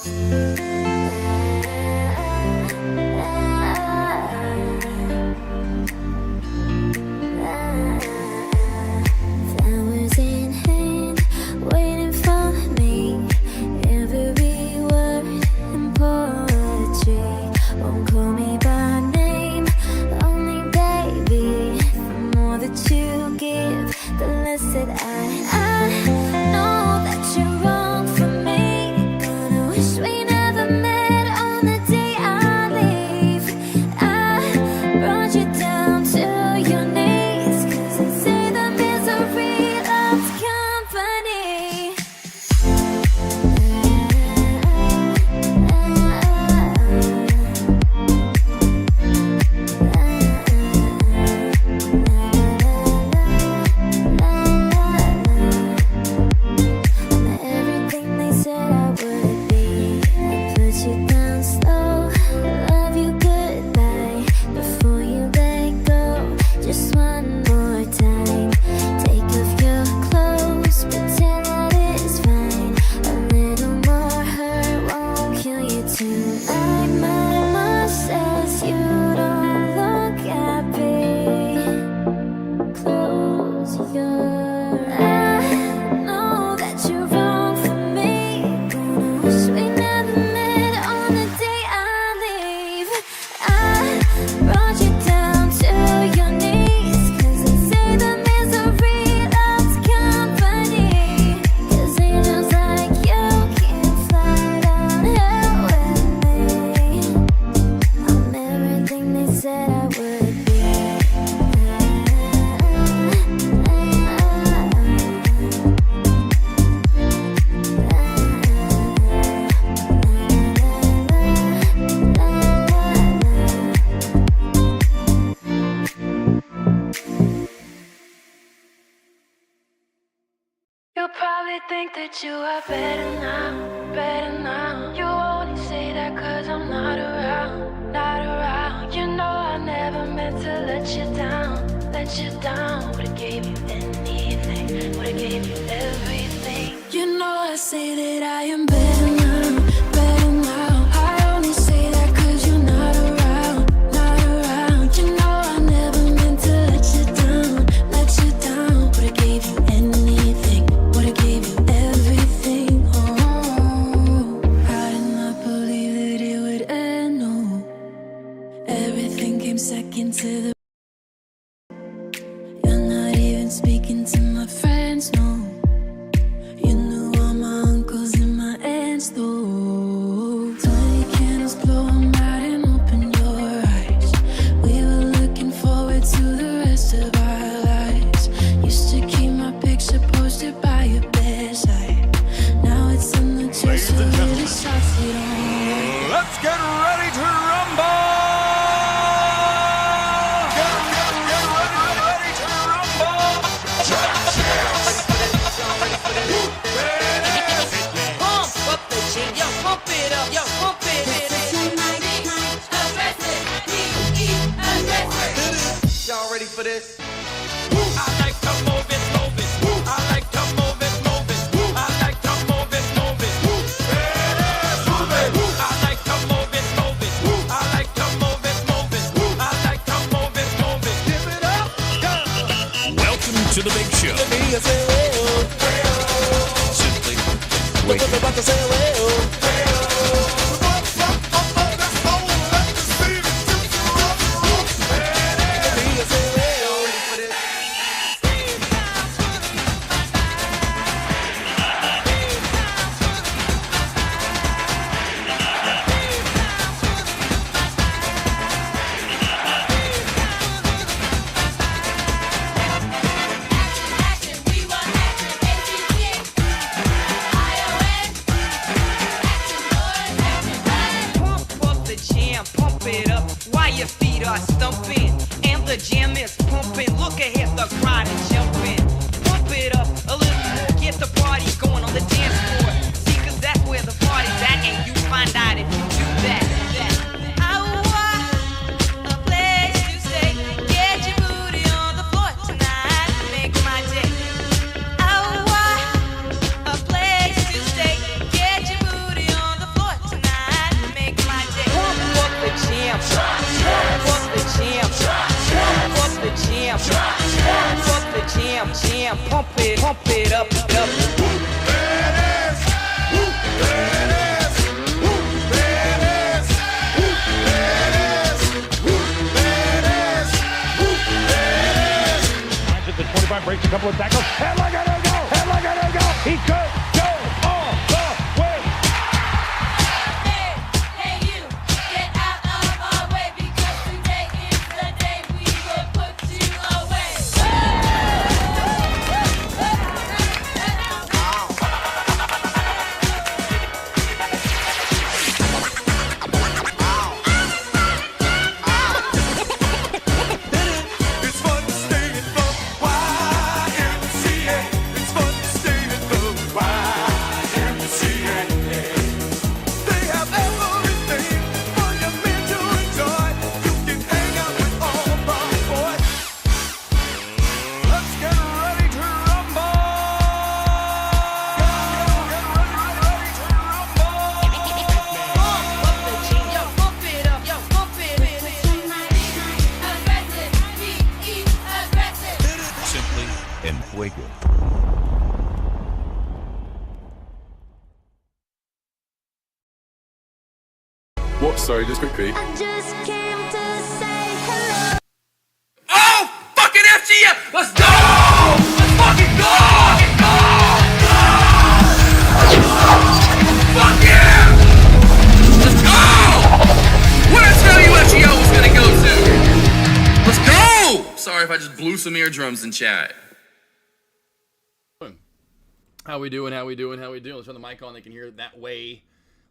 Flowers in hand, waiting for me. Every word in poetry. Won't call me by name, only baby. The more that you give, the less that I know that you're wrong for me. Gonna wish we never met on the day I leave. I brought you down to your knees, 'cause they say the misery loves company. Everything they said I would be. I put you down slow, love you goodbye before you let go. Just one more time. Take off your clothes, pretend that it's fine. A little more hurt won't kill you tonight. My mama says you don't look happy. Close your eyes. I know that you're wrong for me. Gonna wish we never met on the day I leave. I brought you down to your knees, 'cause they say the misery loves company. 'Cause angels like you can't fly down here with me. I'm everything they said I would be. You probably think that you are better now, better now. You only say that 'cause I'm not around, not around. You know I never meant to let you down, let you down. Would've gave you anything, would've gave you everything. You know I say that I am better now, better now. I only say that 'cause you're not around, not around. You know I never meant to let you down, let you down. Would've gave you anything, would've gave you everything. Oh, I did not believe that it would end, no. Everything came second to the. You're not even speaking to my friends, no. You knew all my uncles and my aunts, though. 20 candles, blow 'em out and open your eyes. We were looking forward to the rest of our lives. Used to keep my picture posted by your bedside. Now it's in the chest, so it is shouted on. Let's get ready to rumble! Ready to rumble! Pump up the jam, yo, pump it up, yo, pump it. Y'all ready for this? I like to move it, move it. I like to move it, move it. I like to move it, move it. Move it. I like to move it, move it. I like to move it, move it. I like to move it, move it. Give it up! Welcome to the big show. Simply wake up. Stumping and the jam is pumping. Look ahead, the crowd is jumping. Pump it up a little more, get the party going on the dance floor. See, 'cause that's where the party's at, and you find out if you do that. I want a place to stay. Get your booty on the floor tonight, make my day. I want a place to stay. Get your booty on the floor jam. Pump it up, up. The 25 breaks a couple of tackles. And look at him go! And look at him go! He could go all the way. Hey, you, get out of our way because today is the day we will put you away. It's fun to stay in the YMCA. It's fun to stay in the YMCA. They have everything for your men to enjoy. You can hang out with all my boys. Let's get ready to rumble. Get ready to rumble. Yo, pump it up, yo, pump it. Aggressive, be aggressive. Simply and fuego. What? Sorry, just quickly. I just came to say hello. Oh, fucking FGF! Let's go! Let's fucking go! Fuck yeah! Let's go! What did I tell you FGO was gonna go soon? Let's go! Sorry if I just blew some eardrums in chat. How we doing? Let's turn the mic on. They can hear it that way.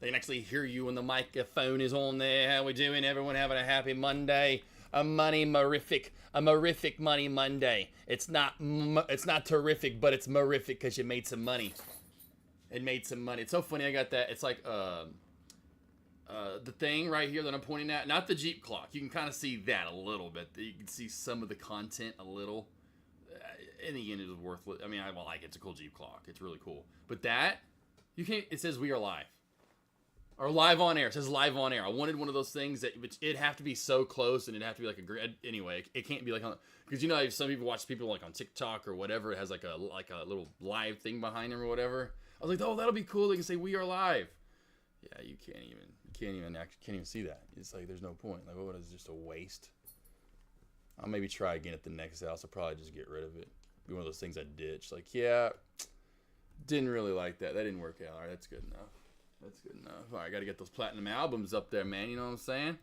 They can actually hear you when the microphone is on there. How we doing? Everyone having a happy Monday. A morific money Monday. It's not terrific, but it's morific because you made some money. It made some money. It's so funny. I got that. It's like the thing right here that I'm pointing at. Not the Jeep clock. You can kind of see that a little bit. You can see some of the content a little. In the end, it was worthless. I mean, I like it. It's a cool Jeep clock. It's really cool. But that, you can't. It says we are live. Or live on air. It says live on air. I wanted one of those things that it'd have to be so close and it'd have to be like a grid. Anyway, it can't be like on, because you know if some people watch people like on TikTok or whatever. It has like a little live thing behind them or whatever. I was like, oh, that'll be cool. They can say we are live. Yeah, you can't even see that. It's like there's no point. Like, what is just a waste? I'll maybe try again at the next house. I'll probably just get rid of it. Be one of those things I ditch. Like, yeah, didn't really like that. That didn't work out. All right, that's good enough. All right, got to get those platinum albums up there, man. You know what I'm saying?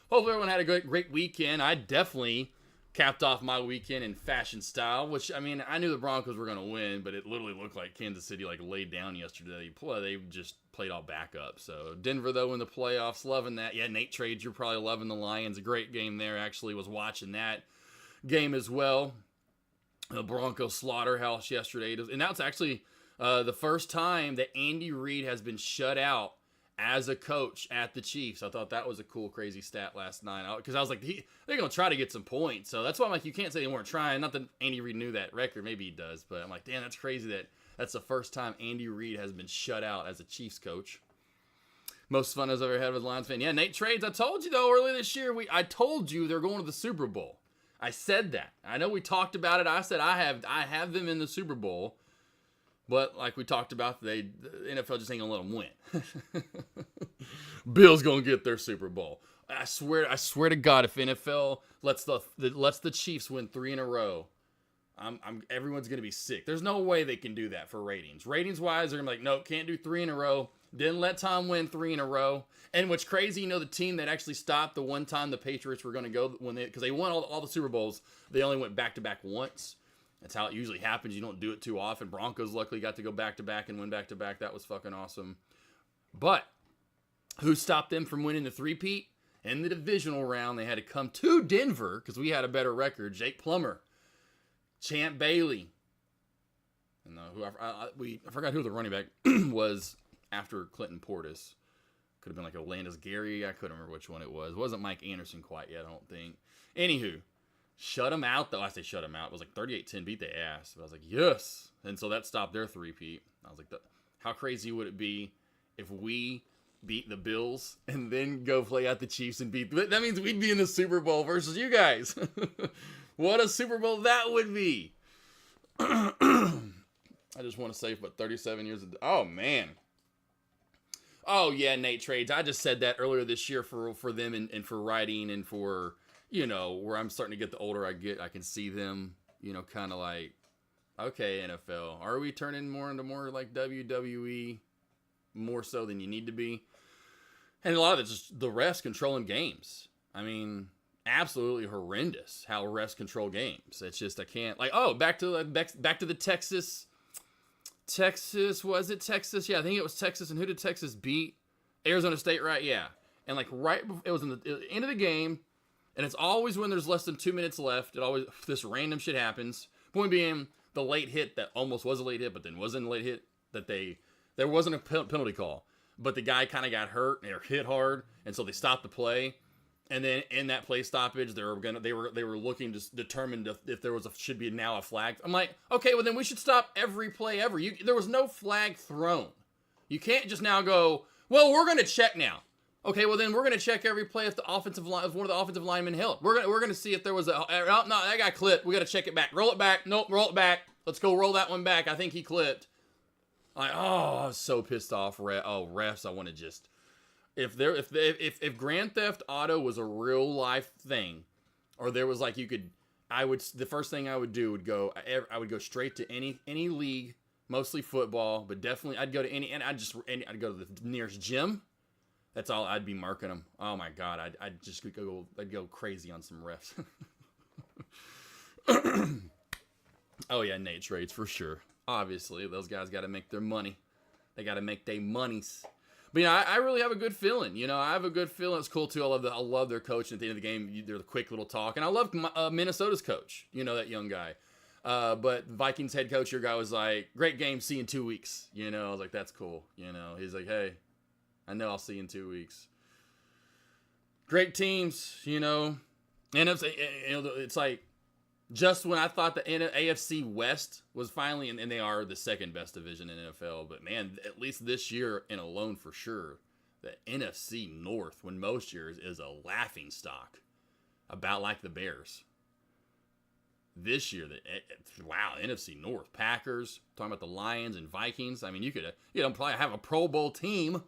Hopefully everyone had a great weekend. I definitely capped off my weekend in fashion style, which, I mean, I knew the Broncos were going to win, but it literally looked like Kansas City, like, laid down yesterday. They just played all backup. So, Denver, though, in the playoffs, loving that. Yeah, Nate Trades, you're probably loving the Lions. A great game there. Actually was watching that game as well. The Broncos slaughterhouse yesterday. And that's actually the first time that Andy Reid has been shut out as a coach at the Chiefs. I thought that was a cool, crazy stat last night. Because I was like, they're going to try to get some points. So that's why I'm like, you can't say they weren't trying. Not that Andy Reid knew that record. Maybe he does. But I'm like, damn, that's crazy that's the first time Andy Reid has been shut out as a Chiefs coach. Most fun I've ever had with a Lions fan. Yeah, Nate Trades. I told you, though, earlier this year, I told you they're going to the Super Bowl. I said that. I know we talked about it. I said I have them in the Super Bowl. But like we talked about, the NFL just ain't gonna let them win. Bill's gonna get their Super Bowl. I swear to God, if NFL lets the Chiefs win 3 in a row, everyone's gonna be sick. There's no way they can do that for ratings. Ratings wise, they're gonna be like, nope, can't do 3 in a row. Didn't let Tom win 3 in a row. And what's crazy, the team that actually stopped the one time the Patriots were gonna go because they won all the Super Bowls, they only went back to back once. That's how it usually happens. You don't do it too often. Broncos luckily got to go back-to-back and win back-to-back. That was fucking awesome. But who stopped them from winning the three-peat? In the divisional round, they had to come to Denver because we had a better record. Jake Plummer, Champ Bailey, and I forgot who the running back was after Clinton Portis. Could have been like Alandis Gary. I couldn't remember which one it was. It wasn't Mike Anderson quite yet, I don't think. Anywho. Shut them out, though. I say shut them out. It was like 38-10, beat their ass. But I was like, yes. And so that stopped their three-peat. I was like, how crazy would it be if we beat the Bills and then go play out the Chiefs and beat... That means we'd be in the Super Bowl versus you guys. What a Super Bowl that would be. I just want to say, but 37 years of, oh man. Oh yeah, Nate Trades. I just said that earlier this year for them and for writing and for, where I'm starting to get the older I get, I can see them, kind of like, okay, NFL, are we turning more into more like WWE, more so than you need to be? And a lot of it's just the refs controlling games. I mean, absolutely horrendous how refs control games. It's just I can't back to the Texas, was it Texas? Yeah, I think it was Texas. And who did Texas beat? Arizona State, right? Yeah. And it was in the end of the game, and it's always when there's less than 2 minutes left. This random shit happens. Point being, the late hit that almost was a late hit, but then wasn't a late hit, there wasn't a penalty call, but the guy kind of got hurt or hit hard, and so they stopped the play. And then in that play stoppage, they were looking to determine if there should be now a flag. I'm like, okay, well then we should stop every play ever. There was no flag thrown. You can't just now go, well, we're gonna check now. Okay, well then we're gonna check every play if one of the offensive linemen held. We're gonna see if there was no, that got clipped. We gotta check it back. Roll it back. Nope, roll it back. Let's go roll that one back. I think he clipped. Like, I was so pissed off. Refs, I want to just. If Grand Theft Auto was a real life thing, or there was the first thing I would do I would go straight to any league, mostly football, but definitely I'd go to I'd go to the nearest gym. That's all. I'd be marking them. Oh my God, I'd go crazy on some refs. Oh yeah, Nate Trades for sure. Obviously, those guys got to make their money. They got to make their monies. But I really have a good feeling. I have a good feeling. It's cool too. I love their coach at the end of the game. They're the quick little talk, and I love Minnesota's coach. That young guy. But Vikings head coach, your guy was like, "Great game. See you in 2 weeks." I was like, "That's cool." He's like, "Hey, I know I'll see you in 2 weeks." Great teams. And it's like just when I thought the AFC West was finally, and they are the second best division in NFL, but man, at least this year and alone for sure, the NFC North, when most years is a laughing stock, about like the Bears. This year, NFC North, Packers, talking about the Lions and Vikings. I mean, you could, probably have a Pro Bowl team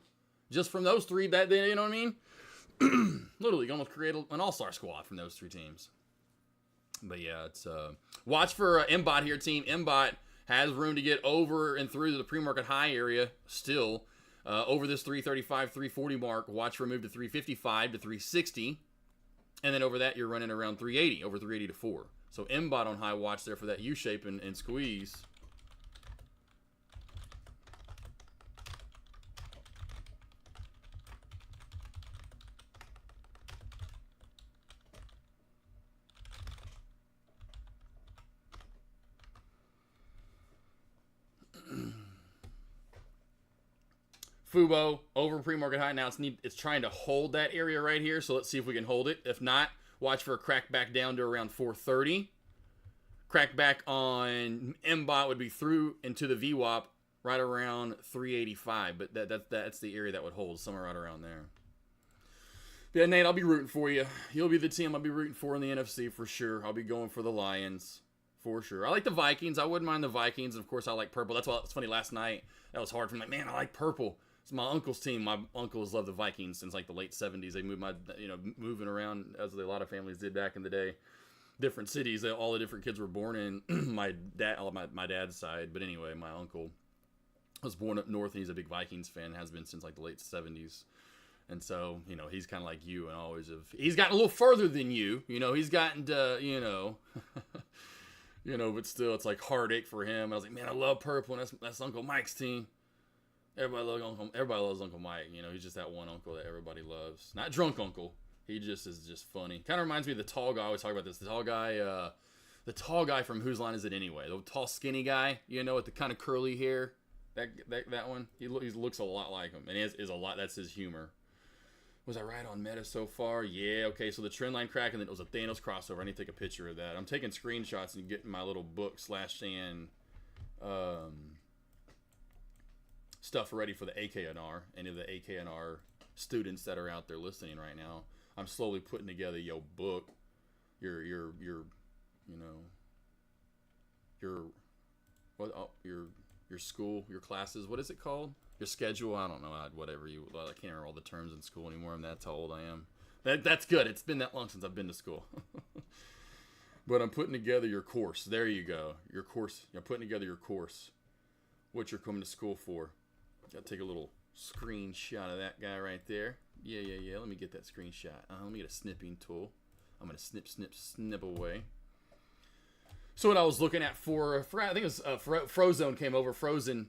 just from those three. That you know what I mean? Literally, you almost create an all-star squad from those three teams. But yeah, it's watch for MBOT here, team. MBOT has room to get over and through the pre-market high area still. Over this 335, 340 mark. Watch for a move to 355 to 360. And then over that, you're running around 380, over 380 to 4. So MBOT on high watch there for that U-shape and squeeze. Fubo over pre-market high. Now it's trying to hold that area right here. So let's see if we can hold it. If not, watch for a crack back down to around 430. Crack back on MBOT would be through into the VWAP right around 385. But that's the area that would hold, somewhere right around there. But yeah, Nate, I'll be rooting for you. You'll be the team I'll be rooting for in the NFC for sure. I'll be going for the Lions for sure. I like the Vikings. I wouldn't mind the Vikings. And of course, I like purple. That's why it's funny. Last night, that was hard for me. Like, man, I like purple. It's my uncle's team. My uncle has loved the Vikings since like the late 70s. They moved moving around as a lot of families did back in the day. Different cities that all the different kids were born in. My dad's side. But anyway, my uncle was born up north and he's a big Vikings fan. Has been since like the late 70s. And so, he's kind of like you and he's gotten a little further than you. He's gotten to, but still it's like heartache for him. I was like, man, I love purple and that's Uncle Mike's team. Everybody loves Uncle Mike. He's just that one uncle that everybody loves. Not drunk uncle. He just is just funny. Kind of reminds me of the tall guy. I always talk about this. The tall guy from Whose Line Is It Anyway? The tall, skinny guy, with the kind of curly hair. That one. He looks a lot like him, and is a lot. That's his humor. Was I right on meta so far? Yeah. Okay. So the trend line crack, and then it was a Thanos crossover. I need to take a picture of that. I'm taking screenshots and getting my little book /Shan stuff ready for the AKNR. Any of the AKNR students that are out there listening right now, I'm slowly putting together your book, your What? Oh, your school, your classes. What is it called? Your schedule. I don't know. Whatever you. Well, I can't remember all the terms in school anymore. And that's how old I am. That's good. It's been that long since I've been to school. But I'm putting together your course. There you go. Your course. You're putting together your course. What you're coming to school for. Got to take a little screenshot of that guy right there. Yeah. Let me get that screenshot. Let me get a snipping tool. I'm going to snip away. So what I was looking at for I think it was Frozone came over. Frozen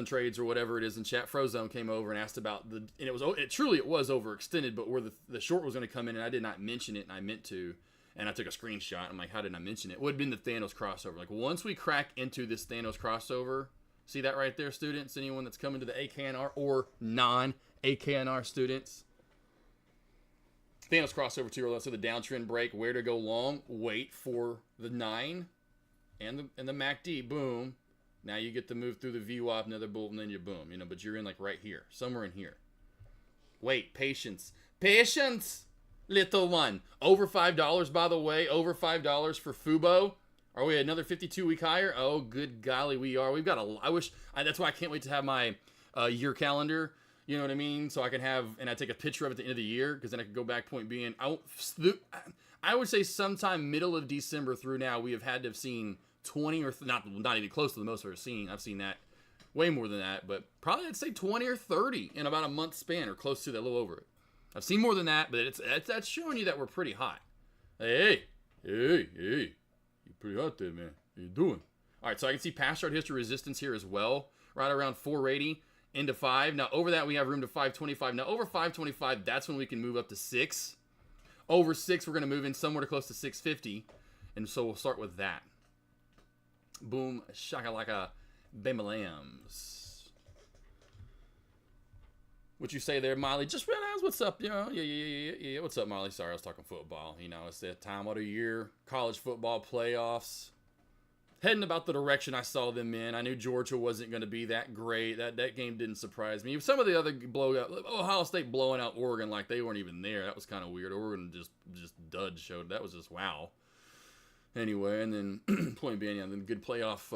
Trades or whatever it is in chat. Frozone came over and asked about and it was overextended, but where the short was going to come in, and I did not mention it, and I meant to, and I took a screenshot. I'm like, how did I mention it? It would have been the Thanos crossover. Like, once we crack into this Thanos crossover, see that right there, students? Anyone that's coming to the AKNR or non-AKNR students? Thanos crossover too, or let's say the downtrend break, where to go long, wait for the 9 and the MACD, boom. Now you get to move through the VWAP, another bull, and then you boom, but you're in like right here, somewhere in here. Wait, patience, little one. Over $5, by the way, over $5 for Fubo. Are we another 52-week higher? Oh, good golly, we are. We've got that's why I can't wait to have my year calendar. You know what I mean? So I can have, and I take a picture of it at the end of the year, because then I can go back point being, I would say sometime middle of December through now, we have had to have seen 20 or, not even close to the most I've seen. I've seen that way more than that, but probably I'd say 20 or 30 in about a month span, or close to that, a little over it. I've seen more than that, but that's showing you that we're pretty hot. Hey, you're pretty hot there, man. How you doing? All right, so I can see past chart history resistance here as well, right around 480. Into 5. Now, over that, we have room to 525. Now, over 525, that's when we can move up to 6. Over 6, we're going to move in somewhere to close to 650. And so we'll start with that. Boom, shakalaka, bam-a-lambs. What you say there, Molly? Just realized what's up, Yeah. What's up, Molly? Sorry, I was talking football. It's that time of the year. College football playoffs. Heading about the direction I saw them in. I knew Georgia wasn't going to be that great. That game didn't surprise me. Some of the other Ohio State blowing out Oregon like they weren't even there. That was kind of weird. Oregon just dud showed. That was just wow. Anyway, and then point being, then good playoff,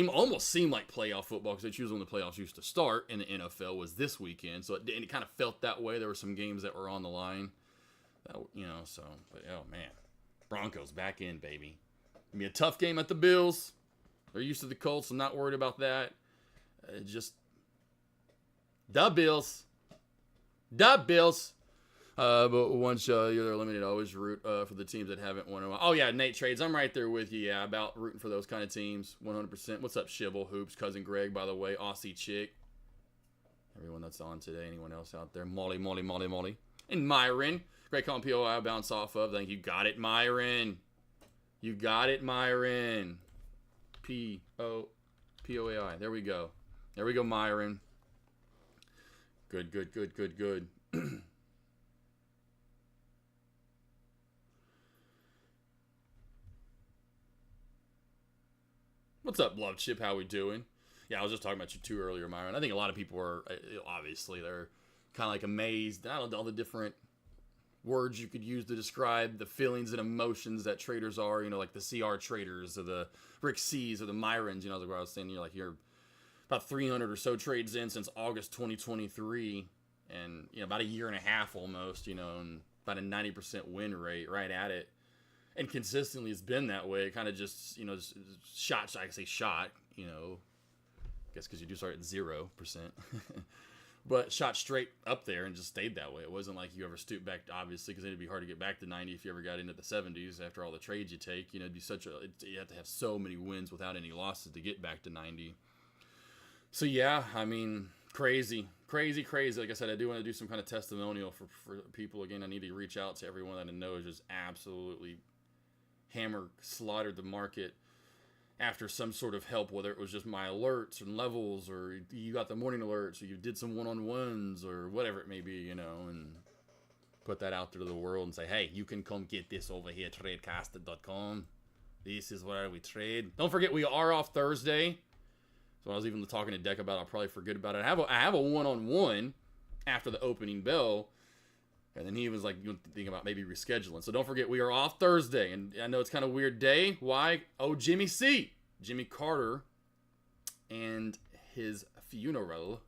almost seemed like playoff football, because it's usually when the playoffs used to start in the NFL was this weekend. So it kind of felt that way. There were some games that were on the line. But oh man, Broncos back in, baby. It'll be a tough game at the Bills. They're used to the Colts. I'm not worried about that. Just the Bills. But once you're eliminated, always root for the teams that haven't won in a while. Oh, yeah, Nate Trades. I'm right there with you, about rooting for those kind of teams. 100%. What's up, Shibble Hoops? Cousin Greg, by the way. Aussie Chick. Everyone that's on today. Anyone else out there? Molly. And Myron. Great calling POI. Bounce off of. Thank you. Got it, Myron. You got it, Myron. P-O-A-I. There we go. There we go, Myron. Good. What's up, Love Chip? How we doing? Yeah, I was just talking about you too earlier, Myron. I think a lot of people are, obviously, they're kind of like amazed. I don't know, all the different words you could use to describe the feelings and emotions that traders are, like the CR traders or the Rick C's or the Myrons, like what I was saying, you're about 300 or so trades in since August 2023, and, about a year and a half almost, and about a 90% win rate right at it. And consistently it's been that way. It kind of just, shot, I can say shot, I guess because you do start at 0%. But shot straight up there and just stayed that way. It wasn't like you ever stooped back, obviously, because it'd be hard to get back to 90 if you ever got into the 70s after all the trades you take. It'd be you have to have so many wins without any losses to get back to 90. So, yeah, I mean, crazy. Like I said, I do want to do some kind of testimonial for people. Again, I need to reach out to everyone that I know is just absolutely slaughtered the market after some sort of help, whether it was just my alerts and levels, or you got the morning alerts, or you did some one-on-ones, or whatever it may be, and put that out there to the world and say, hey, you can come get this over here, tradecasted.com. This is where we trade. Don't forget, we are off Thursday. So I was even talking to Deck about it. I'll probably forget about it. I have a one-on-one after the opening bell. And then he was like, you think about maybe rescheduling. So don't forget, we are off Thursday. And I know it's kind of a weird day. Why? Oh, Jimmy C. Jimmy Carter and his funeral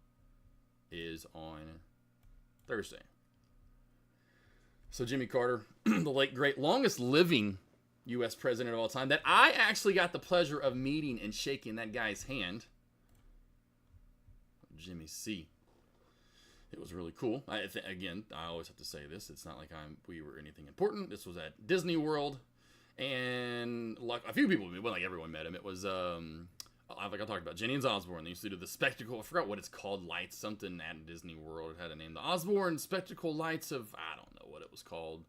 is on Thursday. So Jimmy Carter, the late great, longest living U.S. president of all time, that I actually got the pleasure of meeting and shaking that guy's hand. Jimmy C. It was really cool. Again, I always have to say this. It's not like we were anything important. This was at Disney World, and like a few people, well, like everyone met him. It was like I talked about, Jennings Osborne. They used to do the spectacle. I forgot what it's called. Lights something at Disney World. It had a name. The Osborne Spectacle Lights of, I don't know what it was called.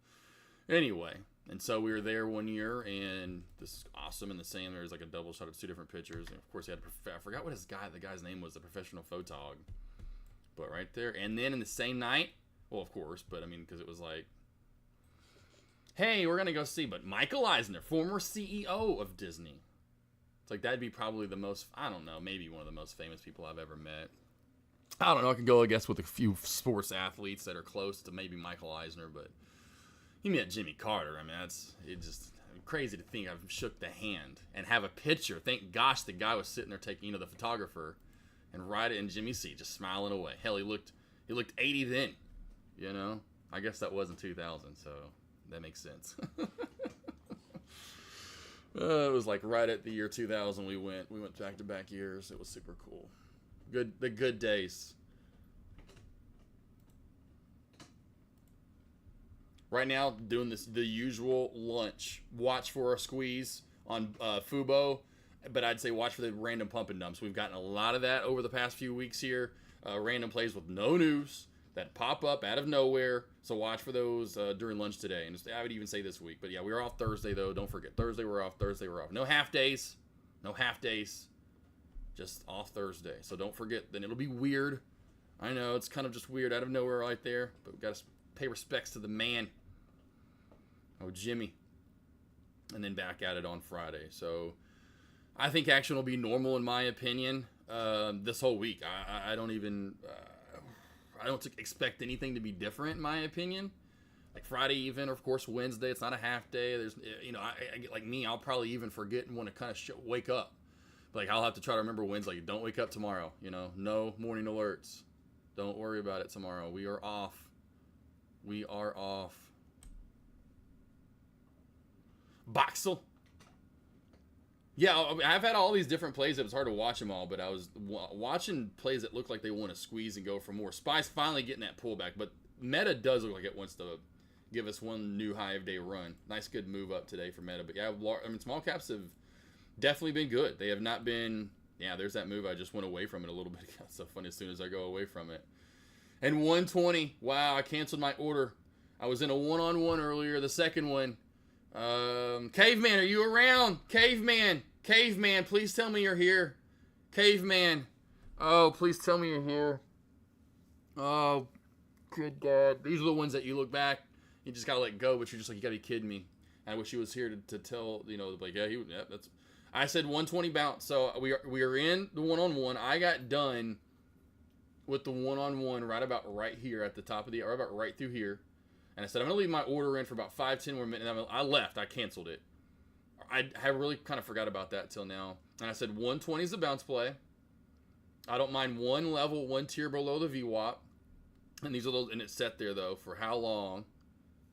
Anyway, and so we were there one year, and this is awesome. In the same, there was like a double shot of two different pictures. And of course, he had I forgot what the guy's name was, the professional photog. But right there, and then in the same night, well, of course, but I mean, because it was like, hey, we're gonna go see, but Michael Eisner, former CEO of Disney. It's like, that'd be probably the most, I don't know, maybe one of the most famous people I've ever met. I don't know, I could go, I guess, with a few sports athletes that are close to maybe Michael Eisner, but you met Jimmy Carter. I mean, it's just crazy to think I've shook the hand and have a picture. Thank gosh the guy was sitting there taking, the photographer, and write it in Jimmy C, just smiling away. Hell, he looked 80 then, I guess that was in 2000, so that makes sense. It was like right at the year 2000 we went back-to-back years. It was super cool. The good days. Right now, doing the usual lunch. Watch for a squeeze on Fubo, but I'd say watch for the random pump and dumps. We've gotten a lot of that over the past few weeks here. Random plays with no news that pop up out of nowhere. So watch for those during lunch today. And I would even say this week. But yeah, we are off Thursday, though. Don't forget, Thursday we're off. No half days. Just off Thursday. So don't forget. Then it'll be weird. I know, it's kind of just weird out of nowhere right there. But we've got to pay respects to the man. Oh, Jimmy. And then back at it on Friday. So I think action will be normal in my opinion this whole week. I don't even... I don't expect anything to be different in my opinion. Like Friday even, or of course Wednesday, it's not a half day. There's, I get like me, I'll probably even forget and want to kind of wake up. Like I'll have to try to remember Wednesday. Don't wake up tomorrow. No morning alerts. Don't worry about it tomorrow. We are off. Boxel. Yeah, I've had all these different plays. It was hard to watch them all, but I was watching plays that look like they want to squeeze and go for more. Spy's finally getting that pullback, but Meta does look like it wants to give us one new high of day run. Nice, good move up today for Meta. But yeah, small caps have definitely been good. They have not been. Yeah, there's that move. I just went away from it a little bit. It got so funny as soon as I go away from it. And 120. Wow, I canceled my order. I was in a one-on-one earlier. The second one. Caveman, are you around? Caveman, please tell me you're here. Caveman, oh, please tell me you're here. Oh, good God. These are the ones that you look back, you just gotta let go, but you're just like, you gotta be kidding me. And I wish he was here to tell, like, yeah, that's. I said 120 bounce, so we are in the one-on-one. I got done with the one-on-one right here at the top of or about right through here. And I said, I'm going to leave my order in for about 5-10 more minutes. And I left. I canceled it. I really kind of forgot about that till now. And I said, 120 is the bounce play. I don't mind one level, one tier below the VWAP. And these are those, and it's set there, though, for how long?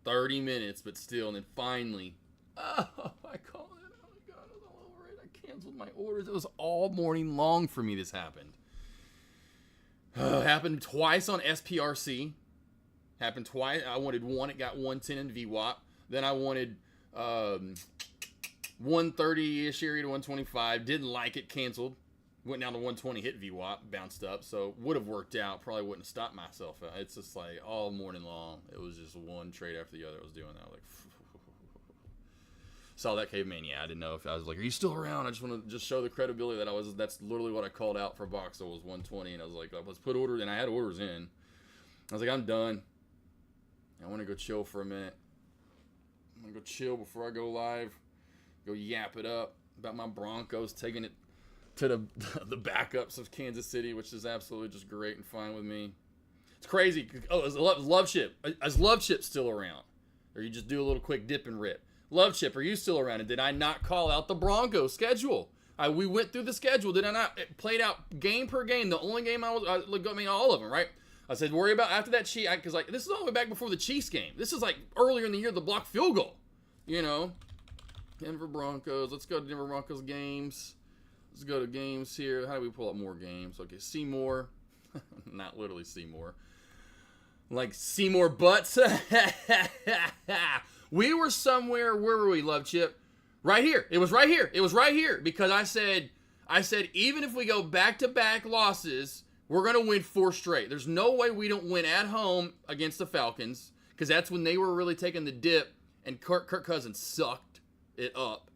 30 minutes, but still. And then finally, I called it. Oh, my God, I was all over it. I canceled my orders. It was all morning long for me this happened. Happened twice on SPRC. Happened twice. I wanted one. It got 110 in VWAP. Then I wanted 130-ish area to 125. Didn't like it. Canceled. Went down to 120. Hit VWAP. Bounced up. So would have worked out. Probably wouldn't have stopped myself. It's just like all morning long. It was just one trade after the other. I was doing that. I was like, saw that Caveman. Yeah, I didn't know if I was like, are you still around? I just want to show the credibility that I was. That's literally what I called out for Boxel was 120. And I was like, let's put orders. And I had orders in. I was like, I'm done. I want to go chill for a minute. I'm going to go chill before I go live. Go yap it up about my Broncos taking it to the backups of Kansas City, which is absolutely just great and fine with me. It's crazy. Oh, is Love Chip still around? Or you just do a little quick dip and rip? Love Chip, are you still around? And did I not call out the Broncos schedule? We went through the schedule, did I not? It played out game per game. The only game all of them, right? I said, worry about after that Chiefs, because like this is all the way back before the Chiefs game. This is like earlier in the year, the blocked field goal. Denver Broncos. Let's go to Denver Broncos games. Let's go to games here. How do we pull up more games? Okay, Seymour. Not literally Seymour. Like Seymour Butts. We were somewhere, where were we, Love Chip? Right here. It was right here. It was right here. Because I said, even if we go back-to-back losses, we're going to win 4 straight. There's no way we don't win at home against the Falcons. Because that's when they were really taking the dip. And Kirk Cousins sucked it up.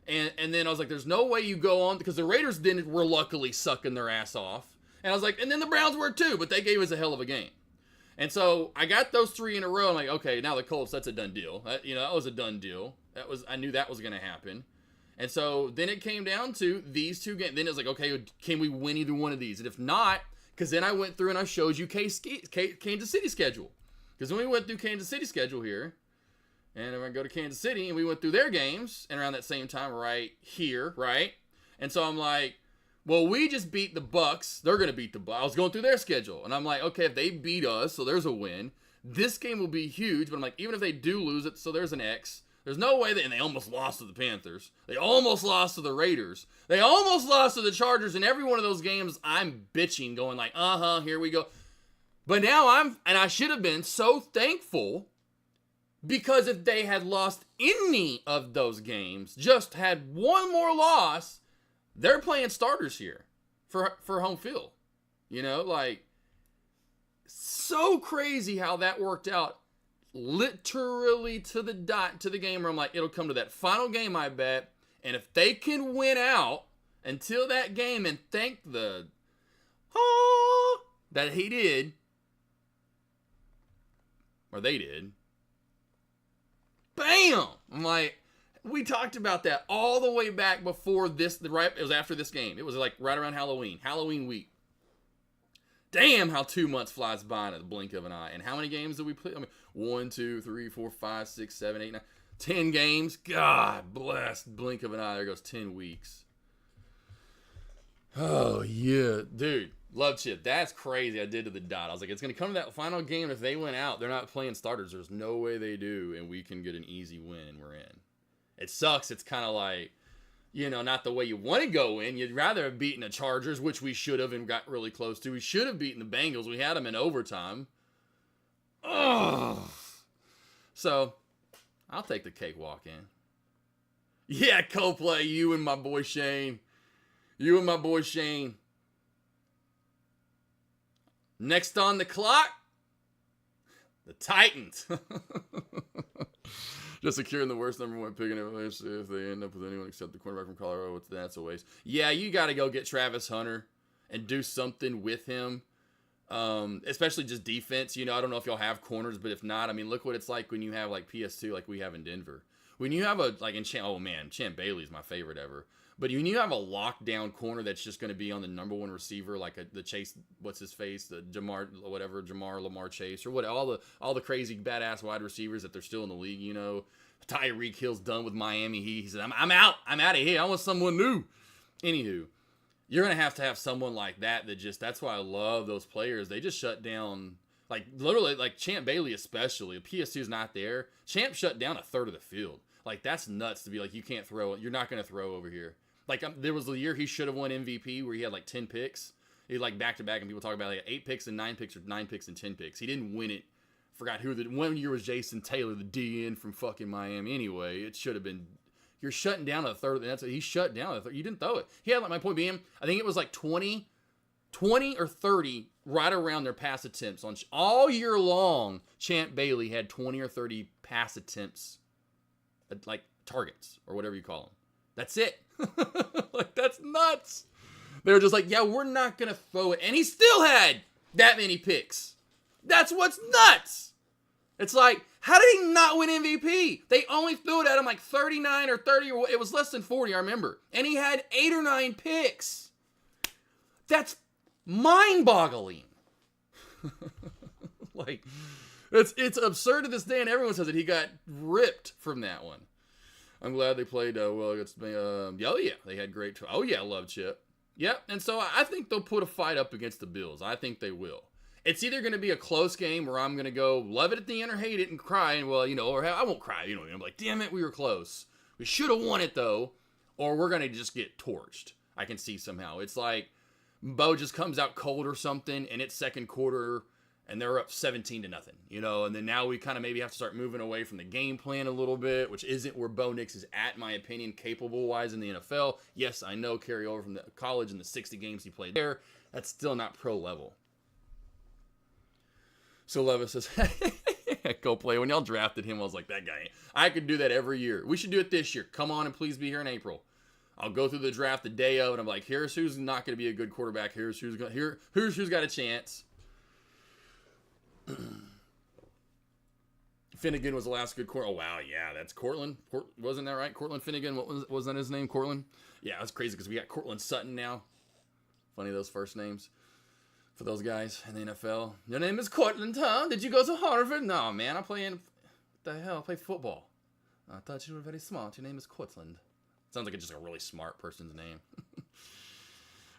And then I was like, there's no way you go on. Because the Raiders then were luckily sucking their ass off. And I was like, and then the Browns were too. But they gave us a hell of a game. And so I got those 3 in a row. I'm like, okay, now the Colts, that's a done deal. That was a done deal. I knew that was going to happen. And so then it came down to these 2 games. Then it was like, okay, can we win either one of these? And if not, because then I went through and I showed you Kansas City schedule. Because when we went through Kansas City schedule here, and I'm going to go to Kansas City, and we went through their games, and around that same time right here, right? And so I'm like, well, we just beat the Bucks. They're going to beat the Bucks. I was going through their schedule, and I'm like, okay, if they beat us, so there's a win. This game will be huge, but I'm like, even if they do lose it, so there's an X. There's no way that, and they almost lost to the Panthers. They almost lost to the Raiders. They almost lost to the Chargers. In every one of those games, I'm bitching, going like, here we go. But now I should have been so thankful, because if they had lost any of those games, just had one more loss, they're playing starters here for home field. Like, so crazy how that worked out. Literally to the dot, to the game where I'm like, it'll come to that final game, I bet. And if they can win out until that game and thank the that he did, or they did, bam! I'm like, we talked about that all the way back before this, it was after this game. It was like right around Halloween week. Damn, how 2 months flies by in the blink of an eye. And how many games did we play? I mean, 1, 2, 3, 4, 5, 6, 7, 8, 9, 10 games. God bless. Blink of an eye. There goes 10 weeks. Oh, yeah. Dude, Love Chip. That's crazy. I did to the dot. I was like, it's going to come to that final game. If they went out, they're not playing starters. There's no way they do. And we can get an easy win and we're in. It sucks. It's kind of like, not the way you want to go in. You'd rather have beaten the Chargers, which we should have and got really close to. We should have beaten the Bengals. We had them in overtime. Oh. So, I'll take the cakewalk in. Yeah, Coldplay, you and my boy Shane. Next on the clock, the Titans. Just securing the worst number 1 pick in every place. If they end up with anyone except the cornerback from Colorado, that's a waste. Yeah, you got to go get Travis Hunter and do something with him. Especially just defense. I don't know if y'all have corners, but if not, I mean, look what it's like when you have like PS2 like we have in Denver. When you have Champ Bailey's my favorite ever. But when you have a lockdown corner that's just going to be on the number 1 receiver, like the Chase, what's his face, the Jamar Lamar Chase, or what, all the crazy badass wide receivers that they're still in the league, Tyreek Hill's done with Miami. He said, I'm out of here. I want someone new. Anywho, you're going to have someone like that that's why I love those players. They just shut down, like literally, like Champ Bailey especially. If PS2's not there, Champ shut down a third of the field. Like, that's nuts to be like, you can't throw, you're not going to throw over here. Like, there was the year he should have won MVP where he had like 10 picks. He like back-to-back, and people talk about like 8 picks and 9 picks, or 9 picks and 10 picks. He didn't win it. Forgot who one year was Jason Taylor, the DN from fucking Miami. Anyway, it should have been, you're shutting down a third. That's what he shut down a third. You didn't throw it. He had, like, my point being, I think it was like 20 or 30 right around their pass attempts. All year long, Champ Bailey had 20 or 30 pass attempts, like targets or whatever you call them. That's it. Like, that's nuts. They were just like, yeah, we're not going to throw it. And he still had that many picks. That's what's nuts. It's like, how did he not win MVP? They only threw it at him like 39 or 30. Or it was less than 40, I remember. And he had 8 or 9 picks. That's mind-boggling. Like, it's absurd to this day, and everyone says that he got ripped from that one. I'm glad they played well against me. Oh, yeah, they had great. Oh, yeah, I love Chip. Yep, and so I think they'll put a fight up against the Bills. I think they will. It's either going to be a close game where I'm going to go love it at the end or hate it and cry, and well, or I won't cry, I'm like, damn it, we were close. We should have won it, though, or we're going to just get torched. I can see somehow. It's like Bo just comes out cold or something, and it's second quarter, and they're up 17-0, and then now we kind of maybe have to start moving away from the game plan a little bit, which isn't where Bo Nix is at, in my opinion, capable-wise in the NFL. Yes, I know carry over from the college and the 60 games he played there. That's still not pro level. So Levis says, go play. When y'all drafted him, I was like, that guy, I could do that every year. We should do it this year. Come on and please be here in April. I'll go through the draft the day of, and I'm like, here's who's not going to be a good quarterback. Here's who's got a chance. Finnegan was the last good quarterback. Oh, wow, yeah, that's Cortland. Wasn't that right? Cortland Finnegan, was that his name, Cortland? Yeah, that's crazy because we got Cortland Sutton now. Funny those first names. For those guys in the NFL. Your name is Cortland, huh? Did you go to Harvard? No, man. I play I play football. I thought you were very smart. Your name is Cortland. Sounds like it's just a really smart person's name.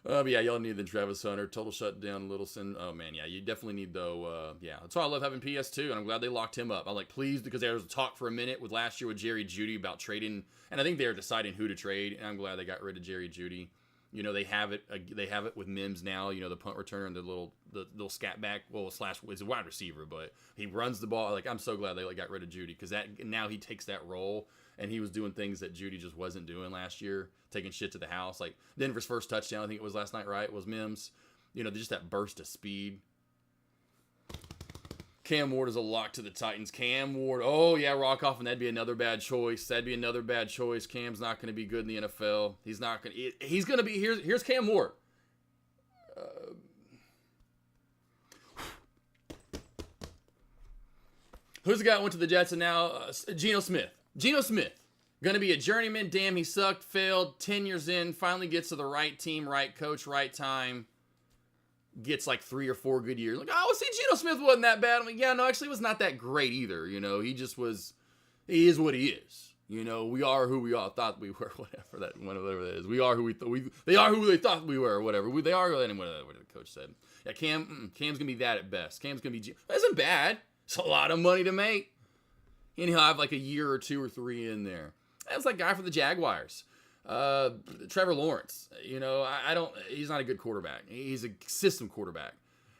But yeah, y'all need the Travis Hunter. Total shutdown, Littleson. Oh, man, yeah. You definitely need, though. Yeah, that's why I love having PS2, and I'm glad they locked him up. I'm like, please, because there was a talk for a minute with last year with Jerry Jeudy about trading, and I think they were deciding who to trade, and I'm glad they got rid of Jerry Jeudy. They have it. They have it with Mims now. The punt returner and the little scat back. Well, slash is a wide receiver, but he runs the ball. Like I'm so glad they got rid of Jeudy because that now he takes that role and he was doing things that Jeudy just wasn't doing last year, taking shit to the house. Like Denver's first touchdown, I think it was last night, right? Was Mims. Just that burst of speed. Cam Ward is a lock to the Titans. Cam Ward, oh yeah, Rockoff, and that'd be another bad choice. Cam's not going to be good in the NFL. He's not going to. He's going to be. Here's Cam Ward. Who's the guy that went to the Jets and now Geno Smith? Geno Smith, going to be a journeyman. Damn, he sucked, failed. 10 years in, finally gets to the right team, right coach, right time. Gets like 3 or 4 good years. Like, oh, see, Geno Smith wasn't that bad. I'm like, yeah, no, actually, it was not that great either. He just was. He is what he is. We are who we all thought we were. Whatever that is. We are who they are who they thought we were. Whatever. They are. Whatever the coach said. Yeah, Cam's gonna be that at best. Cam's gonna be. That isn't bad. It's a lot of money to make. And he'll have like a year or 2 or 3 in there. That's like guy for the Jaguars. Trevor Lawrence, I don't, he's not a good quarterback. He's a system quarterback.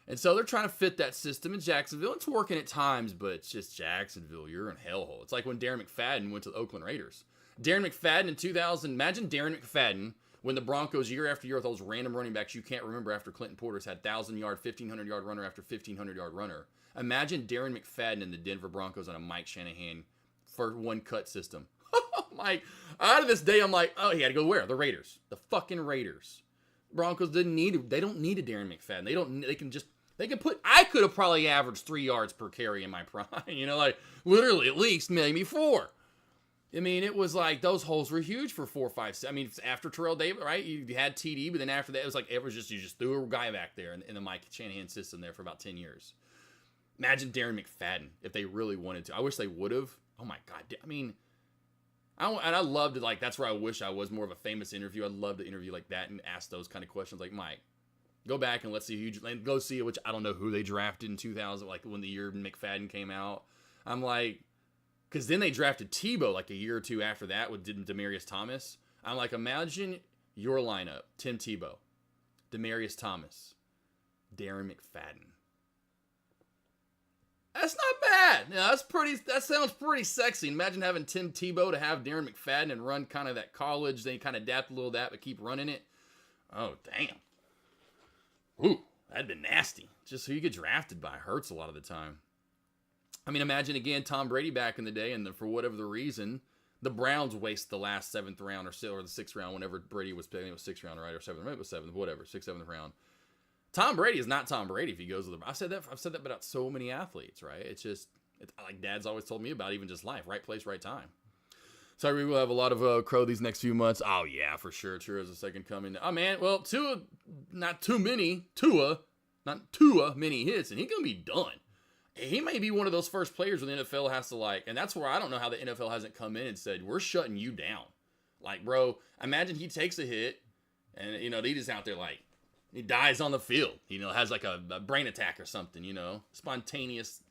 And so they're trying to fit that system in Jacksonville. It's working at times, but it's just Jacksonville. You're in hellhole. It's like when Darren McFadden went to the Oakland Raiders. Darren McFadden in 2000, imagine Darren McFadden when the Broncos year after year with those random running backs you can't remember after Clinton Porter's had 1,000-yard, 1,500-yard runner after 1,500-yard runner. Imagine Darren McFadden and the Denver Broncos on a Mike Shanahan for one-cut system. Mike, out of this day, I'm like, oh, he had to go where? The Raiders. The fucking Raiders. Broncos they don't need a Darren McFadden. They can put, I could have probably averaged 3 yards per carry in my prime. Like literally at least maybe 4. I mean, it was like those holes were huge for 4, 5, 6. I mean, after Terrell Davis, right? You had TD, but then after that, it was like, you just threw a guy back there in the Mike Shanahan system there for about 10 years. Imagine Darren McFadden if they really wanted to. I wish they would have. Oh my God. I mean, I love to, like, that's where I wish I was more of a famous interview. I'd love to interview like that and ask those kind of questions. Like, Mike, go back and let's see go see it, which I don't know who they drafted in 2000, like when the year McFadden came out. I'm like, because then they drafted Tebow like a year or 2 after that with Demaryius Thomas. I'm like, imagine your lineup: Tim Tebow, Demaryius Thomas, Darren McFadden. That's not bad. Yeah, that sounds pretty sexy. Imagine having Tim Tebow to have Darren McFadden and run kind of that college. They kind of adapt a little of that, but keep running it. Oh, damn. Ooh, that'd been nasty. Just who you get drafted by hurts a lot of the time. I mean, imagine again Tom Brady back in the day, and for whatever the reason, the Browns waste the last 7th round or the 6th round whenever Brady was picking. It was 6th round, right? Or 7th, maybe it was 7th, whatever, 6th, 7th round. Tom Brady is not Tom Brady if he goes to the. I've said that about so many athletes, right? It's like Dad's always told me about, even just life, right place, right time. So we will have a lot of Crow these next few months. Oh yeah, for sure. Tua is the second coming. Oh man, well Tua, not too many hits, and he's gonna be done. he may be one of those first players where the NFL has to like, and that's where I don't know how the NFL hasn't come in and said, we're shutting you down. Like, bro, imagine he takes a hit and, you know, he just out there like, he dies on the field, you know, has like a brain attack or something, you know, spontaneous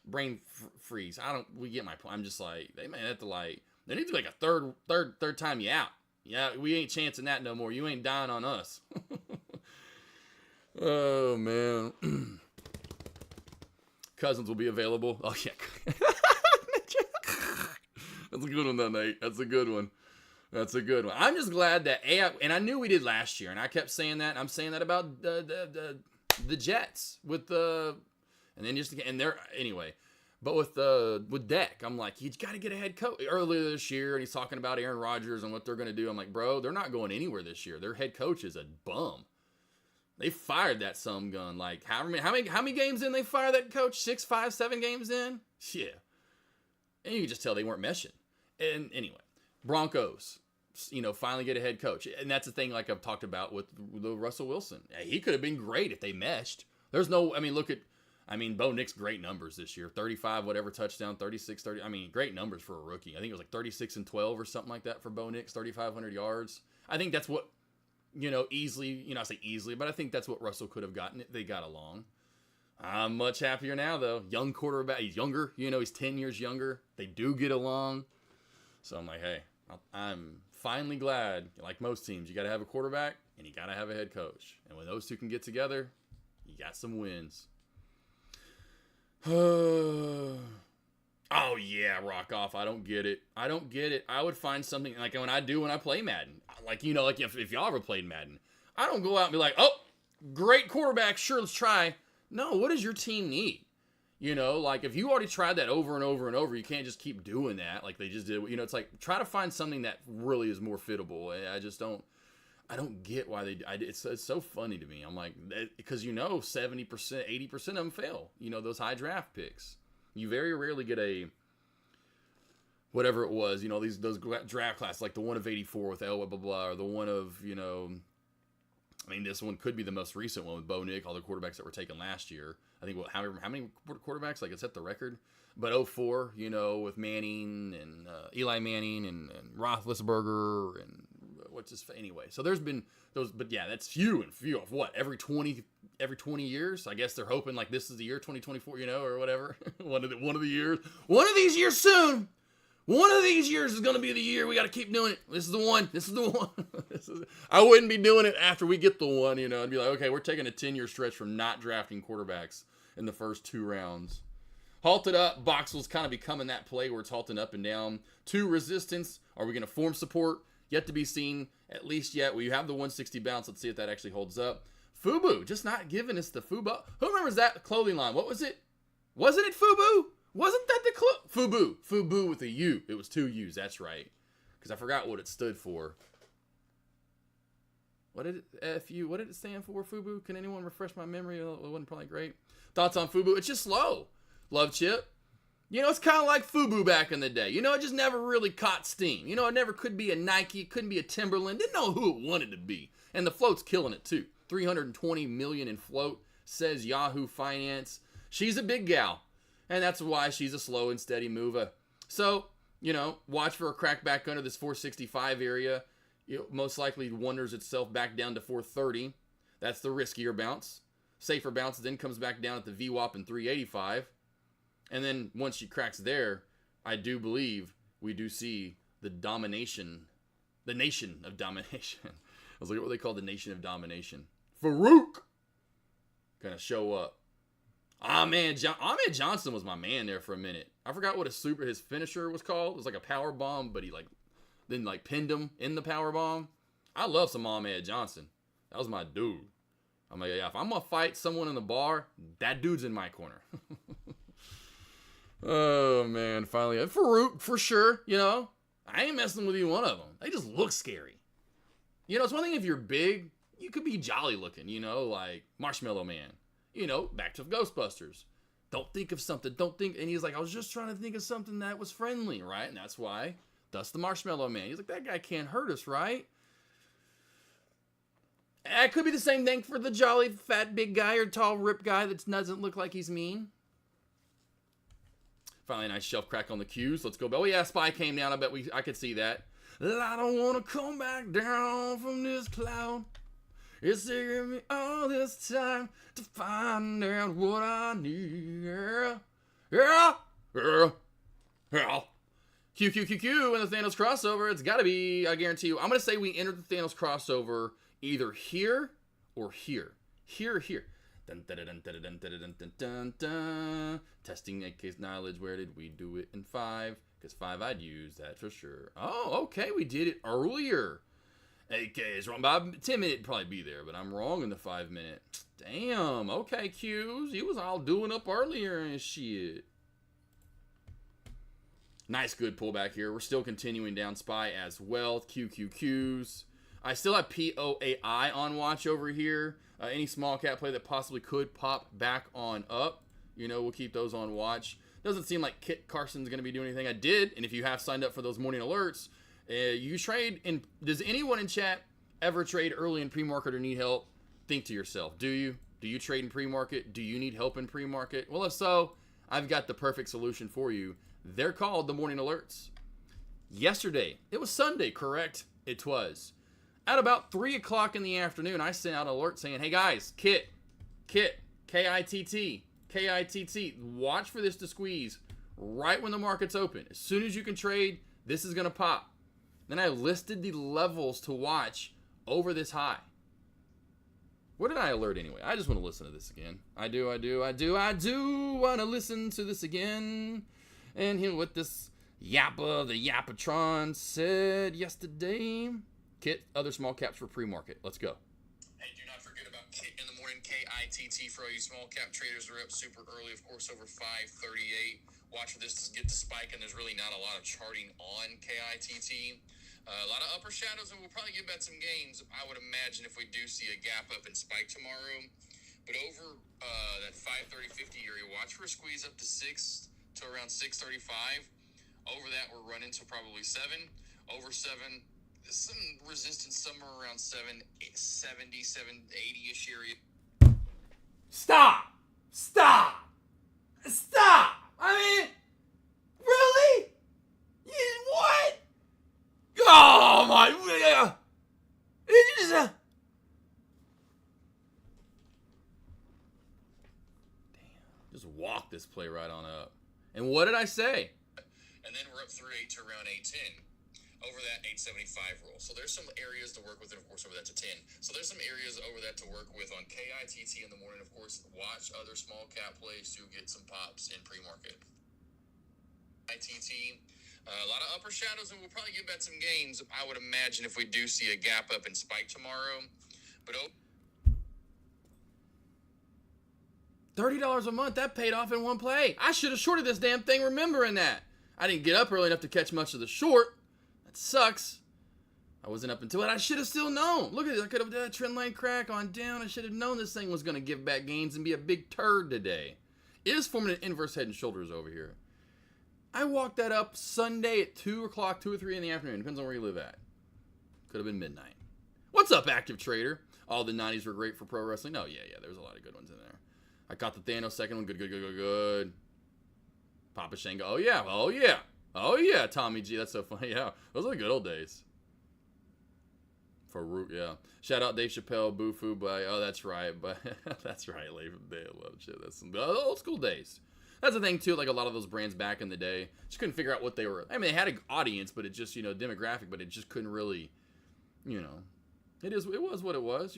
brain freeze. We get my point. I'm just like, they may have to like, they need to be like a third time you out. Yeah, we ain't chancing that no more. You ain't dying on us. Oh, man. Cousins will be available. Oh, yeah. That's a good one, though, Nate. That's a good one. That's a good one. I'm just glad that and I knew we did last year, and I kept saying that. I'm saying that about the Jets with anyway. But with Dak, I'm like, he's got to get a head coach earlier this year, and he's talking about Aaron Rodgers and what they're going to do. I'm like, bro, they're not going anywhere this year. Their head coach is a bum. They fired that some gun. Like, how many games in they fired that coach? 6, 5, 7 games in? Yeah. And you can just tell they weren't meshing. And anyway, Broncos, you know, finally get a head coach. And that's the thing, like I've talked about with Russell Wilson. He could have been great if they meshed. Bo Nix's great numbers this year. 35, whatever, touchdown, 36, 30. I mean, great numbers for a rookie. I think it was like 36 and 12 or something like that for Bo Nix, 3,500 yards. I think that's what, you know, easily, you know, I say easily, but I think that's what Russell could have gotten. They got along. I'm much happier now, though. Young quarterback. He's younger. You know, he's 10 years younger. They do get along. So I'm like, hey, I'm finally glad, like most teams, you got to have a quarterback and you got to have a head coach. And when those two can get together, you got some wins. Oh, yeah, rock off. I don't get it. I would find something, like when I play Madden. Like, you know, like if y'all ever played Madden, I don't go out and be like, oh, great quarterback, sure, let's try. No, what does your team need? You know, like if you already tried that over and over and over, you can't just keep doing that like they just did. You know, it's like try to find something that really is more fittable. I don't get why it's so funny to me. I'm like, because you know 70%, 80% of them fail. You know, those high draft picks. You very rarely get a whatever it was, you know, those draft classes, like the one of 84 with blah, blah, blah, or the one of, you know, I mean, this one could be the most recent one with Bo Nick, all the quarterbacks that were taken last year. I think, how many quarterbacks? Like, it set the record. But 04, you know, with Manning and Eli Manning and Roethlisberger and anyway. So there's been those, but yeah, that's few of what, every 20 years. I guess they're hoping like this is the year 2024, you know, or whatever. one of the years. One of these years soon. One of these years is going to be the year. We got to keep doing it. This is the one. I wouldn't be doing it after we get the one, you know. I'd be like, okay, we're taking a 10-year stretch from not drafting quarterbacks in the first 2 rounds. Halted up. Boxel's kind of becoming that play where it's halting up and down. 2 resistance. Are we going to form support? Yet to be seen. At least yet. We have the 160 bounce. Let's see if that actually holds up. Fubu. Just not giving us the Fubu. Who remembers that clothing line? What was it? Wasn't it Fubu? Wasn't that the Fubu? Fubu with a U. It was 2 U's. That's right. Because I forgot what it stood for. What did it stand for, Fubu? Can anyone refresh my memory? It wasn't probably great. Thoughts on Fubu? It's just slow. Love Chip. You know, it's kind of like Fubu back in the day. You know, it just never really caught steam. You know, it never could be a Nike. It couldn't be a Timberland. Didn't know who it wanted to be. And the float's killing it, too. $320 million in float, says Yahoo Finance. She's a big gal. And that's why she's a slow and steady mover. So, you know, watch for a crack back under this 465 area. It most likely wanders itself back down to 430. That's the riskier bounce. Safer bounce then comes back down at the VWAP in 385. And then once she cracks there, I do believe we do see the nation of domination. I was like, what they call the nation of domination. Farouk gonna show up. Ahmed Johnson was my man there for a minute. I forgot what his finisher was called. It was like a power bomb, but he then pinned him in the power bomb. I love some Ahmed Johnson. That was my dude. I'm like, yeah, if I'm gonna fight someone in the bar, that dude's in my corner. Oh man, finally, Farouk for sure. You know, I ain't messing with either one of them. They just look scary. You know, it's one thing if you're big, you could be jolly looking. You know, like Marshmallow Man. You know, back to Ghostbusters. Don't think of something. And he's like, I was just trying to think of something that was friendly, right? And that's why, thus the Marshmallow Man. He's like, that guy can't hurt us, right? It could be the same thing for the jolly, fat, big guy or tall, ripped guy that doesn't look like he's mean. Finally, a nice shelf crack on the Qs. Let's go. Oh, yeah, SPY came down. I bet I could see that. I don't want to come back down from this cloud. It's taking me all this time to find out what I need. Yeah. Q, and the Thanos crossover. It's got to be, I guarantee you. I'm going to say we entered the Thanos crossover either here or here. Here. Dun, dun, dun, dun, dun, dun, dun, dun, dun, dun. Testing AK's knowledge. Where did we do it in 5? Because 5 I'd use that for sure. Oh, okay. We did it earlier. AK is wrong. By 10 minute probably be there, but I'm wrong in the 5 minute. Damn. Okay, Qs. You was all doing up earlier and shit. Nice good pullback here. We're still continuing down SPY as well. QQQs. I still have POAI on watch over here. Any small cap play that possibly could pop back on up. You know, we'll keep those on watch. Doesn't seem like Kit Carson's going to be doing anything. I did, and if you have signed up for those morning alerts, you trade in. Does anyone in chat ever trade early in pre-market or need help? Think to yourself, do you? Do you trade in pre-market? Do you need help in pre-market? Well, if so, I've got the perfect solution for you. They're called the morning alerts. Yesterday, it was Sunday, correct? It was. At about 3 o'clock in the afternoon, I sent out an alert saying, hey guys, Kit, K-I-T-T, watch for this to squeeze right when the market's open. As soon as you can trade, this is going to pop. Then I listed the levels to watch over this high. What did I alert anyway? I just want to listen to this again. I do want to listen to this again. And here what this Yappa, the Yapatron said yesterday. Kit, other small caps for pre-market. Let's go. Hey, do not forget about Kit in the morning. KITT for all you small cap traders are up super early, of course, over 538. Watch for this to get the spike, and there's really not a lot of charting on KITT. A lot of upper shadows, and we'll probably get back some gains, I would imagine, if we do see a gap up and spike tomorrow. But over that 530.50 area, watch for a squeeze up to 6 to around 635. Over that, we're running to probably 7. Over 7, some resistance somewhere around 770, 780-ish area. Stop! I mean, really? What? Oh my! It is a. Damn! Just walk this play right on up. And what did I say? And then we're up through 8 to around 810. Over that 875 roll. So there's some areas to work with, and of course over that to 10. So there's some areas over that to work with on KITT in the morning. Of course, watch other small cap plays to get some pops in pre-market. ITT, a lot of upper shadows, and we'll probably get back some gains, I would imagine, if we do see a gap up and spike tomorrow. But $30 a month, that paid off in one play. I should have shorted this damn thing remembering that. I didn't get up early enough to catch much of the short. That sucks. I wasn't up until it. I should have still known. Look at this. I could have done a trend line crack on down. I should have known this thing was going to give back gains and be a big turd today. It is forming an inverse head and shoulders over here. I walked that up Sunday at 2 o'clock, 2 or 3 in the afternoon. Depends on where you live at. Could have been midnight. What's up, active trader? All the 90s were great for pro wrestling. No, yeah. There's a lot of good ones in there. I caught the Thanos second one. Good. Papa Shango. Oh, yeah, Tommy G. That's so funny. Yeah, those are the good old days. Farouk, yeah. Shout out Dave Chappelle, Boofu, by, oh, that's right. But that's right, Leif. They love shit. That's some old school days. That's the thing, too. Like, a lot of those brands back in the day just couldn't figure out what they were. I mean, they had an audience, but it just, demographic, but it just couldn't really, It was what it was,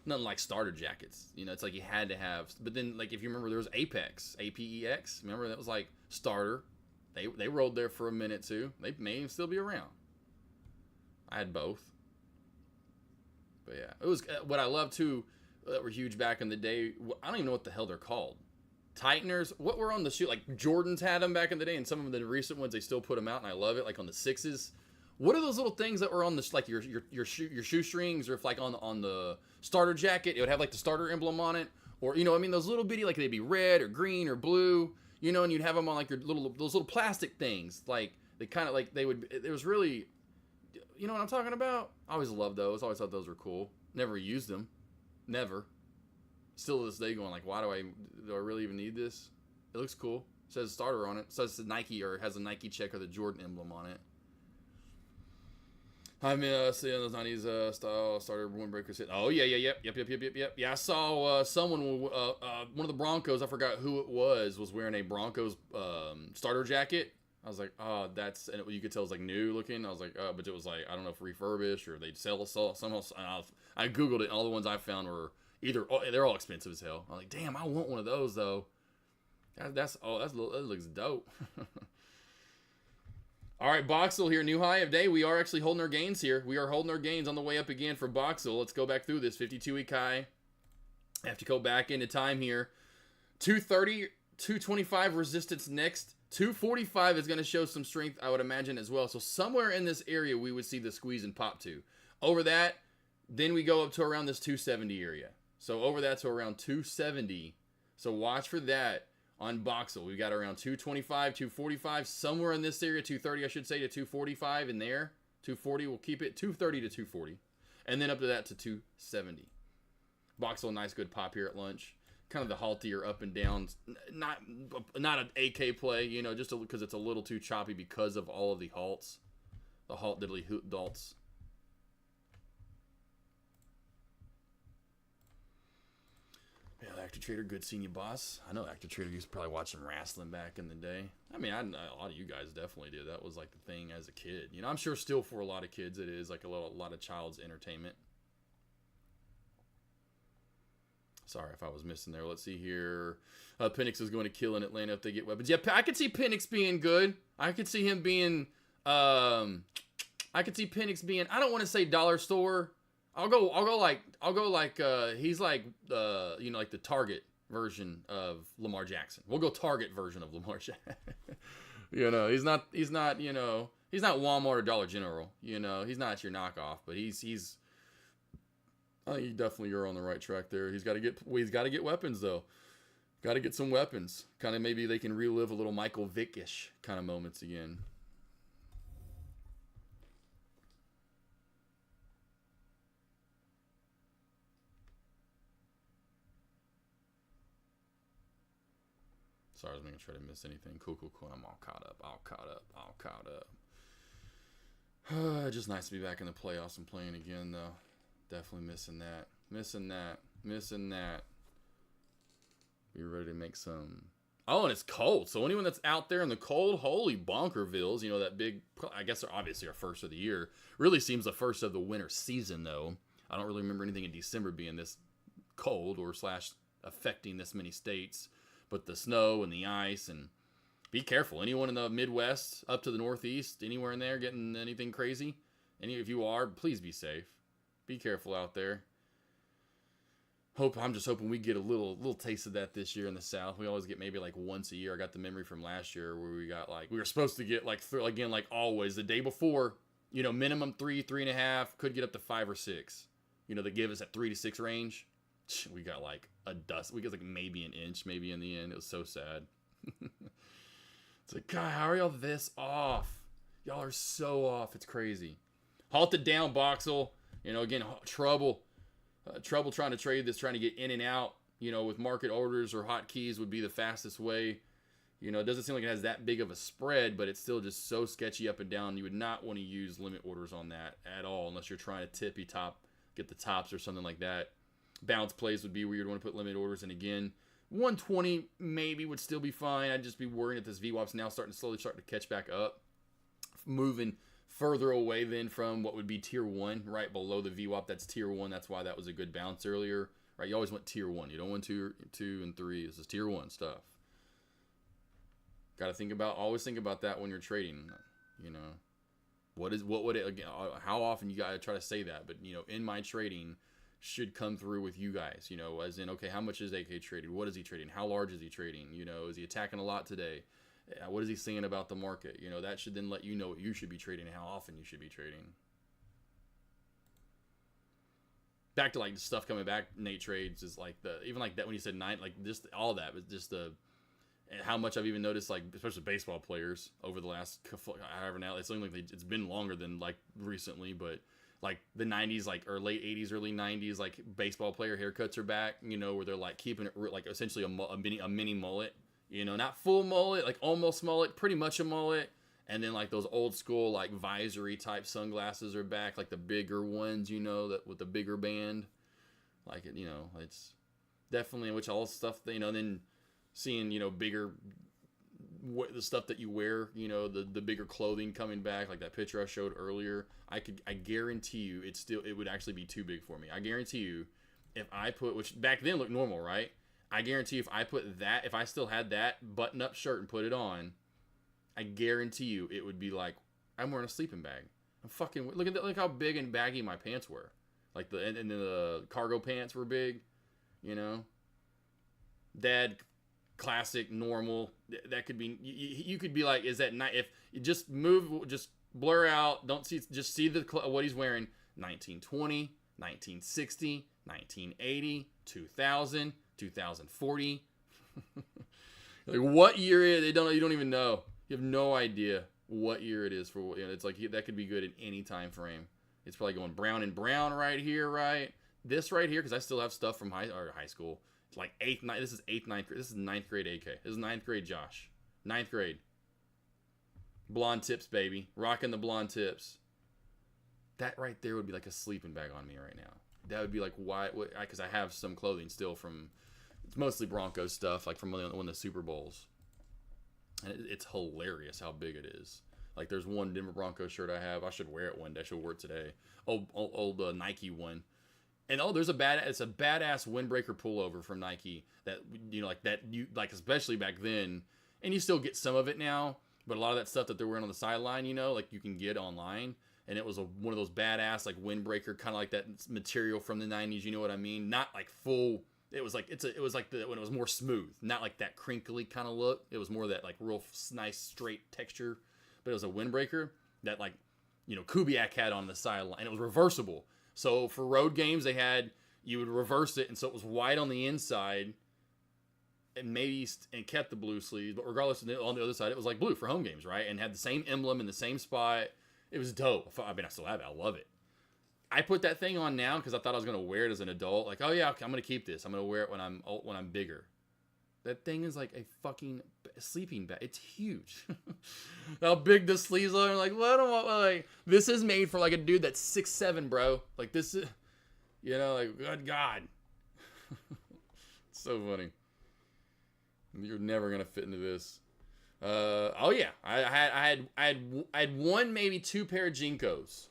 Nothing like starter jackets. It's like you had to have. But then, like, if you remember, there was Apex, APEX. Remember, that was like starter. They rolled there for a minute too. They may even still be around. I had both. But yeah, it was what I love too. That were huge back in the day. I don't even know what the hell they're called. Tighteners. What were on the shoe? Like Jordans had them back in the day, and some of the recent ones they still put them out, and I love it. Like on the 6s. What are those little things that were on this, like your shoestrings, or if like on the starter jacket, it would have like the starter emblem on it, or those little bitty, like they'd be red or green or blue, and you'd have them on like those little plastic things, like they kind of like it was really, what I'm talking about. I always loved those. Always thought those were cool. Never used them, never. Still to this day, going like, why do I really even need this? It looks cool. It says starter on it. It says Nike, or it has a Nike check or the Jordan emblem on it. I mean, seeing those 90s style starter windbreakers hit. Oh yeah, yep. Yeah, I saw someone, one of the Broncos, I forgot who it was wearing a Broncos starter jacket. I was like, oh, that's, and you could tell it was like new looking. I was like, but it was like, I don't know if refurbished or they'd sell somehow. I Googled it, and all the ones I found were either, they're all expensive as hell. I'm like, damn, I want one of those though. That looks dope. All right, Boxel here, new high of day. We are actually holding our gains here. We are holding our gains on the way up again for Boxel. Let's go back through this 52-week high. I have to go back into time here. 230, 225 resistance next. 245 is going to show some strength, I would imagine, as well. So somewhere in this area, we would see the squeeze and pop to. Over that, then we go up to around this 270 area. So over that to around 270. So watch for that. On Boxel, we got around 225, 245, somewhere in this area, 230, I should say, to 245 in there. 240, we'll keep it 230 to 240. And then up to that to 270. Boxel, nice good pop here at lunch. Kind of the haltier up and down. Not an AK play, you know, just because it's a little too choppy because of all of the halts. The halt diddly hoot dalts. Yeah, Active Trader, good seeing you, boss. I know Active Trader used to probably watch some wrestling back in the day. I mean, a lot of you guys definitely did. That was like the thing as a kid. You know, I'm sure still for a lot of kids it is like a lot of child's entertainment. Sorry if I was missing there. Let's see here. Penix is going to kill in Atlanta if they get weapons. Yeah, I could see Penix being good. I could see him being, I could see Penix being, I don't want to say dollar store. I'll go like he's like you know, like the Target version of Lamar Jackson. We'll go Target version of Lamar Jackson. You know, he's not you know, he's not Walmart or Dollar General. You know, he's not your knockoff, but he's I think you definitely are on the right track there. He's got to get weapons though. Got to get some weapons. Kind of maybe they can relive a little Michael Vick-ish kind of moments again. Sorry, I was going to try to miss anything. Cool. I'm all caught up. Just nice to be back in the playoffs and playing again, though. Definitely missing that. Be ready to make some. Oh, and it's cold. So anyone that's out there in the cold, holy bonkervilles, you know, that big, I guess they're obviously our first of the year. Really seems the first of the winter season, though. I don't really remember anything in December being this cold or / affecting this many states. But the snow and the ice, and be careful. Anyone in the Midwest up to the Northeast, anywhere in there getting anything crazy? Any of you are, please be safe. Be careful out there. I'm just hoping we get a little taste of that this year in the South. We always get maybe like once a year. I got the memory from last year where we were supposed to get like again, like always, the day before, you know, minimum 3.5, could get up to 5 or 6. You know, they give us that 3 to 6 range. We got like a dust. We got like maybe an inch, maybe in the end. It was so sad. It's like, God, how are y'all this off? Y'all are so off. It's crazy. Halted down, Boxel. You know, again, trouble trying to trade this, trying to get in and out. You know, with market orders or hotkeys would be the fastest way. You know, it doesn't seem like it has that big of a spread, but it's still just so sketchy up and down. You would not want to use limit orders on that at all unless you're trying to tippy top, get the tops or something like that. Bounce plays would be where you'd want to put limit orders. And again, 120 maybe would still be fine. I'd just be worrying that this VWAP's now slowly starting to catch back up. Moving further away then from what would be tier 1, right below the VWAP. That's tier 1. That's why that was a good bounce earlier. Right? You always want tier 1. You don't want 2 and 3. This is tier 1 stuff. Got to always think about that when you're trading. You know, how often you got to try to say that, but you know, in my trading should come through with you guys, you know, as in, okay, how much is AK trading? What is he trading? How large is he trading? You know, is he attacking a lot today? What is he saying about the market? You know, that should then let you know what you should be trading and how often you should be trading. Back to like the stuff coming back, Nate trades is like even like that when you said 9, like just all that, but just how much I've even noticed, like especially baseball players over the last however now it's only like it's been longer than like recently, but like the 90s, like or late 80s, early 90s, like baseball player haircuts are back. You know, where they're like keeping it like essentially a mini mullet. You know, not full mullet, like almost mullet, pretty much a mullet. And then like those old school like visory type sunglasses are back, like the bigger ones, you know, that with the bigger band. Like, you know, it's definitely, which all stuff, you know, then seeing, you know, bigger, the stuff that you wear, you know, the bigger clothing coming back, like that picture I showed earlier. I guarantee you it would actually be too big for me. I guarantee you if I put, which back then looked normal, right? I guarantee if I put that, if I still had that button-up shirt and put it on, I guarantee you it would be like, I'm wearing a sleeping bag. I'm fucking, look how big and baggy my pants were. Like and the cargo pants were big, you know? Dad, classic, normal. That could be, you could be like, is that night, if you just move, just blur out, don't see, just see what he's wearing. 1920, 1960, 1980, 2000, 2040. Like what year it is, you don't even know. You have no idea what year it is for, you know, it's like that could be good at any time frame. It's probably going brown and brown right here, right? This right here, because I still have stuff from high school. It's like 8th, 9th, this is 8th, 9th grade. This is 9th grade AK. This is 9th grade Josh. 9th grade. Blonde tips, baby. Rocking the blonde tips. That right there would be like a sleeping bag on me right now. That would be like, why? Because I have some clothing still from, it's mostly Broncos stuff, like from one of the Super Bowls. And it's hilarious how big it is. Like there's one Denver Broncos shirt I have. I should wear it one day. I should wear it today. Old Nike one. And it's a badass windbreaker pullover from Nike that, you know, like that, you like, especially back then, and you still get some of it now, but a lot of that stuff that they're wearing on the sideline, you know, like you can get online. And it was one of those badass like windbreaker, kind of like that material from the 90s, you know what I mean? Not like full. It was like when it was more smooth, not like that crinkly kind of look. It was more that like real nice straight texture, but it was a windbreaker that, like, you know, Kubiak had on the sideline, and it was reversible. So for road games, you would reverse it, and so it was white on the inside, and kept the blue sleeves, but regardless, on the other side, it was like blue for home games, right? And had the same emblem in the same spot. It was dope. I mean, I still have it. I love it. I put that thing on now because I thought I was gonna wear it as an adult. Like, oh yeah, okay, I'm gonna keep this. I'm gonna wear it when I'm bigger. That thing is like a fucking sleeping bag. It's huge. How big the sleeves are. Like, what am I, like, this is made for like a dude that's 6'7", bro. Like this is, you know, like, good God. It's so funny. You're never gonna fit into this. Oh yeah, I had one, maybe two pair of Jinkos.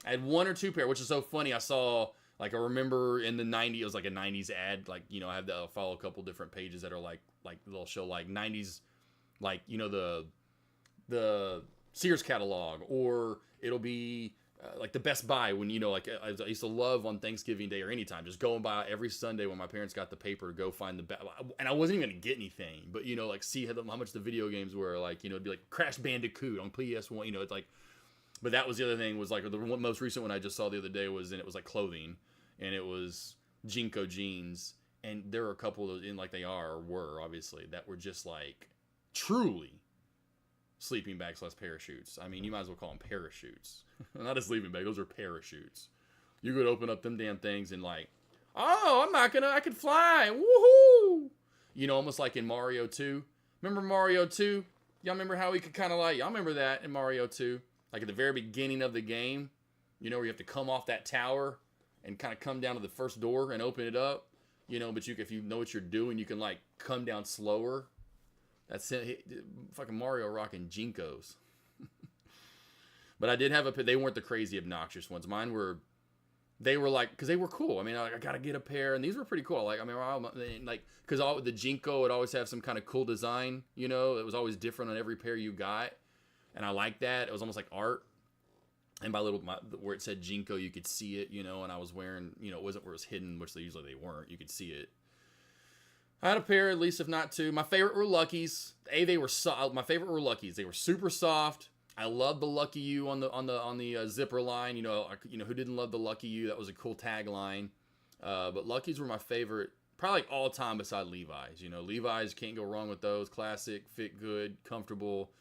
I had one or two pair, which is so funny. I saw, like, I remember in the 90s, it was like a 90s ad. Like, you know, I'll follow a couple different pages that are like they'll show like 90s, like, you know, the Sears catalog, or it'll be like the Best Buy when, you know, like I used to love on Thanksgiving Day or anytime, just going by every Sunday when my parents got the paper to go find and I wasn't even gonna get anything, but, you know, like see how much the video games were, like, you know, it'd be like Crash Bandicoot on PS1, you know, it's like. But that was the other thing, was like the most recent one I just saw the other day was, and it was like clothing, and it was Jinko jeans, and there were a couple of those in, like they were obviously, that were just like truly sleeping bags / parachutes. I mean, you might as well call them parachutes. Not a sleeping bag, those are parachutes. You could open up them damn things and like, oh, I could fly, woohoo! You know, almost like in Mario 2. Remember Mario 2? Y'all remember how he could kind of like, y'all remember that in Mario 2? Like at the very beginning of the game, you know, where you have to come off that tower and kind of come down to the first door and open it up, you know, but if you know what you're doing, you can like come down slower. That's it. Fucking Mario rocking Jinkos. But I did have they weren't the crazy obnoxious ones. Mine were, they were like, because they were cool. I mean, I gotta get a pair, and these were pretty cool. Like, I mean, like, because the Jinko would always have some kind of cool design, you know, it was always different on every pair you got. And I liked that. It was almost like art. And where it said Jinko, you could see it, you know, and I was wearing, you know, it wasn't where it was hidden, which usually they weren't. You could see it. I had a pair, at least, if not two. My favorite were Luckies. They were my favorite were Luckies. They were super soft. I loved the Lucky You on the zipper line. You know, who didn't love the Lucky You? That was a cool tagline. But Luckies were my favorite, probably like all time beside Levi's. You know, Levi's, can't go wrong with those. Classic, fit good, comfortable.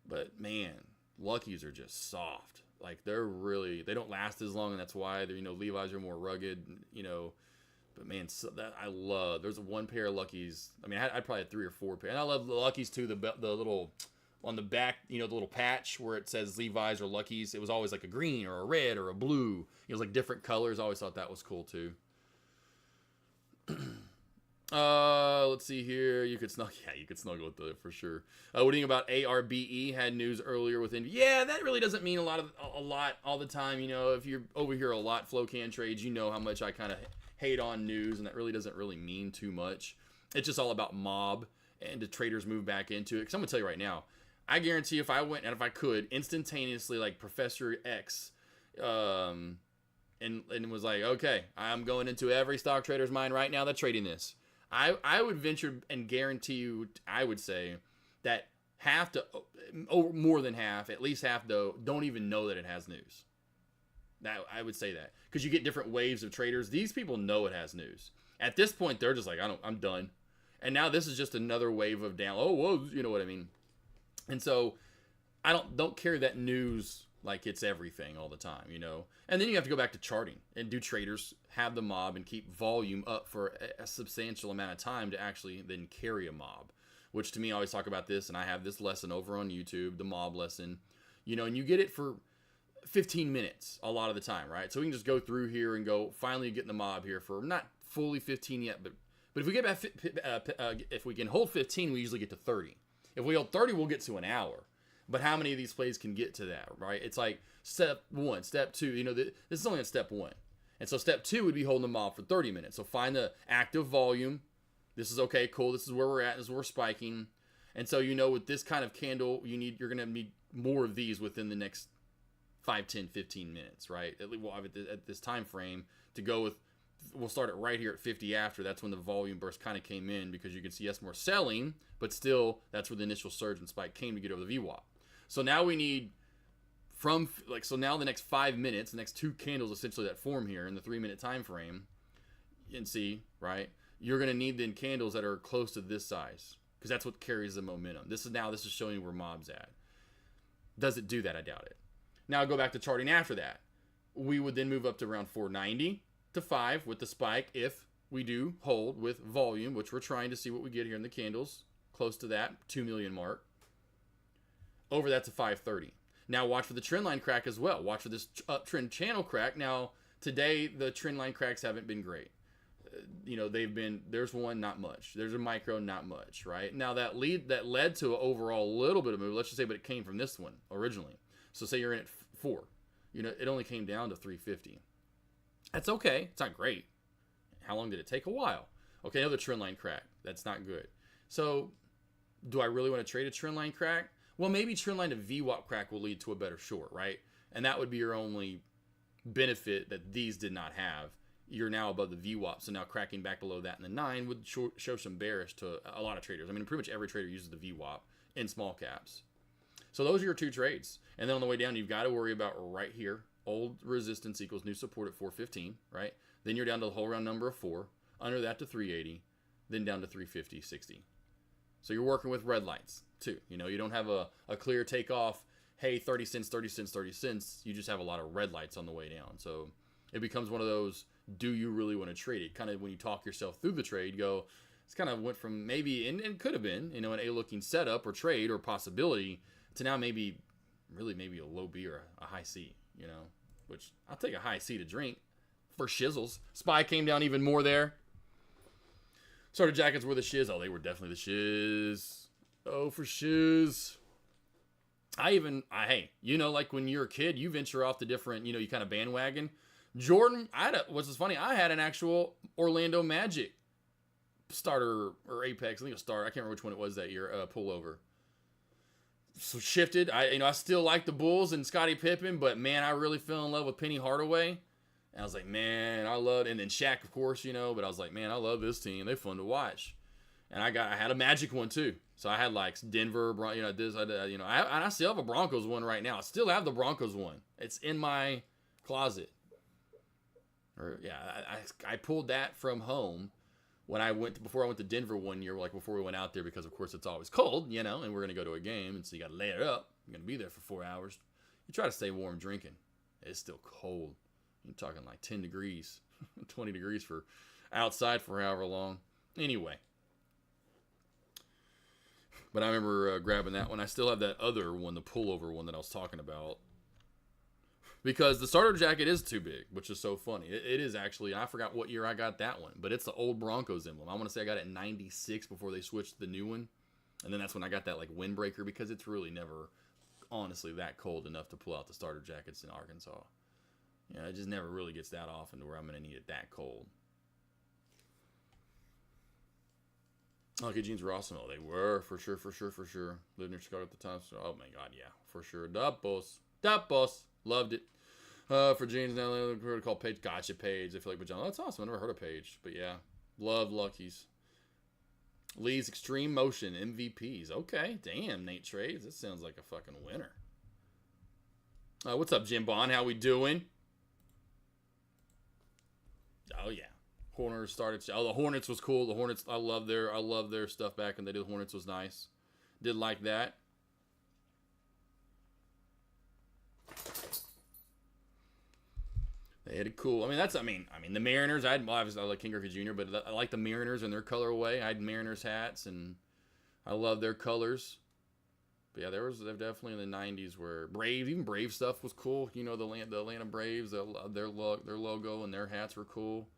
But man, Luckies are just soft. Like they don't last as long, and that's why they're, you know, Levi's are more rugged. You know, But man, so that I love. There's one pair of Luckies. I mean, I'd probably have 3 or 4 pair, and I love the Luckies too. The little on the back, you know, the little patch where it says Levi's or Luckies. It was always like a green or a red or a blue. It was like different colors. I always thought that was cool too. Let's see here. You could snuggle. Yeah, you could snuggle with it for sure. What do you think about ARBE? Had news earlier within. Yeah, that really doesn't mean a lot all the time. You know, if you're over here a lot, flow can trades, you know how much I kind of hate on news, and that really doesn't really mean too much. It's just all about mob and the traders move back into it. Because I'm gonna tell you right now, I guarantee if I went and if I could instantaneously like Professor X, and was like, okay, I'm going into every stock trader's mind right now that's trading this. I would venture and guarantee you, I would say that half to more than half, at least half though, don't even know that it has news. That I would say that because you get different waves of traders. These people know it has news. At this point, they're just like, I'm done. And now this is just another wave of down. Oh, whoa, you know what I mean? And so I don't carry that news like it's everything all the time, you know. And then you have to go back to charting. And do traders have the mob and keep volume up for a substantial amount of time to actually then carry a mob? Which to me, I always talk about this, and I have this lesson over on YouTube, the mob lesson, you know, and you get it for 15 minutes a lot of the time, right? So we can just go through here and go finally get in the mob here for not fully 15 yet, but if we get back, if we can hold 15, we usually get to 30. If we hold 30, we'll get to an hour. But how many of these plays can get to that, right? It's like step 1, step 2, you know, this is only at step 1. And so step 2 would be holding the mob for 30 minutes. So find the active volume. This is okay, cool. This is where we're at. This is where we're spiking. And so, you know, with this kind of candle, you're going to need more of these within the next 5, 10, 15 minutes, right? At least we'll have at this time frame to go with. We'll start it right here at 50 after. That's when the volume burst kind of came in because you can see yes, more selling, but still that's where the initial surge and spike came to get over the VWAP. So now we need so now the next 5 minutes, the next 2 candles essentially that form here in the 3-minute time frame, and see, right? You're going to need then candles that are close to this size because that's what carries the momentum. This is showing you where mob's at. Does it do that? I doubt it. Now go back to charting after that. We would then move up to around 490 to 5 with the spike if we do hold with volume, which we're trying to see what we get here in the candles, close to that 2 million mark. Over that to 530. Now watch for the trend line crack as well. Watch for this uptrend channel crack. Now today the trend line cracks haven't been great. You know, there's one, not much. There's a micro, not much, right? Now that led to an overall little bit of move, let's just say, but it came from this one originally. So say you're in at 4. You know, it only came down to 350. That's okay. It's not great. How long did it take? A while. Okay, another trend line crack. That's not good. So do I really want to trade a trend line crack? Well, maybe trend line to VWAP crack will lead to a better short, right? And that would be your only benefit that these did not have. You're now above the VWAP, so now cracking back below that in the 9 would show some bearish to a lot of traders. I mean, pretty much every trader uses the VWAP in small caps. So those are your 2 trades. And then on the way down, you've got to worry about right here, old resistance equals new support at 415, right? Then you're down to the whole round number of 4, under that to 380, then down to 350, 60. So you're working with red lights too. You know, you don't have a clear takeoff, hey, 30 cents, 30 cents, 30 cents. You just have a lot of red lights on the way down. So it becomes one of those, do you really want to trade it? Kind of when you talk yourself through the trade, go, it's kind of went from maybe, and could have been, you know, an A-looking setup or trade or possibility to now maybe a low B or a high C, you know, which I'll take a high C to drink for shizzles. SPY came down even more there. Starter jackets were the shiz. Oh, they were definitely the shiz. Oh, for shiz. Hey, you know, like when you're a kid, you venture off to different, you know, you kind of bandwagon. Jordan, what's funny, I had an actual Orlando Magic starter or Apex, I think it was starter. I can't remember which one it was that year, pullover. So shifted. I still like the Bulls and Scottie Pippen, but man, I really fell in love with Penny Hardaway. And I was like, man, and then Shaq, of course, you know, but I was like, man, I love this team. They're fun to watch. And I had a Magic one too. So I had like Denver, you know, I still have a Broncos one right now. I still have the Broncos one. It's in my closet. I pulled that from home before I went to Denver one year, like before we went out there, because of course it's always cold, you know, and we're going to go to a game. And so you got to lay it up. You're going to be there for 4 hours. You try to stay warm drinking. It's still cold. You're talking like 10 degrees, 20 degrees for outside for however long. Anyway. But I remember grabbing that one. I still have that other one, the pullover one that I was talking about. Because the starter jacket is too big, which is so funny. It is actually, I forgot what year I got that one, but it's the old Broncos emblem. I want to say I got it in 96 before they switched to the new one. And then that's when I got that like windbreaker, because it's really never, honestly, that cold enough to pull out the starter jackets in Arkansas. Yeah, it just never really gets that often to where I'm going to need it that cold. Lucky Jeans were awesome. Oh, they were, for sure. Lived near Chicago at the time. So, oh my God, yeah, for sure. Tapos. Loved it. For Jeans, now I heard it called Paige. Gotcha, Paige. I feel like, but John, that's awesome. I never heard of Paige, but yeah, love Lucky's. Lee's Extreme Motion MVPs. Okay, damn, Nate Trades. This sounds like a fucking winner. What's up, Jim Bond? How we doing? Oh yeah, Hornets started. Oh, the Hornets was cool. The Hornets, I love their stuff back in the day. The Hornets was nice. Did like that. They had a cool. I mean, the Mariners. Obviously I like King Griffey Jr., but I like the Mariners and their colorway. I had Mariners hats, and I love their colors. But yeah, there was definitely in the '90s where even Brave stuff was cool. You know, the Atlanta Braves, their logo and their hats were cool.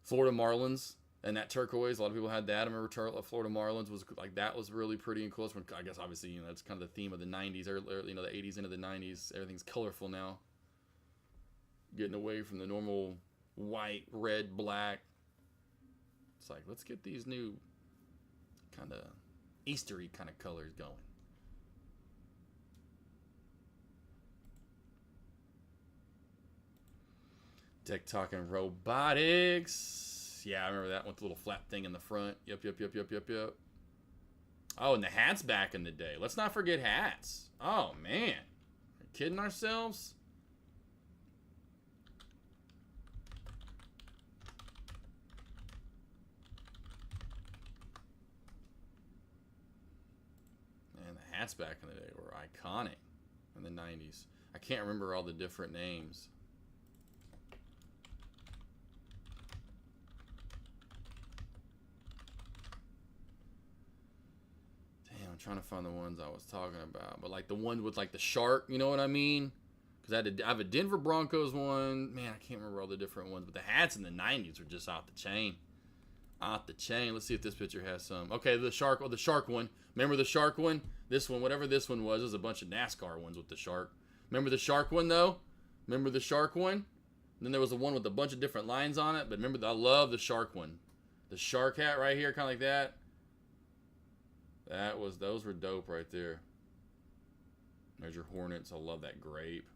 Florida Marlins and that turquoise. A lot of people had that. I remember Florida Marlins was like, that was really pretty and cool. I guess obviously that's kind of the theme of the '90s, or the '80s into the '90s. Everything's colorful now. Getting away from the normal white, red, black. It's like, let's get these new kind of Eastery kind of colors going. Tech Talking Robotics. Yeah, I remember that one with the little flap thing in the front. Yep. Oh, and the hats back in the day. Let's not forget hats. Oh, man. Are we kidding ourselves? Hats back in the day were iconic in the '90s. I can't remember all the different names. Damn, I'm trying to find the ones I was talking about. But like the one with like the shark, you know what I mean? Because I have a Denver Broncos one. Man, I can't remember all the different ones. But the hats in the '90s were just off the chain. Off the chain. Let's see if this picture has some. Okay, the shark one. Remember the shark one? This one, whatever this one was, there's a bunch of NASCAR ones with the shark. Remember the shark one though? Remember the shark one? And then there was the one with a bunch of different lines on it. But remember, I love the shark one. The shark hat right here, kind of like that. Those were dope right there. There's your Hornets. I love that grape.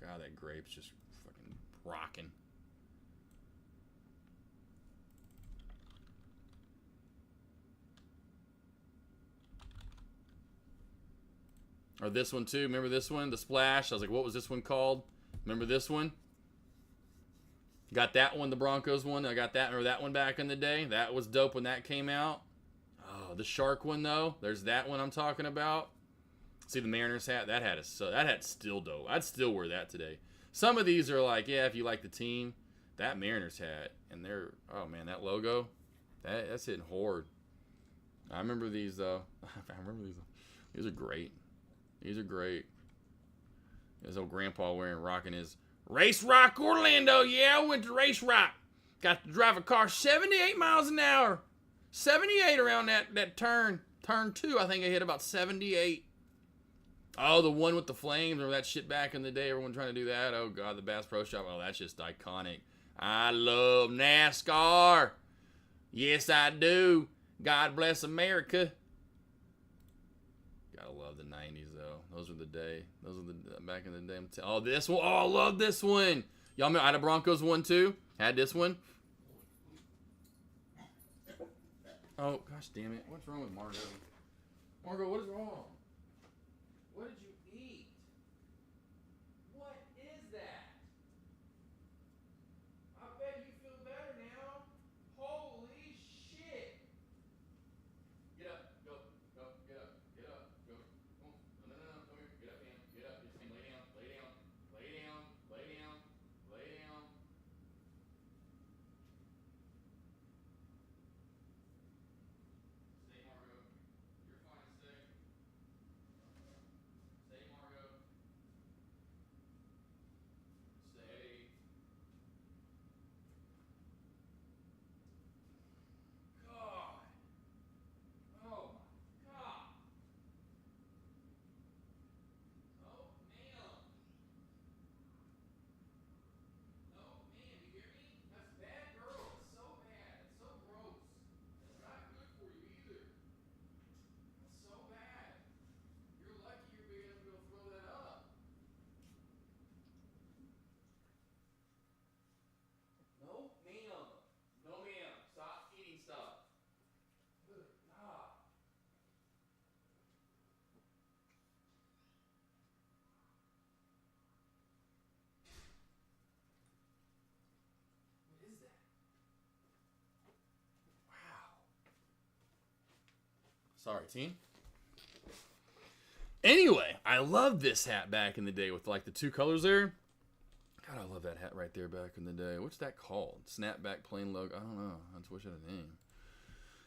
God, that grape's just fucking rocking. Or this one too. Remember this one? The Splash. I was like, what was this one called? Remember this one? Got that one, the Broncos one. I got that. Remember that one back in the day? That was dope when that came out. Oh, the Shark one though. There's that one I'm talking about. See the Mariners hat? That hat's still dope. I'd still wear that today. Some of these are like, yeah, if you like the team. That Mariners hat and oh man, that logo, that's hitting hard. I remember these though. These are great. These are great. His old grandpa rocking his Race Rock Orlando. Yeah, I went to Race Rock. Got to drive a car 78 miles an hour. 78 around that turn. Turn 2, I think I hit about 78. Oh, the one with the flames. Remember that shit back in the day? Everyone trying to do that. Oh, God, the Bass Pro Shop. Oh, that's just iconic. I love NASCAR. Yes, I do. God bless America. Gotta love the 90s, though. Those were the day. Those were the back in the day. Oh, this one. Oh, I love this one. Y'all remember I had a Broncos one, too? Had this one. Oh, gosh damn it. What's wrong with Margo? Margo, what is wrong? What did you eat? What is that? I bet you feel better now. Holy shit. Get up. Go. Go. Get up. Get up. Go. Come on. No. Come here. Get up, man. Get up. Just lay down. Lay down. Lay down. Lay down. Lay down. Sorry, team. Anyway, I loved this hat back in the day with like the two colors there. God, I love that hat right there back in the day. What's that called? Snapback plain logo. I don't know. I just wish I had a name.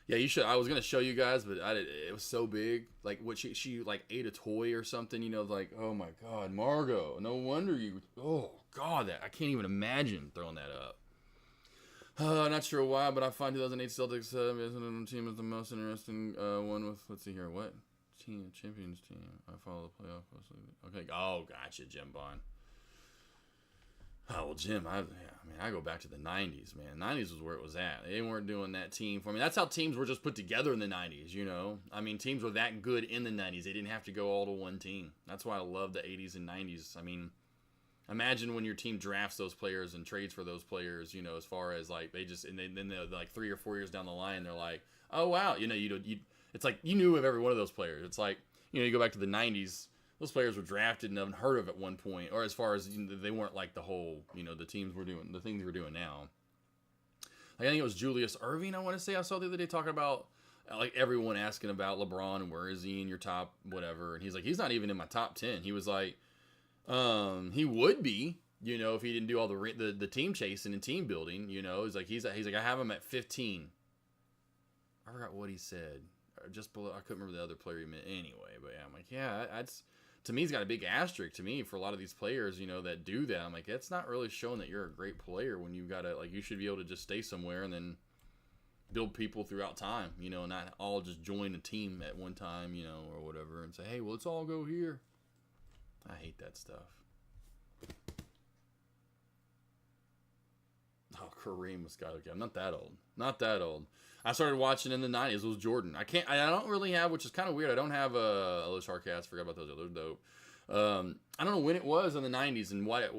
Yeah, you should. I was gonna show you guys, but it was so big. Like what she like ate a toy or something. You know, like oh my God, Margot. No wonder you. Oh God, that I can't even imagine throwing that up. Not sure why, but I find 2008 Celtics team is the most interesting one with. Let's see here. What team? Champions team. I follow the playoff. Okay. Oh, gotcha, Jim Bond. Oh, well, Jim, I go back to the 90s, man. 90s was where it was at. They weren't doing that team for me. That's how teams were just put together in the 90s, you know? I mean, teams were that good in the 90s. They didn't have to go all to one team. That's why I love the 80s and 90s. I mean, imagine when your team drafts those players and trades for those players, you know, as far as, like, then they're, like, 3 or 4 years down the line, they're like, oh, wow. You know, it's like you knew of every one of those players. It's like, you know, you go back to the 90s. Those players were drafted and unheard of at one point, or as far as they weren't like the whole, you know, the things we're doing now. Like, I think it was Julius Erving, I want to say I saw the other day talking about, like, everyone asking about LeBron and where is he in your top whatever, and he's like, he's not even in my top 10. He was like, he would be, you know, if he didn't do all the team chasing and team building, you know. He's like I have him at 15. I forgot what he said. Just below, I couldn't remember the other player he meant anyway, but yeah, I'm like, yeah, that's. To me, it's got a big asterisk to me for a lot of these players, you know, that do that. I'm like, it's not really showing that you're a great player when you've got to, like, you should be able to just stay somewhere and then build people throughout time, you know, and not all just join a team at one time, you know, or whatever, and say, hey, well, let's all go here. I hate that stuff. Oh, Kareem was got okay. I'm not that old. Not that old. I started watching in the 90s. It was Jordan. I don't really have, which is kind of weird. I don't have a Low Sharkcast. Forgot about those. Those are dope. I don't know when it was in the 90s and what,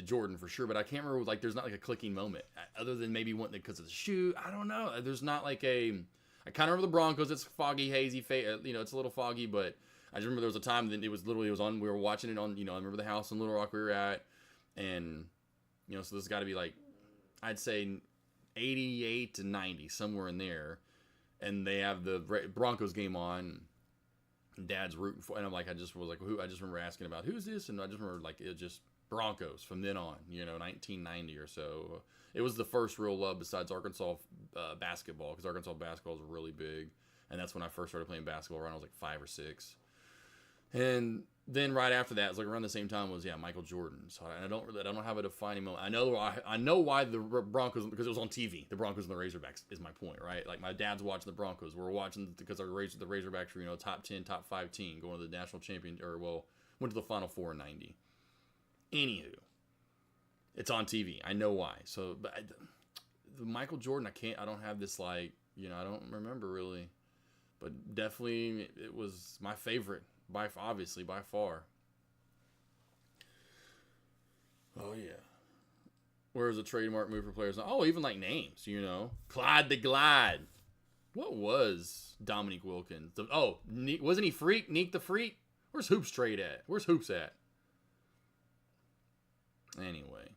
Jordan for sure. But I can't remember. Like, there's not like a clicking moment other than maybe one because of the shoe. I don't know. There's not like a. I kind of remember the Broncos. It's foggy, hazy, you know, it's a little foggy. But I just remember there was a time that it was on. We were watching it on. You know, I remember the house in Little Rock we were at, and you know, so this has got to be like, I'd say 88 to 90, somewhere in there, and they have the Broncos game on, and Dad's rooting for, and I'm like, I just remember asking about who's this, and I just remember like it just Broncos from then on, you know, 1990 or so. It was the first real love besides Arkansas basketball, because Arkansas basketball is really big, and that's when I first started playing basketball. Around I was like 5 or 6, and then right after that, it was like around the same time was Michael Jordan. So I don't have a defining moment. I know why the Broncos, because it was on TV. The Broncos and the Razorbacks is my point, right? Like my dad's watching the Broncos. We're watching because the Razorbacks were, you know, top 10, top 5 team going to the national champion, went to the Final Four in '90. Anywho, it's on TV. I know why. So, but the Michael Jordan, I don't have this like, you know, I don't remember really, but definitely it was my favorite. Obviously, by far. Oh, yeah. Where's a trademark move for players? Oh, even like names, you know. Clyde the Glide. What was Dominique Wilkins? Wasn't he Freak? Neek the Freak? Where's Hoops Trade at? Where's Hoops at? Anyway.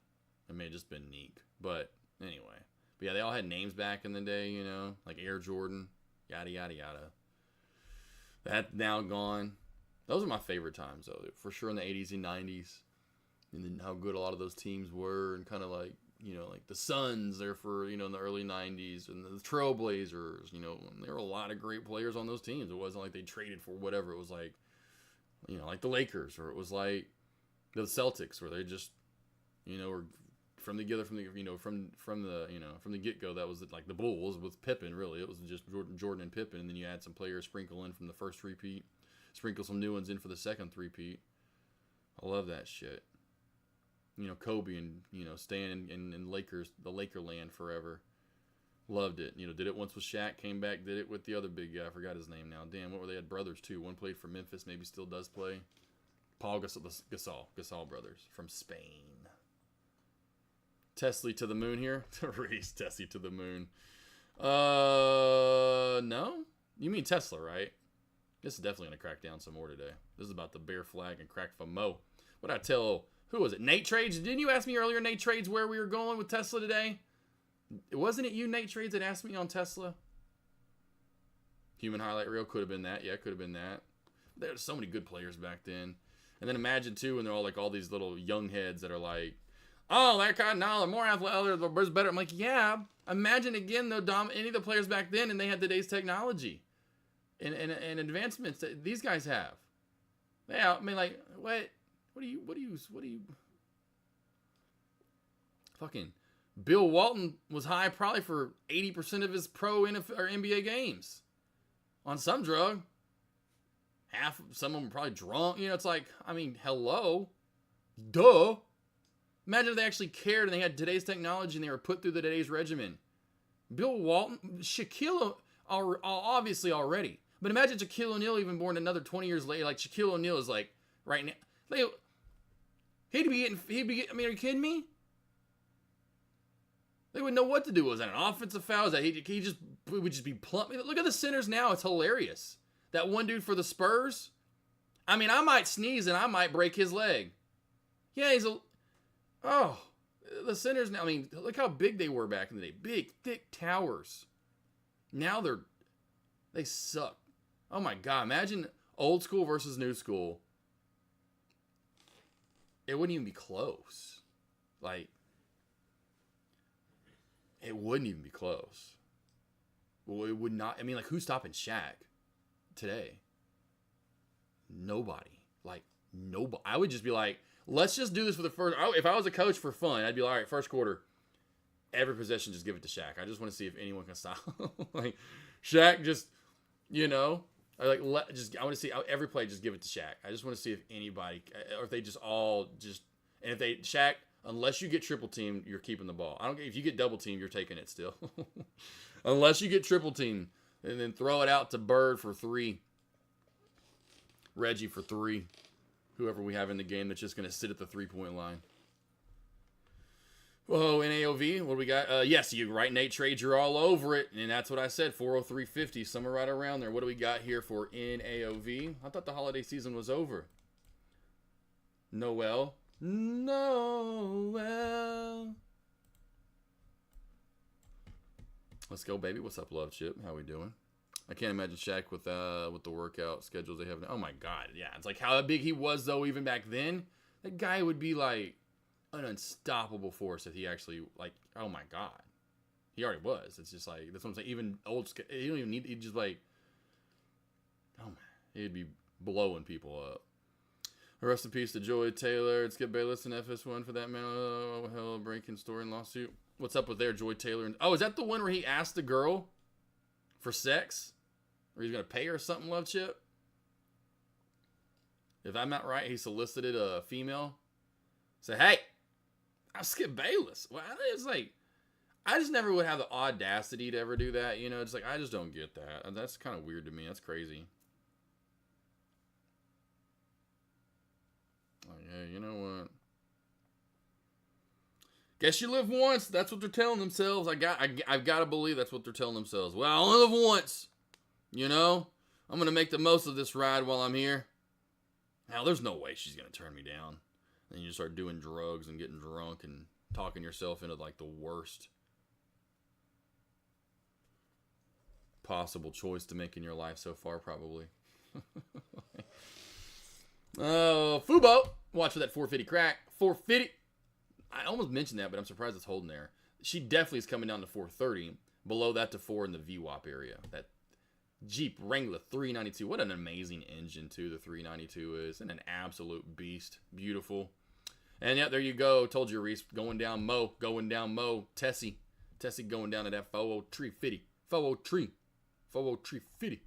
It may have just been Neek. But anyway. But yeah, they all had names back in the day, you know. Like Air Jordan. Yada, yada, yada. That's now gone. Those are my favorite times, though, for sure in the 80s and 90s. And then how good a lot of those teams were, and kind of like, you know, like the Suns there for, you know, in the early 90s, and the Trailblazers, you know, there were a lot of great players on those teams. It wasn't like they traded for whatever. It was like, you know, like the Lakers, or it was like the Celtics, where they just, you know, were from the get-go. That was like the Bulls with Pippen, really. It was just Jordan and Pippen, and then you had some players sprinkle in from the first three-peat. Sprinkle some new ones in for the second three-peat. I love that shit. You know, Kobe and, you know, staying in Lakers, the Lakerland forever. Loved it. You know, did it once with Shaq, came back, did it with the other big guy. I forgot his name now. Damn, what were they? Had brothers, too. One played for Memphis, maybe still does play. Paul Gasol brothers from Spain. Tesla to the moon here. Reese, Tesla to the moon. No? You mean Tesla, right? This is definitely going to crack down some more today. This is about the bear flag and crack for Mo. What'd I tell, who was it? Nate Trades? Didn't you ask me earlier, Nate Trades, where we were going with Tesla today? Wasn't it you, Nate Trades, that asked me on Tesla? Human highlight reel could have been that. Yeah, could have been that. There's so many good players back then. And then imagine, too, when they're all like all these little young heads that are like, oh, that guy, now they're more athletic, they're better. I'm like, yeah. Imagine, again, any of the players back then, and they had today's technology and advancements that these guys have. Yeah, I mean, like, what do you, fucking Bill Walton was high probably for 80% of his pro NFL or NBA games on some drug. Some of them were probably drunk. You know, it's like, I mean, hello. Duh. Imagine if they actually cared and they had today's technology and they were put through the today's regimen. Bill Walton, Shaquille, obviously already. But imagine Shaquille O'Neal even born another 20 years later. Like, Shaquille O'Neal is like, right now. He'd be getting, I mean, are you kidding me? They wouldn't know what to do. Was that an offensive foul? Was that he would just be plump? Look at the centers now. It's hilarious. That one dude for the Spurs. I mean, I might sneeze and I might break his leg. Yeah, the centers now. I mean, look how big they were back in the day. Big, thick towers. Now they suck. Oh my God. Imagine old school versus new school. It wouldn't even be close. Like, it wouldn't even be close. Well, it would not. I mean, like, who's stopping Shaq today? Nobody. Like, nobody. I would just be like, let's just do this for the first. If I was a coach for fun, I'd be like, all right, first quarter, every possession, just give it to Shaq. I just want to see if anyone can stop. Like, Shaq just, you know, I want to see every play, just give it to Shaq. I just want to see if anybody, or if they just all just, and if they, Shaq, unless you get triple teamed, you're keeping the ball. I don't care if you get double teamed, you're taking it still. Unless you get triple teamed, and then throw it out to Bird for 3, Reggie for 3, whoever we have in the game that's just going to sit at the 3-point line. Whoa, in AOV, what do we got? Yes, you're right, Nate Trades, you're all over it, and that's what I said, 403.50, somewhere right around there. What do we got here for in AOV? I thought the holiday season was over. Noel. Let's go, baby. What's up, Love Chip? How we doing? I can't imagine Shaq with the workout schedules they have now. Oh my God, yeah. It's like how big he was though, even back then. That guy would be like an unstoppable force if he actually like. Oh my God, he already was. It's just like that's what I'm saying. Even old, he don't even need. He just like, oh man, he'd be blowing people up. Rest in peace to Joy Taylor. Skip Bayless and FS1 for that man. Oh, hell, breaking story and lawsuit. What's up with there, Joy Taylor? Oh, is that the one where he asked the girl for sex? Or he's going to pay her something, Love Chip? If I'm not right, he solicited a female. Say, hey, I'm Skip Bayless. Well, it's like, I just never would have the audacity to ever do that. You know, it's like, I just don't get that. That's kind of weird to me. That's crazy. Like, hey, you know what? Guess you live once. That's what they're telling themselves. I've got to believe that's what they're telling themselves. Well, I only live once. You know? I'm going to make the most of this ride while I'm here. Now, there's no way she's going to turn me down. And you start doing drugs and getting drunk and talking yourself into, like, the worst possible choice to make in your life so far, probably. Fubo. Watch for that 450 crack. 450. I almost mentioned that, but I'm surprised it's holding there. She definitely is coming down to 430. Below that to 4 in the VWAP area. That Jeep Wrangler 392. What an amazing engine, too, the 392 is. And an absolute beast. Beautiful. And, yeah, there you go. Told you, Reese. Going down Mo. Going down Mo. Tessie going down to that 40350. 40350.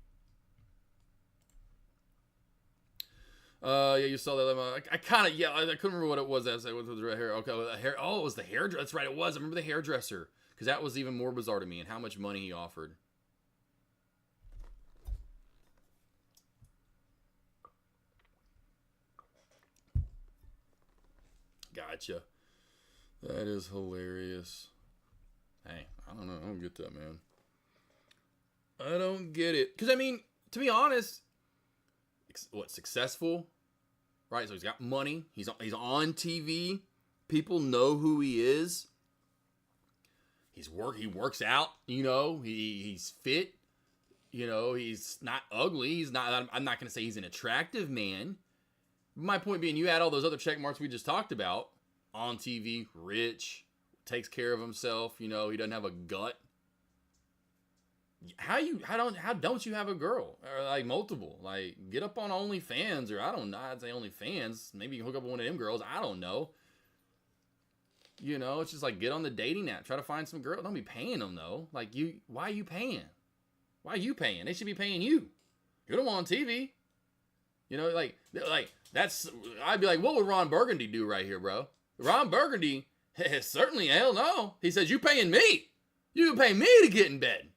Yeah, you saw that. I kind of, yeah, I couldn't remember what it was. That was the red hair. Okay, the hair. Oh, it was the hairdresser. That's right, it was. I remember the hairdresser because that was even more bizarre to me and how much money he offered. Gotcha. That is hilarious. Hey, I don't know. I don't get that, man. I don't get it. Because, I mean, to be honest, what, successful? Right, so he's got money. He's on TV. People know who he is. He works out, you know. He's fit. You know, he's not ugly. He's not, I'm not going to say he's an attractive man. My point being, you add all those other check marks we just talked about. On TV, rich, takes care of himself. You know, he doesn't have a gut. How don't you have a girl? Or like multiple? Like, get up on OnlyFans, or I don't know. I'd say OnlyFans. Maybe you can hook up with one of them girls. I don't know. You know, it's just like, get on the dating app. Try to find some girl. Don't be paying them, though. Like, why are you paying? Why are you paying? They should be paying you. You're the one on TV. You know, like that's, I'd be like, what would Ron Burgundy do right here, bro? Ron Burgundy, certainly, hell no. He says, you paying me. You pay me to get in bed.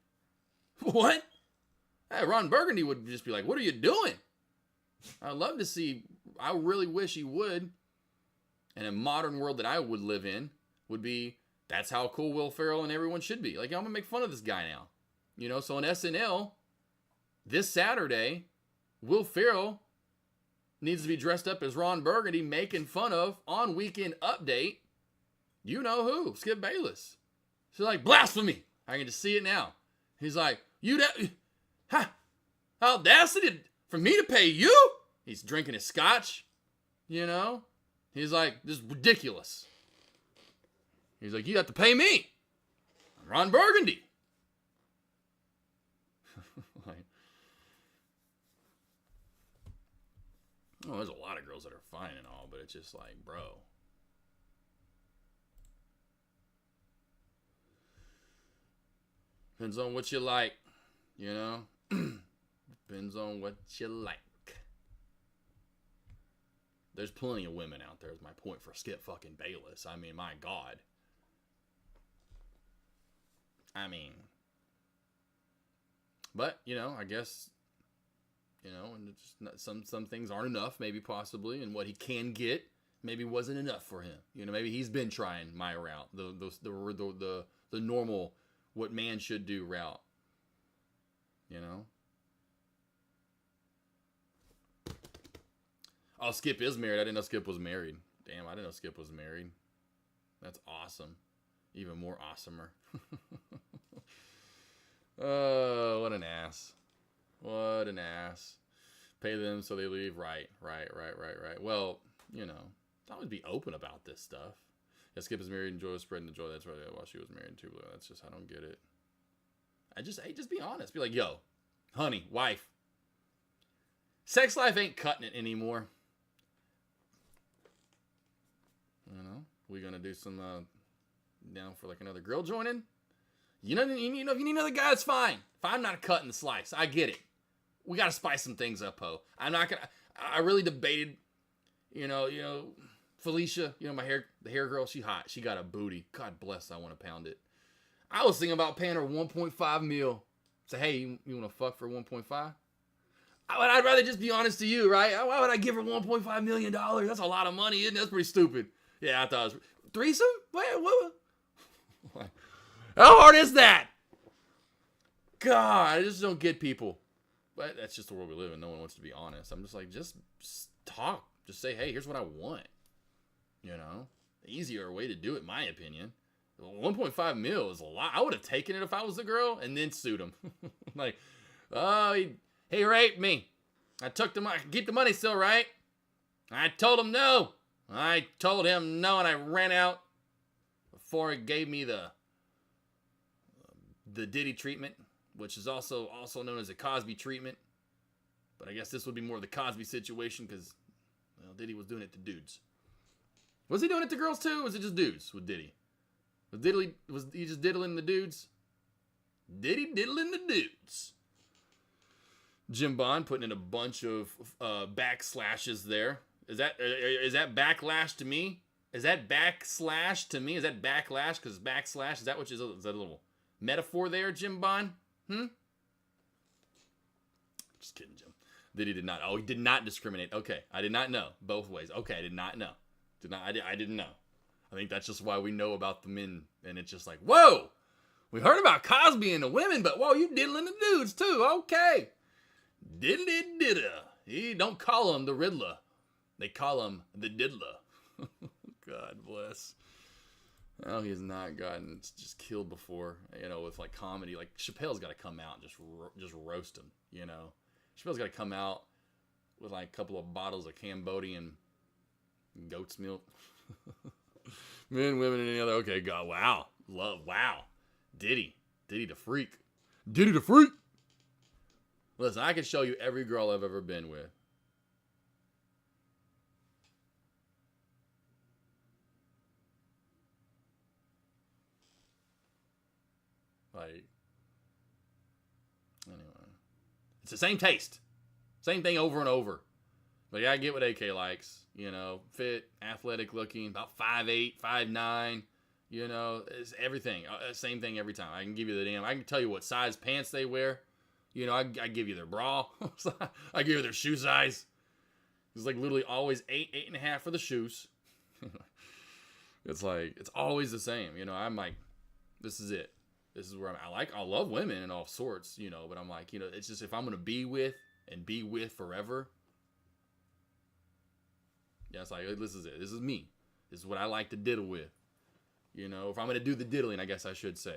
What? Hey, Ron Burgundy would just be like, what are you doing? I'd love to see, I really wish he would. And a modern world that I would live in would be, that's how cool Will Ferrell and everyone should be. Like, I'm gonna make fun of this guy now. You know, so on SNL, this Saturday, Will Ferrell needs to be dressed up as Ron Burgundy, making fun of, on Weekend Update, you know who, Skip Bayless. She's like, blasphemy. I can just see it now. He's like, audacity for me to pay you? He's drinking his scotch, you know? He's like, this is ridiculous. He's like, you have to pay me. I'm Ron Burgundy. Like, oh, there's a lot of girls that are fine and all, but it's just like, bro. Depends on what you like, you know? Depends on what you like. There's plenty of women out there, is my point, for Skip fucking Bayless. I mean, my God. I mean. But, you know, I guess, you know, and it's not, some things aren't enough, maybe possibly, and what he can get maybe wasn't enough for him. You know, maybe he's been trying my route, the normal, what man should do route. You know? Oh, Skip is married. I didn't know Skip was married. Damn, I didn't know Skip was married. That's awesome. Even more awesomer. Oh, what an ass. What an ass. Pay them so they leave. Right. Well, you know, always be open about this stuff. Yeah, Skip is married and Joy was spreading the joy. That's right. While she was married too. That's just, I don't get it. Just be honest. Be like, yo, honey, wife, sex life ain't cutting it anymore. You know, we gonna do some down for like another girl joining. You know, if you need another guy, it's fine. If I'm not cutting the slice, I get it. We gotta spice some things up, ho. I'm not gonna. I really debated. You know, Felicia. You know, the hair girl. She hot. She got a booty. God bless. I want to pound it. I was thinking about paying her 1.5 mil. Say, hey, you want to fuck for 1.5? I'd rather just be honest to you, right? Why would I give her $1.5 million? That's a lot of money, isn't it? That's pretty stupid. Yeah, I thought it was. Threesome? What? How hard is that? God, I just don't get people. But that's just the world we live in. No one wants to be honest. I'm just like, just talk. Just say, hey, here's what I want. You know? The easier way to do it, in my opinion. 1.5 mil is a lot. I would have taken it if I was the girl and then sued him. Like, oh, he raped me. I took the money. Keep the money still, right? I told him no. And I ran out before he gave me the Diddy treatment, which is also known as a Cosby treatment. But I guess this would be more of the Cosby situation because, well, Diddy was doing it to dudes. Was he doing it to girls too? Or was it just dudes with Diddy? Was he just diddling the dudes? Diddy diddling the dudes. Jim Bond putting in a bunch of backslashes there. Is that backlash to me? Is that backslash to me? Is that backlash? Because backslash, is that a little metaphor there, Jim Bond? Just kidding, Jim. Diddy did not. Oh, he did not discriminate. Okay, I did not know. Both ways. Okay, I did not know. I didn't know. I think that's just why we know about the men, and it's just like, whoa, we heard about Cosby and the women, but whoa, you diddling the dudes too, okay. Diddly-didda. He don't call him the Riddler. They call him the Diddler. God bless. Oh, he has not gotten just killed before, with like comedy. Like Chappelle's got to come out and just roast him, Chappelle's got to come out with like a couple of bottles of Cambodian goat's milk. Men, women, and any other. Okay, God, wow. Love, wow. Diddy the freak. Diddy the freak. Listen, I can show you every girl I've ever been with. Like, anyway. It's the same taste. Same thing over and over. But yeah, I get what AK likes. Fit, athletic looking, about 5'8", 5'9". It's everything. Same thing every time. I can give you I can tell you what size pants they wear. I give you their bra. I give you their shoe size. It's like literally always 8.5 for the shoes. It's like, it's always the same. I'm like, this is it. This is where I love women and all sorts, but I'm like, it's just if I'm going to be with forever. Yeah, it's like, this is it. This is me. This is what I like to diddle with. If I'm going to do the diddling, I guess I should say.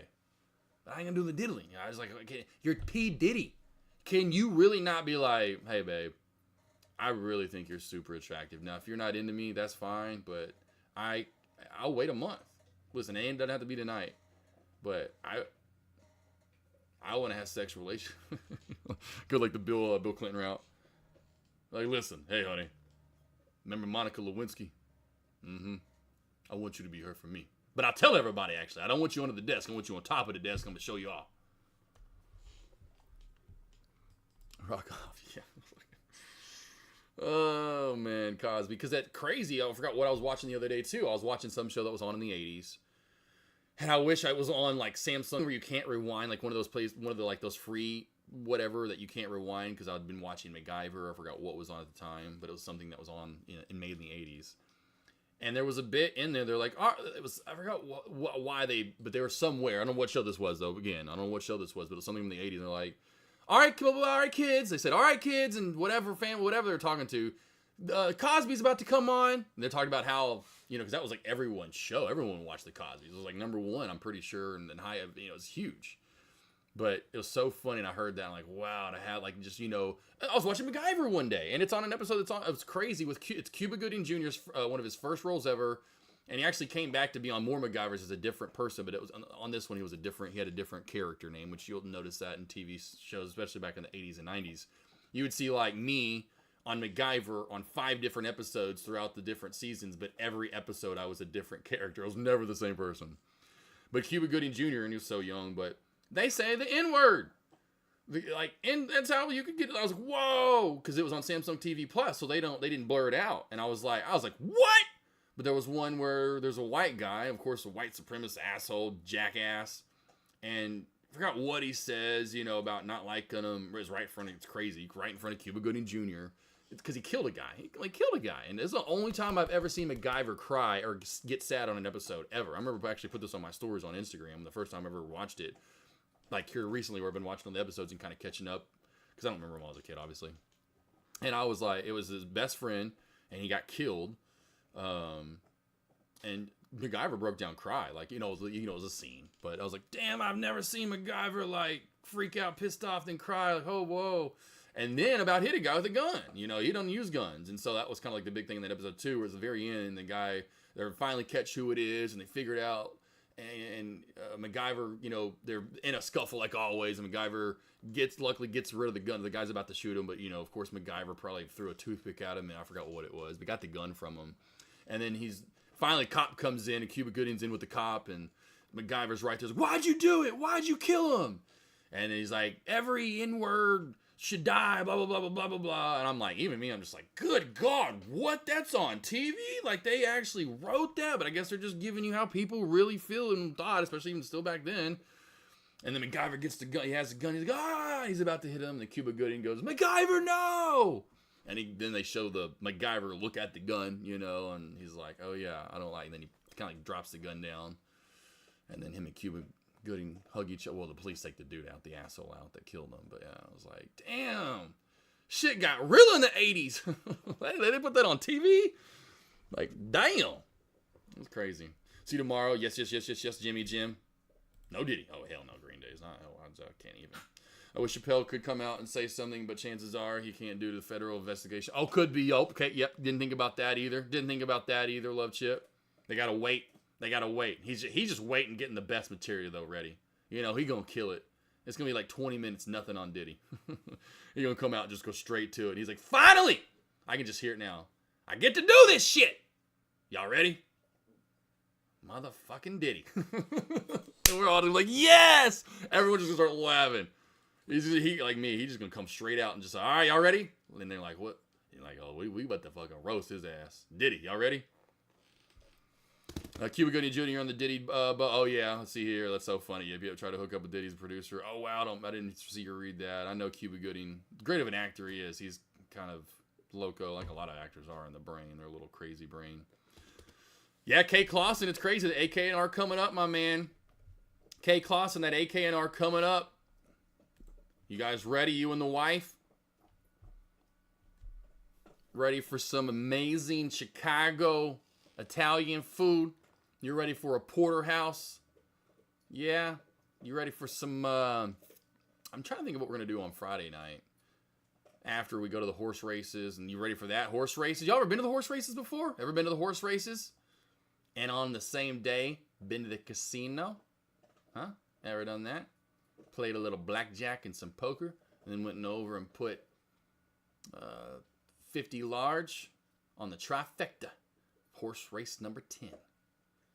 But I ain't going to do the diddling. I was like, okay, you're P. Diddy. Can you really not be like, hey, babe, I really think you're super attractive. Now, if you're not into me, that's fine, but I'll wait a month. Listen, it doesn't have to be tonight, but I want to have sexual relations. Go like the Bill Clinton route. Like, listen, hey, honey, remember Monica Lewinsky? I want you to be her for me. But I'll tell everybody, actually. I don't want you under the desk. I want you on top of the desk. I'm going to show you off. Rock off, yeah. Oh, man, Cosby. Because that crazy, I forgot what I was watching the other day, too. I was watching some show that was on in the 80s. And I wish I was on, like, Samsung, where you can't rewind. Like, one of the, like, those free whatever that you can't rewind. Because I'd been watching MacGyver. I forgot what was on at the time. But it was something that was on, made in the 80s. And there was a bit in there. They're like, I forgot why but they were somewhere. I don't know what show this was, though. Again, I don't know what show this was, but it was something from the 80s. And they're like, all right, kids. They said, all right, kids, and whatever they're talking to. Cosby's about to come on. And they're talking about how, because that was like everyone's show. Everyone watched the Cosby's. It was like number one, I'm pretty sure. And then it was huge. But it was so funny, and I heard that, I'm like, wow, to have, like, just, I was watching MacGyver one day, and it's on an episode it was crazy, it's Cuba Gooding Jr.'s, one of his first roles ever, and he actually came back to be on more MacGyvers as a different person, but it was, on this one, he had a different character name, which you'll notice that in TV shows, especially back in the 80s and 90s. You would see, like, me on MacGyver on 5 different episodes throughout the different seasons, but every episode I was a different character. I was never the same person. But Cuba Gooding Jr., and he was so young, but they say the N-word. That's how you could get it. I was like, whoa, because it was on Samsung TV Plus, so they didn't blur it out. And I was like, what? But there was one where there's a white guy, of course, a white supremacist asshole, jackass, and I forgot what he says, about not liking him. It's crazy, right in front of Cuba Gooding Jr. It's because he killed a guy. And this is the only time I've ever seen MacGyver cry or get sad on an episode ever. I remember I actually put this on my stories on Instagram the first time I ever watched it. Like here recently, where I've been watching all the episodes and kind of catching up, because I don't remember when I was a kid, obviously. And I was like, it was his best friend, and he got killed. And MacGyver broke down, cry, like it was a scene. But I was like, damn, I've never seen MacGyver like freak out, pissed off, then cry, like, oh whoa. And then about hit a guy with a gun. He doesn't use guns, and so that was kind of like the big thing in that episode too. Where at the very end, the guy they finally catch who it is, and they figured out. And MacGyver, they're in a scuffle like always, and MacGyver luckily gets rid of the gun. The guy's about to shoot him, but of course MacGyver probably threw a toothpick at him, and I forgot what it was, but got the gun from him. And then finally cop comes in, and Cuba Gooding's in with the cop, and MacGyver's right there, why'd you do it? Why'd you kill him? And he's like, every N-word should die, blah, blah, blah, blah, blah, blah, blah. And I'm like, even me, I'm just like, good God, what? That's on TV? Like, they actually wrote that? But I guess they're just giving you how people really feel and thought, especially even still back then. And then MacGyver gets the gun. He has the gun. He's like, he's about to hit him. And the Cuba Gooding goes, MacGyver, no! And then they show the MacGyver look at the gun, and he's like, oh, yeah, I don't like it. And then he kind of like drops the gun down. And then him and Cuba Gooding hug each other. Well, the police take the dude out, the asshole out that killed him. But yeah, I was like, damn, shit got real in the 80s. They put that on TV? Like, damn. It was crazy. See you tomorrow. Yes, Jimmy Jim. No Diddy. Oh, hell no, Green Day's not. Oh, I can't even. I wish Chappelle could come out and say something, but chances are he can't due to the federal investigation. Oh, could be. Oh, okay, yep. Didn't think about that either. Love Chip. They gotta wait. He's just waiting, getting the best material, though, ready. You know, he gonna kill it. It's gonna be like 20 minutes, nothing on Diddy. He gonna come out and just go straight to it. He's like, finally! I can just hear it now. I get to do this shit! Y'all ready? Motherfucking Diddy. And we're all like, yes! Everyone's just gonna start laughing. He like me, he's just gonna come straight out and just like, all right, y'all ready? And they're like, what? You're like, oh, we about to fucking roast his ass. Diddy, y'all ready? Cuba Gooding Jr. on the Diddy, oh yeah, let's see here. That's so funny. If you ever try to hook up with Diddy's producer, oh wow, I didn't see you read that. I know Cuba Gooding, great of an actor he is. He's kind of loco, like a lot of actors are in the brain. They're a little crazy brain. Yeah, K. Clausen, it's crazy. The AK&R coming up, my man. K. Clausen, that AK&R coming up. You guys ready, you and the wife? Ready for some amazing Chicago Italian food? You ready for a porterhouse? Yeah? You ready for some, I'm trying to think of what we're going to do on Friday night. After we go to the horse races. And you ready for that? Horse races? Y'all ever been to the horse races before? Ever been to the horse races? And on the same day, been to the casino? Huh? Ever done that? Played a little blackjack and some poker, and then went over and put 50 large on the trifecta. Horse race number 10.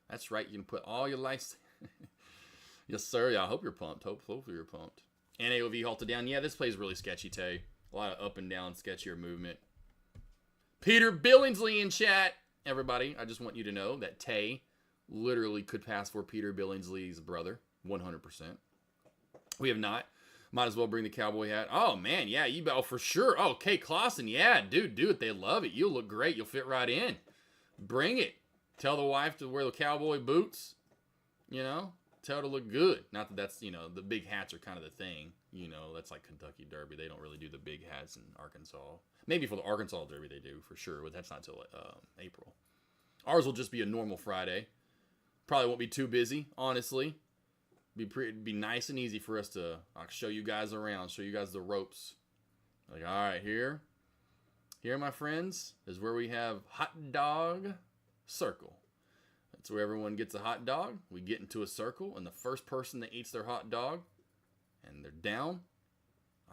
That's right, you can put all your life. Yes, sir. Yeah, I hope you're pumped. Hopefully you're pumped. NAOV halted down. Yeah, this plays really sketchy, Tay. A lot of up and down, sketchier movement. Peter Billingsley in chat. Everybody, I just want you to know that Tay literally could pass for Peter Billingsley's brother. 100%. We have not. Might as well bring the cowboy hat. Oh, man, yeah, for sure. Oh, K. Clausen, yeah, dude, do it. They love it. You'll look great. You'll fit right in. Bring it. Tell the wife to wear the cowboy boots. You know, tell her to look good. Not that that's, you know, the big hats are kind of the thing. You know, that's like Kentucky Derby. They don't really do the big hats in Arkansas. Maybe for the Arkansas Derby they do, for sure, but that's not until April. Ours will just be a normal Friday. Probably won't be too busy, honestly. Be nice and easy for us to show you guys around, show you guys the ropes. Like, all right, here, my friends, is where we have hot dog circle. That's where everyone gets a hot dog. We get into a circle, and the first person that eats their hot dog, and they're down,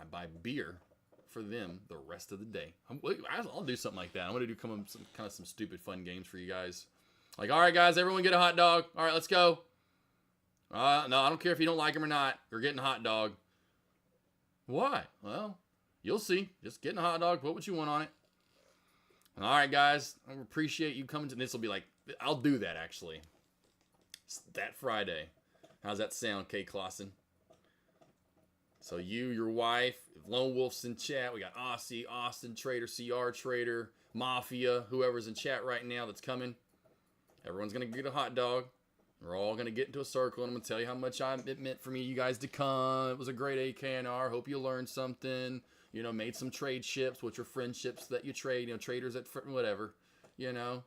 I buy beer for them the rest of the day. I'll do something like that. I'm going to do some stupid fun games for you guys. Like, all right, guys, everyone get a hot dog. All right, let's go. No, I don't care if you don't like them or not. You're getting a hot dog. Why? Well, you'll see. Just getting a hot dog. Put what you want on it. All right, guys. I appreciate you coming to this. Will be like, I'll do that, actually. It's that Friday. How's that sound, K. Clausen? So you, your wife, Lone Wolf's in chat. We got Aussie, Austin Trader, CR Trader, Mafia, whoever's in chat right now that's coming. Everyone's going to get a hot dog. We're all going to get into a circle, and I'm going to tell you how much it meant for me, you guys, to come. It was a great AK&R. Hope you learned something. You know, made some trade ships, which are friendships that you trade. You know, traders at whatever, you know.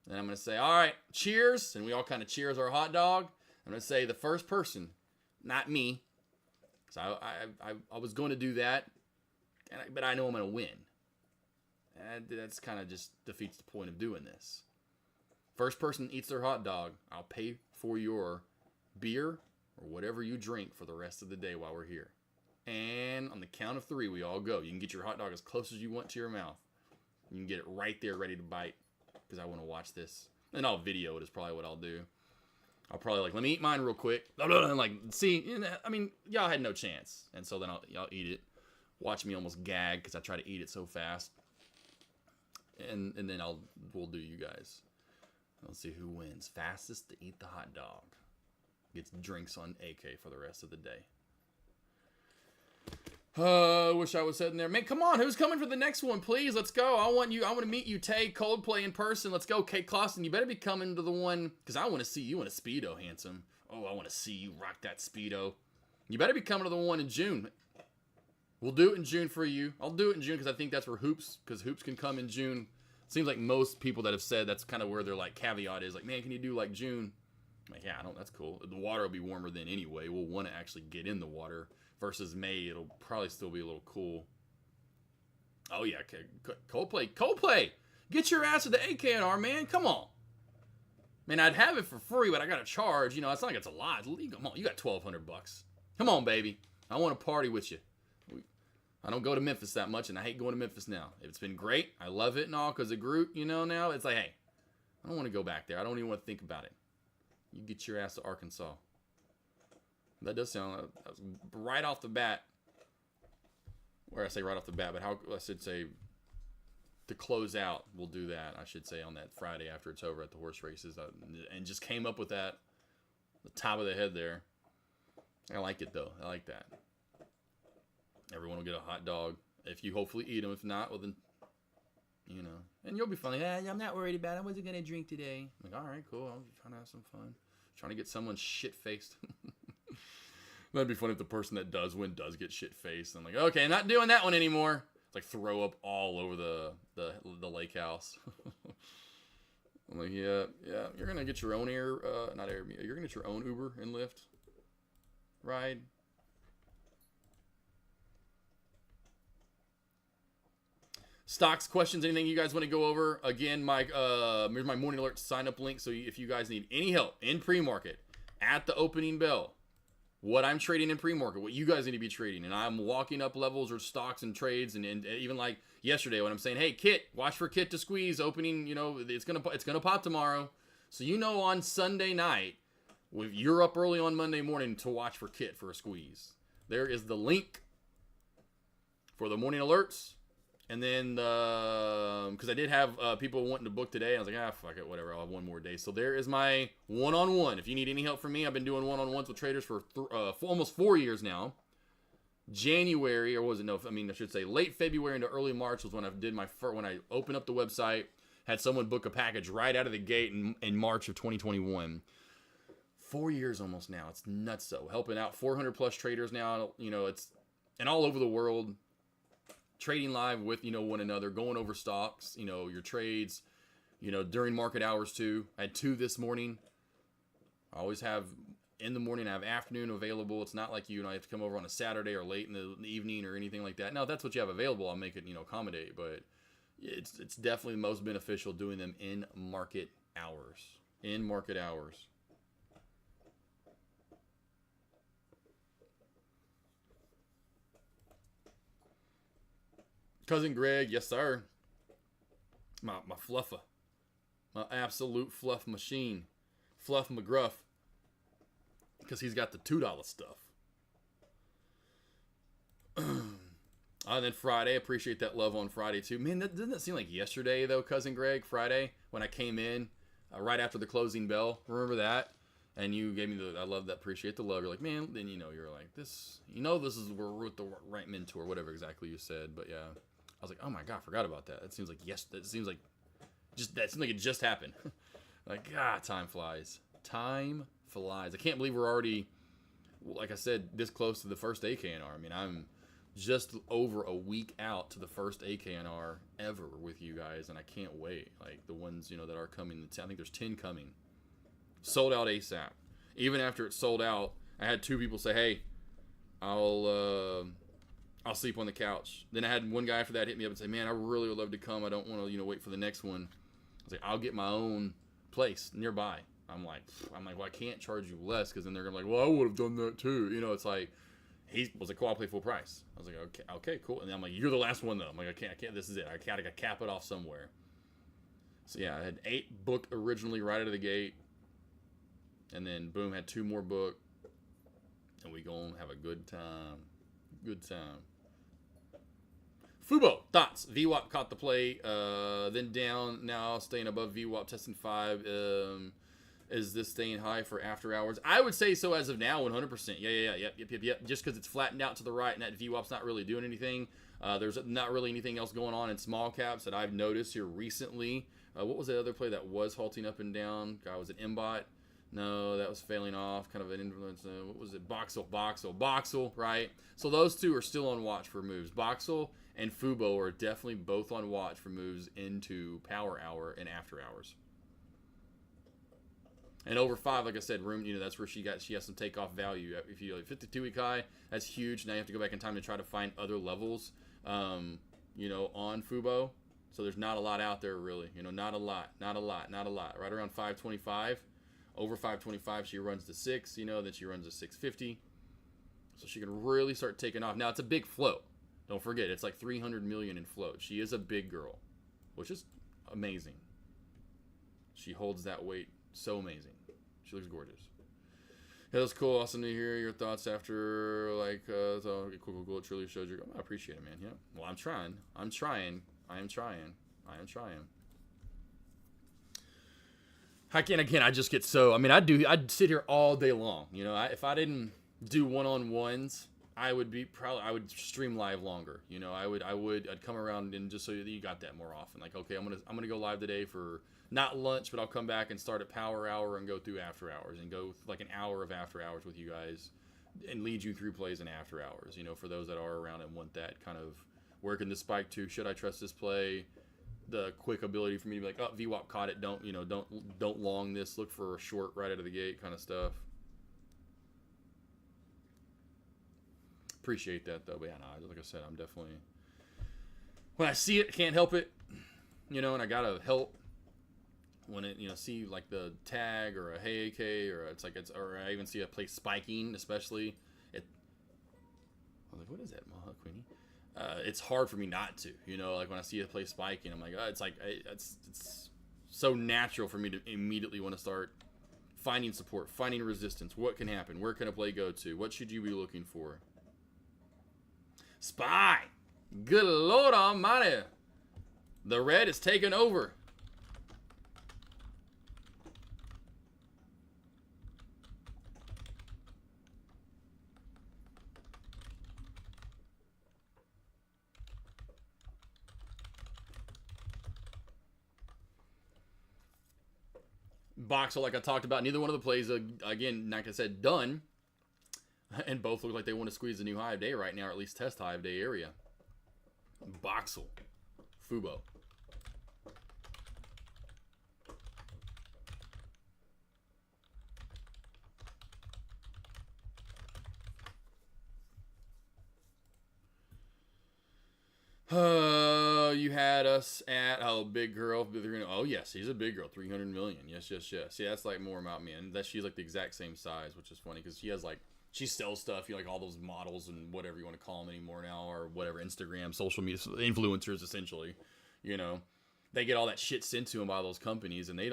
And I'm going to say, all right, cheers. And we all kind of cheers our hot dog. I'm going to say the first person, not me. So I was going to do that, but I know I'm going to win. And that's kind of just defeats the point of doing this. First person eats their hot dog, I'll pay for your beer or whatever you drink for the rest of the day while we're here. And on the count of 3, we all go. You can get your hot dog as close as you want to your mouth. You can get it right there ready to bite because I want to watch this. And I'll video it is probably what I'll do. I'll probably let me eat mine real quick. And see, I mean, y'all had no chance. And so then y'all eat it. Watch me almost gag because I try to eat it so fast. And then we'll do you guys. Let's see who wins. Fastest to eat the hot dog. Gets drinks on AK for the rest of the day. Wish I was sitting there. Man, come on. Who's coming for the next one? Please, let's go. I want to meet you, Tay. Coldplay in person. Let's go. Kate Clausen, you better be coming to the one. Because I want to see you in a Speedo, handsome. Oh, I want to see you rock that Speedo. You better be coming to the one in June. We'll do it in June for you. I'll do it in June because I think that's where Hoops can come in June. Seems like most people that have said that's kind of where their caveat is. Man, can you do June? Like, yeah, that's cool. The water will be warmer then anyway. We'll want to actually get in the water. Versus May, it'll probably still be a little cool. Oh, yeah. Okay. Coldplay. Get your ass to the AKNR, man. Come on. Man, I'd have it for free, but I got to charge. You know, it's not like it's a lot. Come on, you got $1,200 bucks. Come on, baby. I want to party with you. I don't go to Memphis that much, and I hate going to Memphis now. It's been great. I love it and all because of Groot, you know, now. It's like, hey, I don't want to go back there. I don't even want to think about it. You get your ass to Arkansas. That does sound right off the bat. Where I say right off the bat, but how I should say to close out, we'll do that. I should say on that Friday after it's over at the horse races, and just came up with that, the top of the head there. I like it though. I like that. Everyone will get a hot dog if you hopefully eat them. If not, well then, you know, and you'll be fun. Like, I'm not worried about it. I wasn't gonna drink today. I'm like, all right, cool. I'm just trying to have some fun. Trying to get someone shit faced. That'd be funny if the person that does win does get shit faced. I'm like, okay, not doing that one anymore. It's like throw up all over the lake house. I'm like, yeah, you're gonna get your own you're gonna get your own Uber and Lyft ride. Stocks, questions, anything you guys want to go over? Again, here's my morning alert sign up link. So if you guys need any help in pre-market at the opening bell, what I'm trading in pre-market, what you guys need to be trading, and I'm walking up levels or stocks and trades, and even like yesterday when I'm saying, hey, Kit, watch for Kit to squeeze opening, you know, it's gonna pop tomorrow. So you know on Sunday night, if you're up early on Monday morning to watch for Kit for a squeeze. There is the link for the morning alerts. And then, because I did have people wanting to book today, I was like, fuck it, whatever, I'll have one more day. So there is my one-on-one. If you need any help from me, I've been doing one-on-ones with traders for almost 4 years now. January, or was it, no, I mean, I should say late February into early March was when I did when I opened up the website, had someone book a package right out of the gate in March of 2021. 4 years almost now. It's nuts, though. Helping out 400 plus traders now, you know, and all over the world. Trading live with, you know, one another, going over stocks, you know, your trades, you know, during market hours too. I had 2 this morning. I always have in the morning, I have afternoon available. It's not like you have to come over on a Saturday or late in the evening or anything like that. Now, if that's what you have available, I'll make it, you know, accommodate. But it's definitely the most beneficial doing them in market hours. In market hours. Cousin Greg, yes sir. My fluffer. My absolute fluff machine. Fluff McGruff. Because he's got the $2 stuff. And then Friday, appreciate that love on Friday too. Man, doesn't that seem like yesterday though, Cousin Greg? Friday, when I came in right after the closing bell. Remember that? And you gave me I love that, appreciate the love. You're like, man, then you know, you're like, this we're with the right mentor, whatever exactly you said. But yeah. I was like, oh my God, I forgot about that. That seems like it just happened. Like, time flies. Time flies. I can't believe we're already, like I said, this close to the first AKNR. I mean, I'm just over a week out to the first AKNR ever with you guys, and I can't wait. Like, the ones, you know, that are coming. I think there's 10 coming. Sold out ASAP. Even after it sold out, I had 2 people say, hey, I'll sleep on the couch. Then I had one guy after that hit me up and say, man, I really would love to come. I don't want to, you know, wait for the next one. I was like, I'll get my own place nearby. I'm like, well, I can't charge you less because then they're going to be like, well, I would have done that too. You know, it's like, he was like, cool, I'll pay full price. I was like, okay, cool. And then I'm like, you're the last one though. I'm like, I can't, this is it. I gotta cap it off somewhere. So yeah, I had 8 booked originally right out of the gate. And then boom, had 2 more booked. And we gonna have a good time. Good time. Fubo, thoughts. VWAP caught the play, then down, now staying above VWAP, testing 5. Is this staying high for after hours? I would say so as of now, 100%. Yep. Just because it's flattened out to the right and that VWAP's not really doing anything. There's not really anything else going on in small caps that I've noticed here recently. What was that other play that was halting up and down? Was it MBOT? No, that was failing off. Kind of an influence. What was it? Boxel, right? So those 2 are still on watch for moves. Boxel and Fubo are definitely both on watch for moves into power hour and after hours. And over 5, like I said, room, you know, that's where she has some takeoff value. If you like 52-week high, that's huge. Now you have to go back in time to try to find other levels, you know, on Fubo. So there's not a lot out there, really. You know, not a lot. Right around 525. Over 525, she runs to 6, you know, then she runs to 650. So she can really start taking off. Now, it's a big float. Don't forget, it's like 300 million in float. She is a big girl, which is amazing. She holds that weight so amazing. She looks gorgeous. Yeah, that's cool. Awesome to hear your thoughts after, like, so cool. It truly shows your... I appreciate it, man. Yeah. Well, I'm trying. I am trying. Again, I just get so... I mean, I'd sit here all day long. You know, if I didn't do one-on-ones, I would stream live longer. You know, I'd come around and just so you got that more often. Like, okay, I'm gonna go live today for not lunch, but I'll come back and start at Power Hour and go through After Hours and go like an hour of After Hours with you guys and lead you through plays in After Hours. You know, for those that are around and want that kind of where can the spike to? Should I trust this play? The quick ability for me to be like, oh, VWAP caught it. Don't long this. Look for a short right out of the gate kind of stuff. Appreciate that though. But yeah, no, like I said, I'm definitely, when I see it, can't help it. You know, and I gotta help when it, you know, see like the tag or a hey AK or or I even see a play spiking, especially. I was like, what is that, Maha Queenie? It's hard for me not to, you know, like when I see a play spiking, I'm like, oh, it's so natural for me to immediately want to start finding support, finding resistance. What can happen? Where can a play go to? What should you be looking for? Spy! Good Lord Almighty! The red is taking over. Boxer, like I talked about, neither one of the plays, again, like I said, done. And both look like they want to squeeze a new high of day right now, or at least test high of day area. Boxel. Fubo. You had us at, big girl. Oh, yes, he's a big girl. 300 million. Yes. See, that's like more about me. And she's like the exact same size, which is funny because she has like, she sells stuff, you know, like all those models and whatever you want to call them anymore now, or whatever, Instagram, social media, influencers, essentially. You know, they get all that shit sent to them by those companies, and they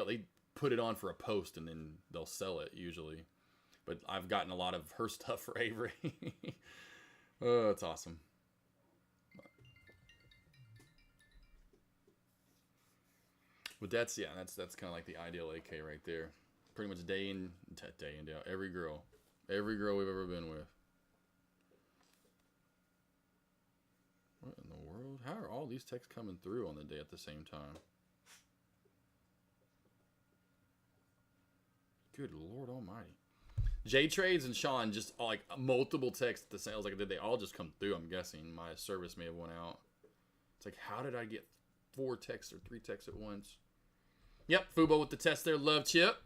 put it on for a post, and then they'll sell it, usually. But I've gotten a lot of her stuff for Avery. Oh, it's awesome. But that's kind of like the ideal AK right there. Pretty much day in day out. Every girl we've ever been with. What in the world? How are all these texts coming through on the day at the same time? Good Lord Almighty. J Trades and Sean just like multiple texts at the same. I was like, did they all just come through? I'm guessing my service may have went out. It's like, how did I get 4 texts or 3 texts at once? Yep, Fubo with the test there. Love Chip.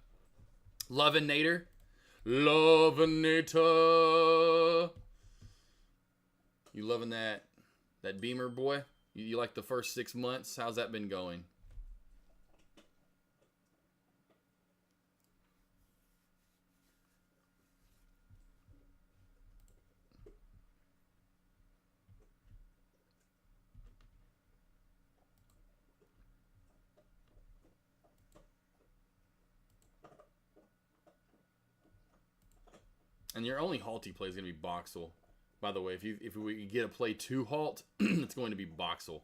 Lovinator. Lovinator. You loving that Beamer, boy? You like the first 6 months? How's that been going? And your only halty play is going to be Boxel. By the way, if we get a play to halt, it's going to be Boxel.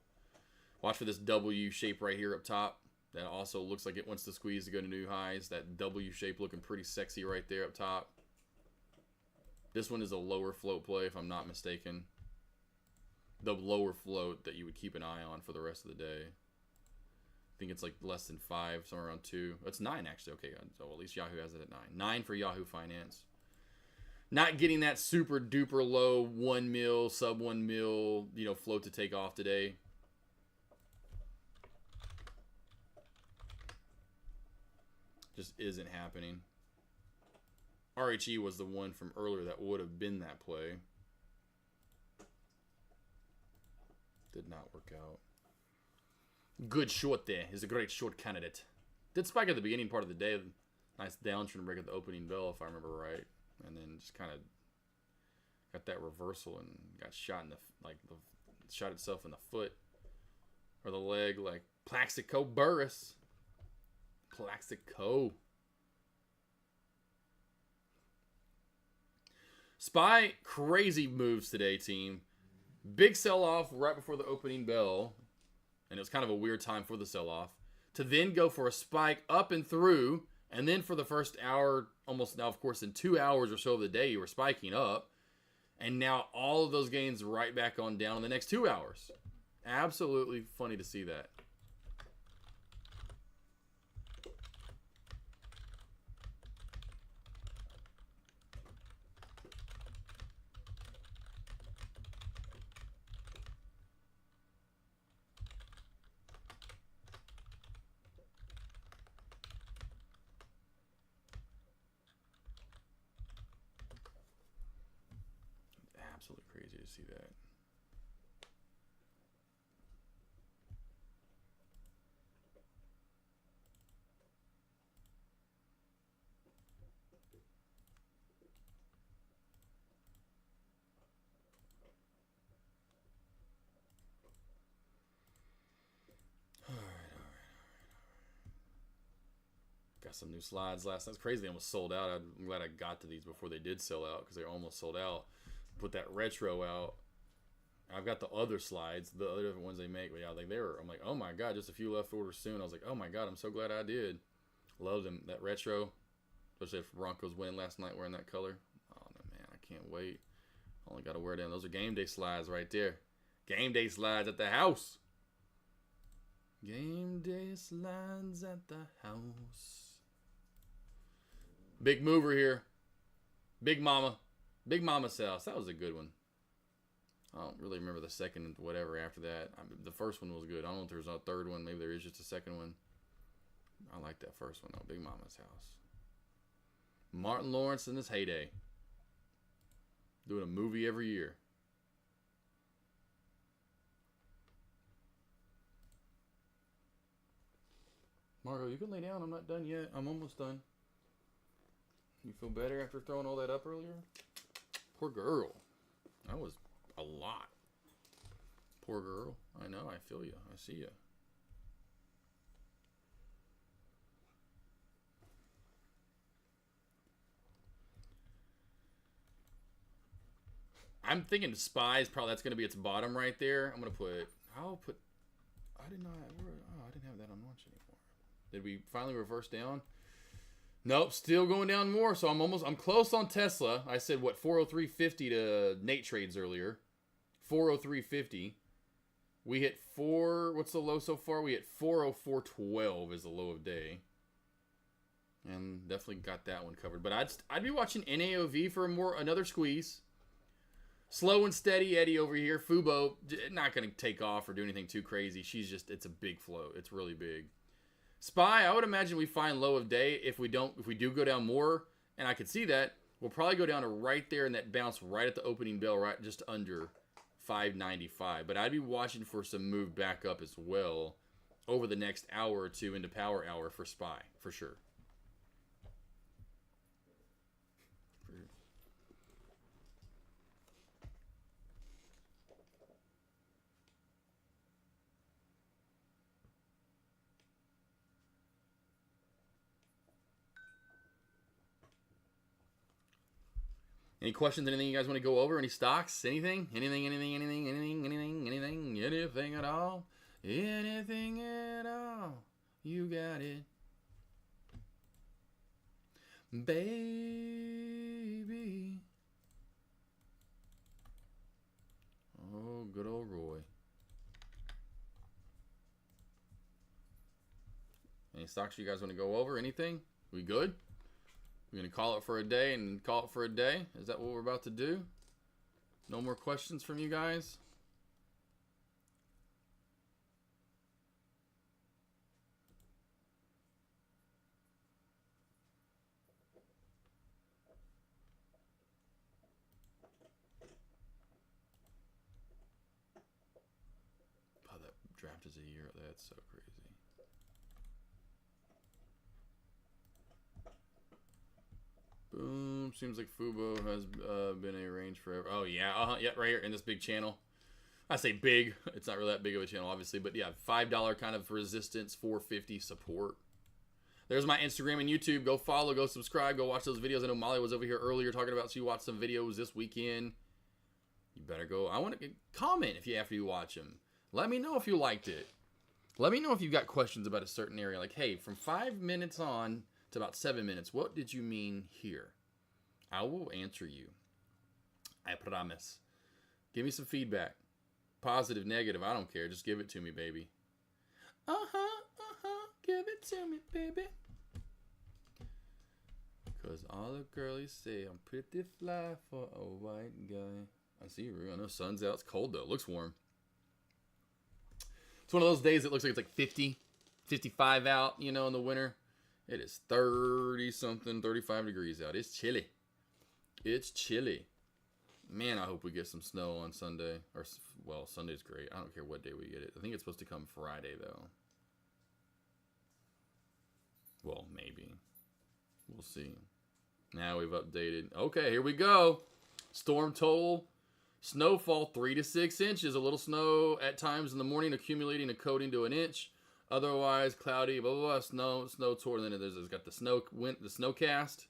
Watch for this W shape right here up top. That also looks like it wants to squeeze to go to new highs. That W shape looking pretty sexy right there up top. This one is a lower float play, if I'm not mistaken. The lower float that you would keep an eye on for the rest of the day. I think it's like less than 5, somewhere around 2. It's 9 actually. Okay, so at least Yahoo has it at 9. 9 for Yahoo Finance. Not getting that super duper low 1 mil, sub 1 mil, you know, float to take off today. Just isn't happening. RHE was the one from earlier that would have been that play. Did not work out. Good short there. He's a great short candidate. Did spike at the beginning part of the day. Nice downtrend break at the opening bell, if I remember right. And then just kind of got that reversal and got shot in the shot itself in the foot or the leg like Plaxico Burris. Plaxico. SPY, crazy moves today, team. Big sell-off right before the opening bell. And it was kind of a weird time for the sell-off. To then go for a spike up and through. And then for the first hour, almost now, of course, in 2 hours or so of the day, you were spiking up. And now all of those gains right back on down in the next 2 hours. Absolutely funny to see that. Absolutely crazy to see that. Got some new slides last night. It's crazy. They almost sold out. I'm glad I got to these before they did sell out because they almost sold out. Put that retro out. I've got the other slides, the other different ones they make. But yeah, like I'm like, oh my god, just a few left orders soon. I was like, oh my god, I'm so glad I did. Love them, that retro, especially if Broncos win last night wearing that color. Oh man, I can't wait. Only got to wear them. Those are game day slides right there. Game day slides at the house. Game day slides at the house. Big mover here. Big Mama. Big Mama's house. That was a good one. I don't really remember the second whatever after that. The first one was good. I don't know if there's a third one. Maybe there is just a second one. I like that first one though. Big Mama's house. Martin Lawrence in his heyday. Doing a movie every year. Margo, you can lay down. I'm not done yet. I'm almost done. You feel better after throwing all that up earlier? Poor girl. That was a lot. Poor girl. I know. I feel you. I see you. I'm thinking SPY's probably that's going to be its bottom right there. I'm going to put. I'll put. I did not. Oh, I didn't have that on launch anymore. Did we finally reverse down? Nope, still going down more. So I'm close on Tesla. I said what 403.50 to Nate Trades earlier. 403.50. We hit what's the low so far? We hit 404.12 is the low of day. And definitely got that one covered. But I'd be watching NAOV for another squeeze. Slow and steady Eddie over here. Fubo not going to take off or do anything too crazy. It's a big flow. It's really big. SPY, I would imagine we find low of day if we do go down more, and I could see that, we'll probably go down to right there and that bounce right at the opening bell, right just under 595. But I'd be watching for some move back up as well over the next hour or two into power hour for SPY, for sure. Any questions? Anything you guys want to go over? Any stocks? Anything? Anything at all? Anything at all? You got it. Baby. Oh, good old Roy. Any stocks you guys want to go over? Anything? We good? We're going to call it for a day and call it for a day? Is that what we're about to do? No more questions from you guys? draft is a year. That's so crazy. Boom. Seems like Fubo has been a range forever. Oh, yeah. Yeah, right here in this big channel. I say big. It's not really that big of a channel, obviously. But, yeah, $5 kind of resistance, $4.50 support. There's my Instagram and YouTube. Go follow, go subscribe, go watch those videos. I know Molly was over here earlier talking about she watched some videos this weekend. You better go. I want to comment after you watch them. Let me know if you liked it. Let me know if you've got questions about a certain area. Like, hey, from 5 minutes on to about 7 minutes, what did you mean here? I will answer you. I promise. Give me some feedback. Positive, negative, I don't care. Just give it to me, baby. Give it to me, baby. Cause all the girlies say I'm pretty fly for a white guy. I see you, Rue. I know sun's out. It's cold, though. It looks warm. It's one of those days that looks like it's like 50, 55 out, in the winter. It is 30-something, 35 degrees out. It's chilly. It's chilly. Man, I hope we get some snow on Sunday. Well, Sunday's great. I don't care what day we get it. I think it's supposed to come Friday, though. Well, maybe. We'll see. Now we've updated. Okay, here we go. Storm total. Snowfall 3 to 6 inches. A little snow at times in the morning, accumulating a coating to an inch. Otherwise, cloudy, blah, blah, blah. Snow tour. And then there's got the snowcast.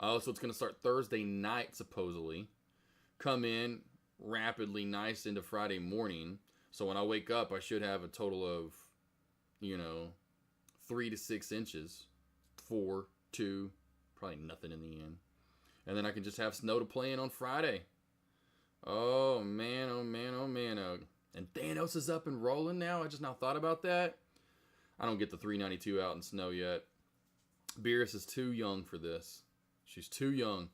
So it's going to start Thursday night, supposedly. Come in rapidly nice into Friday morning. So when I wake up, I should have a total of, 3 to 6 inches. 4, 2, probably nothing in the end. And then I can just have snow to play in on Friday. Oh, man, oh, man, oh, man. And Thanos is up and rolling now. I just now thought about that. I don't get the 392 out in snow yet. Beerus is too young for this. She's too young.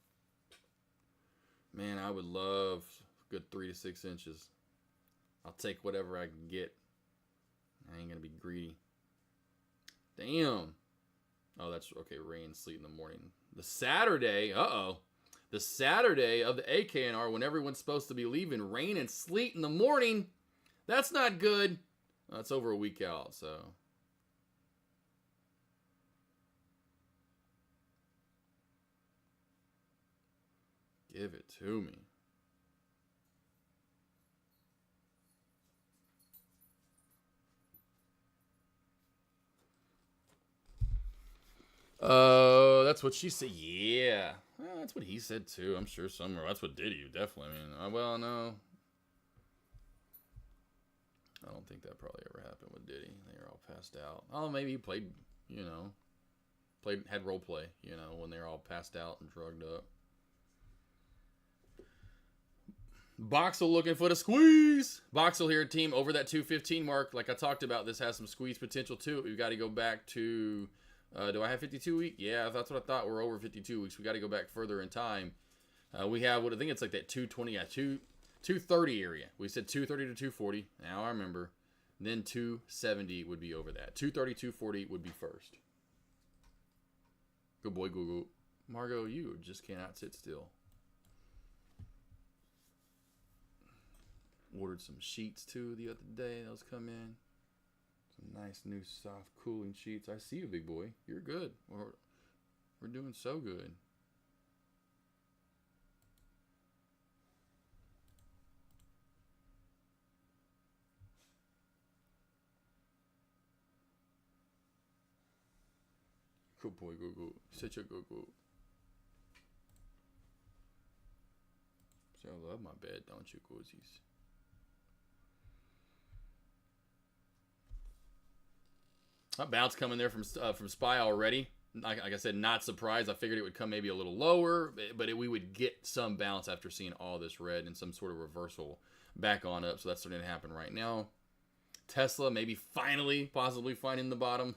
Man, I would love a good 3 to 6 inches. I'll take whatever I can get. I ain't going to be greedy. Damn. Oh, that's okay. Rain, sleet in the morning. The Saturday, the Saturday of the AKNR when everyone's supposed to be leaving, rain and sleet in the morning. That's not good. That's over a week out, so. Give it to me. That's what she said. Yeah. Well, that's what he said too. I'm sure somewhere. That's what Diddy definitely. I mean, well, no. I don't think that probably ever happened with Diddy. They were all passed out. Oh, maybe he played, had role play, when they were all passed out and drugged up. Boxel looking for the squeeze. Boxel here, team, over that 215 mark. Like I talked about, this has some squeeze potential too. We've got to go back to, do I have 52 weeks? Yeah, that's what I thought. We're over 52 weeks. We got to go back further in time. We have, I think it's like that 220, 230 area. We said 230 to 240. Now I remember. Then 270 would be over that. 230, 240 would be first. Good boy, Google. Margot, you just cannot sit still. Ordered some sheets too the other day. Those come in. Some nice new soft cooling sheets. I see you, big boy. You're good. We're doing so good. Good boy, Google. Such a Google. So I love my bed, don't you, Goozies? That bounce coming there from Spy already. Like I said, not surprised. I figured it would come maybe a little lower, but we would get some bounce after seeing all this red and some sort of reversal back on up. So that's starting to happen right now. Tesla maybe finally, possibly finding the bottom.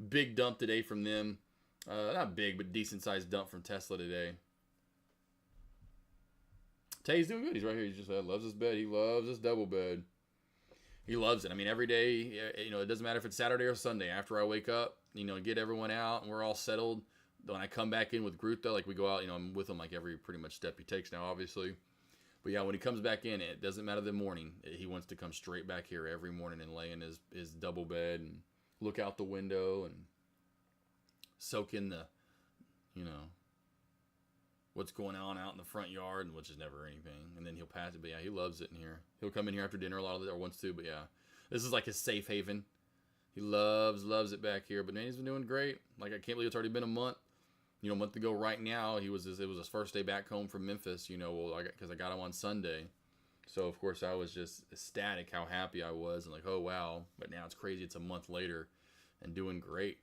Big dump today from them. Not big, but decent sized dump from Tesla today. Tay's doing good. He's right here. He just loves his bed. He loves his double bed. He loves it. I mean, every day, it doesn't matter if it's Saturday or Sunday. After I wake up, get everyone out and we're all settled. When I come back in with Groot, though, like we go out, I'm with him like every pretty much step he takes now, obviously. But yeah, when he comes back in, it doesn't matter the morning. He wants to come straight back here every morning and lay in his double bed and look out the window and soak in the, what's going on out in the front yard, which is never anything. And then he'll pass it. But yeah, he loves it in here. He'll come in here after dinner a lot of it, or wants to. But yeah, this is like his safe haven. He loves it back here. But man, he's been doing great. Like, I can't believe it's already been a month. A month ago right now, it was his first day back home from Memphis, because I got him on Sunday. So, of course, I was just ecstatic how happy I was and like, oh, wow. But now it's crazy. It's a month later and doing great.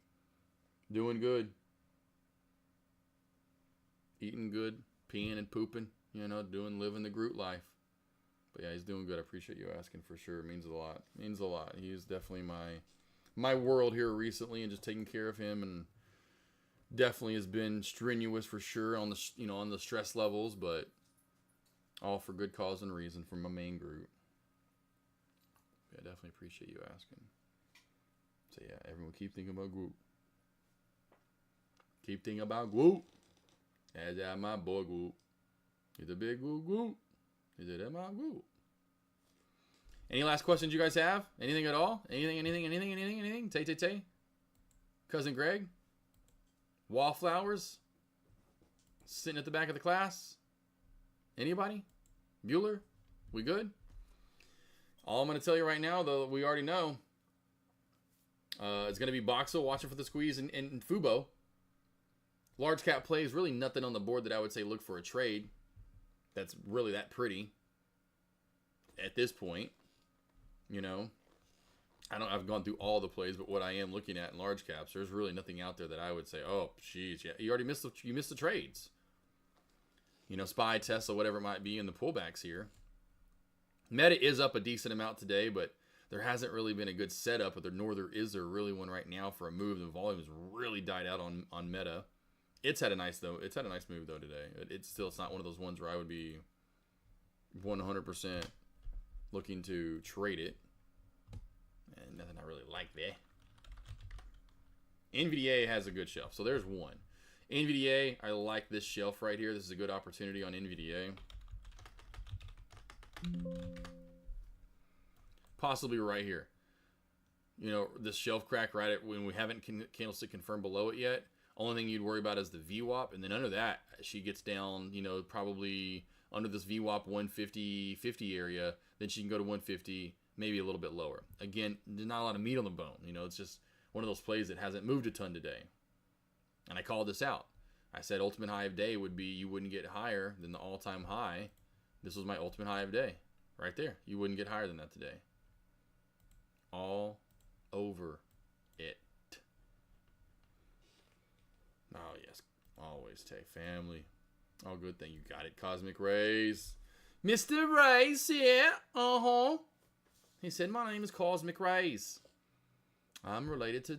Doing good. Eating good. Peeing and pooping. Living the Groot life. But yeah, he's doing good. I appreciate you asking for sure. It means a lot. Means a lot. He's definitely my world here recently, and just taking care of him, and definitely has been strenuous for sure on the on the stress levels, but all for good cause and reason from my main group. Yeah, I definitely appreciate you asking. So yeah, everyone keep thinking about Groot. Keep thinking about Groot. As that my boy Groot. He's a big Groot. Is it my Groot? Any last questions you guys have? Anything at all? Anything? Tay. Cousin Greg? Wallflowers? Sitting at the back of the class? Anybody? Bueller? We good? All I'm going to tell you right now, though, we already know, it's going to be Boxel watching for the squeeze and Fubo. Large cap plays, really nothing on the board that I would say look for a trade. That's really that pretty at this point. I've gone through all the plays, but what I am looking at in large caps, there's really nothing out there that I would say, oh, geez, yeah, you already missed the trades. Spy, Tesla, whatever it might be in the pullbacks here. Meta is up a decent amount today, but there hasn't really been a good setup, nor is there really one right now for a move. The volume has really died out on Meta. It's had a nice move though today. It's not one of those ones where I would be 100% looking to trade it. And nothing I really like there. NVDA has a good shelf. So there's one. NVDA, I like this shelf right here. This is a good opportunity on NVDA. Possibly right here. This shelf crack right at when we haven't candlestick confirmed below it yet. Only thing you'd worry about is the VWAP. And then under that, she gets down, probably under this VWAP 150 area. Then she can go to 150, maybe a little bit lower. Again, there's not a lot of meat on the bone. It's just one of those plays that hasn't moved a ton today. And I called this out. I said ultimate high of day would be you wouldn't get higher than the all-time high. This was my ultimate high of day. Right there. You wouldn't get higher than that today. All over it. Oh, yes. Always take family. Oh, good thing you got it. Cosmic Rays. Mr. Rays here. Uh-huh. He said, my name is Cosmic Rays. I'm related to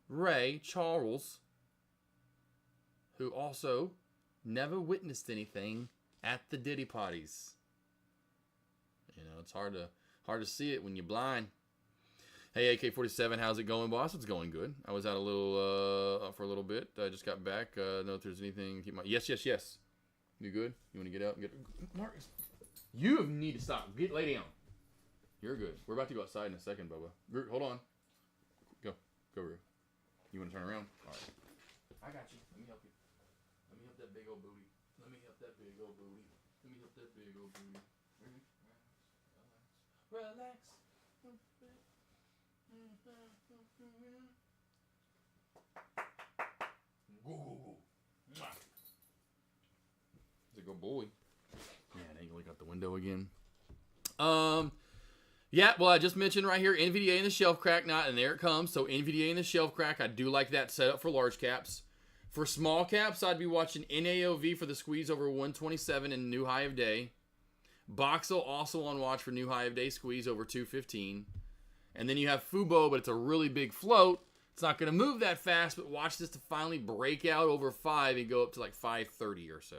Ray Charles, who also never witnessed anything at the Diddy parties. It's hard to see it when you're blind. Hey, AK47, how's it going, boss? It's going good. I was out for a little bit. I just got back. Know if there's anything. Yes. You good? You want to get out and get? Marcus, you need to stop. Lay down. You're good. We're about to go outside in a second, Bubba. Groot, hold on. Go, Groot. You want to turn around? All right. I got you. Let me help you. Let me help that big old booty. Let me help that big old booty. Let me help that big old booty. Relax. He's a good boy. Yeah, they look out the window again. Yeah, well, I just mentioned right here, NVDA and the shelf crack, and there it comes. So NVDA and the shelf crack, I do like that setup for large caps. For small caps, I'd be watching NAOV for the squeeze over 127 and new high of day. Boxel also on watch for new high of day squeeze over 215. And then you have Fubo, but it's a really big float. It's not going to move that fast, but watch this to finally break out over 5 and go up to like 530 or so.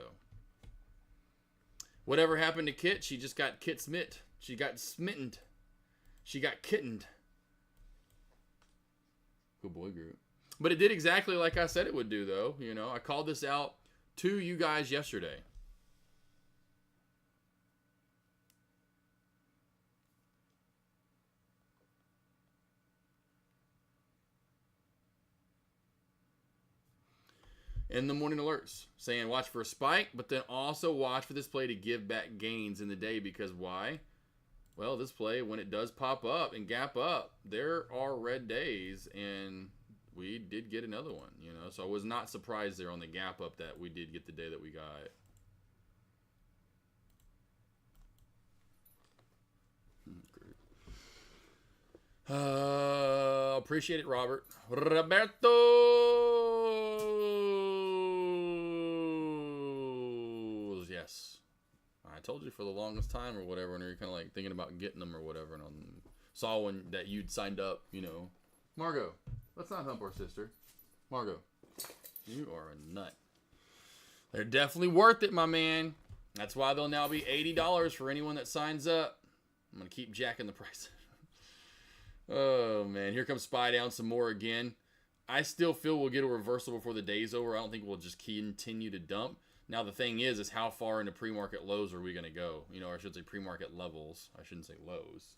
Whatever happened to Kit? She just got Kit smit. She got smitten. She got kittened. Good boy, Groot. But it did exactly like I said it would do, though. I called this out to you guys yesterday. in the morning alerts saying watch for a spike, but then also watch for this play to give back gains in the day. Because why? Well, this play, when it does pop up and gap up, there are red days, and we did get another one, you know. So I was not surprised there on the gap up that we did get the day that we got. Appreciate it, Robert. Roberto. Yes. I told you for the longest time or whatever, and you're kind of like thinking about getting them or whatever, and I saw one that you'd signed up, you know. Margot, let's not hump our sister. Margot, you are a nut. They're definitely worth it, my man. That's why they'll now be $80 for anyone that signs up. I'm going to keep jacking the price. Oh, man. Here comes Spy down some more again. I still feel we'll get a reversal before the day's over. I don't think we'll just continue to dump. Now, the thing is how far into pre-market lows are we going to go? You know, or I should say pre-market levels. I shouldn't say lows.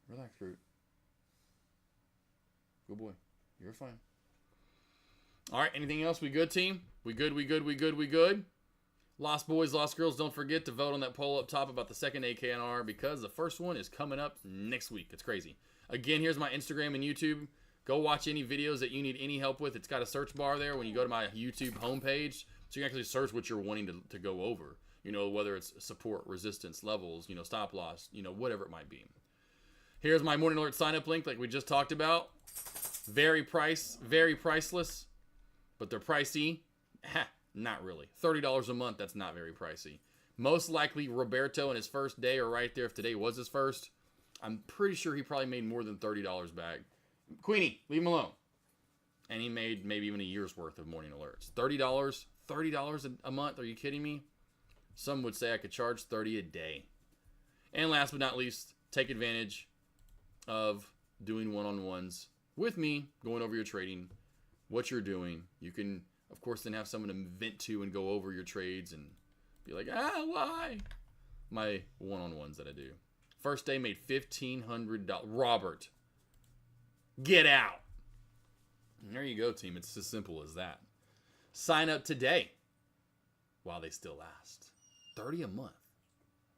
Relax, Groot. Good boy. You're fine. All right, anything else? We good, team? We good, we good, we good, we good? Lost boys, lost girls, don't forget to vote on that poll up top about the second AKNR because the first one is coming up next week. It's crazy. Again, here's my Instagram and YouTube. Go watch any videos that you need any help with. It's got a search bar there when you go to my YouTube homepage. So you can actually search what you're wanting to go over. You know, whether it's support, resistance, levels, you know, stop loss, you know, whatever it might be. Here's my morning alert sign up link like we just talked about. Very priceless, but they're pricey. Not really. $30 a month, that's not very pricey. Most likely Roberto in his first day are right there. If today was his first, I'm pretty sure he probably made more than $30 back. Queenie, leave him alone. And he made maybe even a year's worth of morning alerts. $30 a month, are you kidding me? Some would say I could charge $30 a day. And last but not least, take advantage of doing one-on-ones with me, going over your trading, what you're doing. You can, of course, then have someone to vent to and go over your trades and be like, why? My one-on-ones that I do. First day made $1,500. Robert, get out. And there you go, team. It's as simple as that. Sign up today while they still last. $30 a month.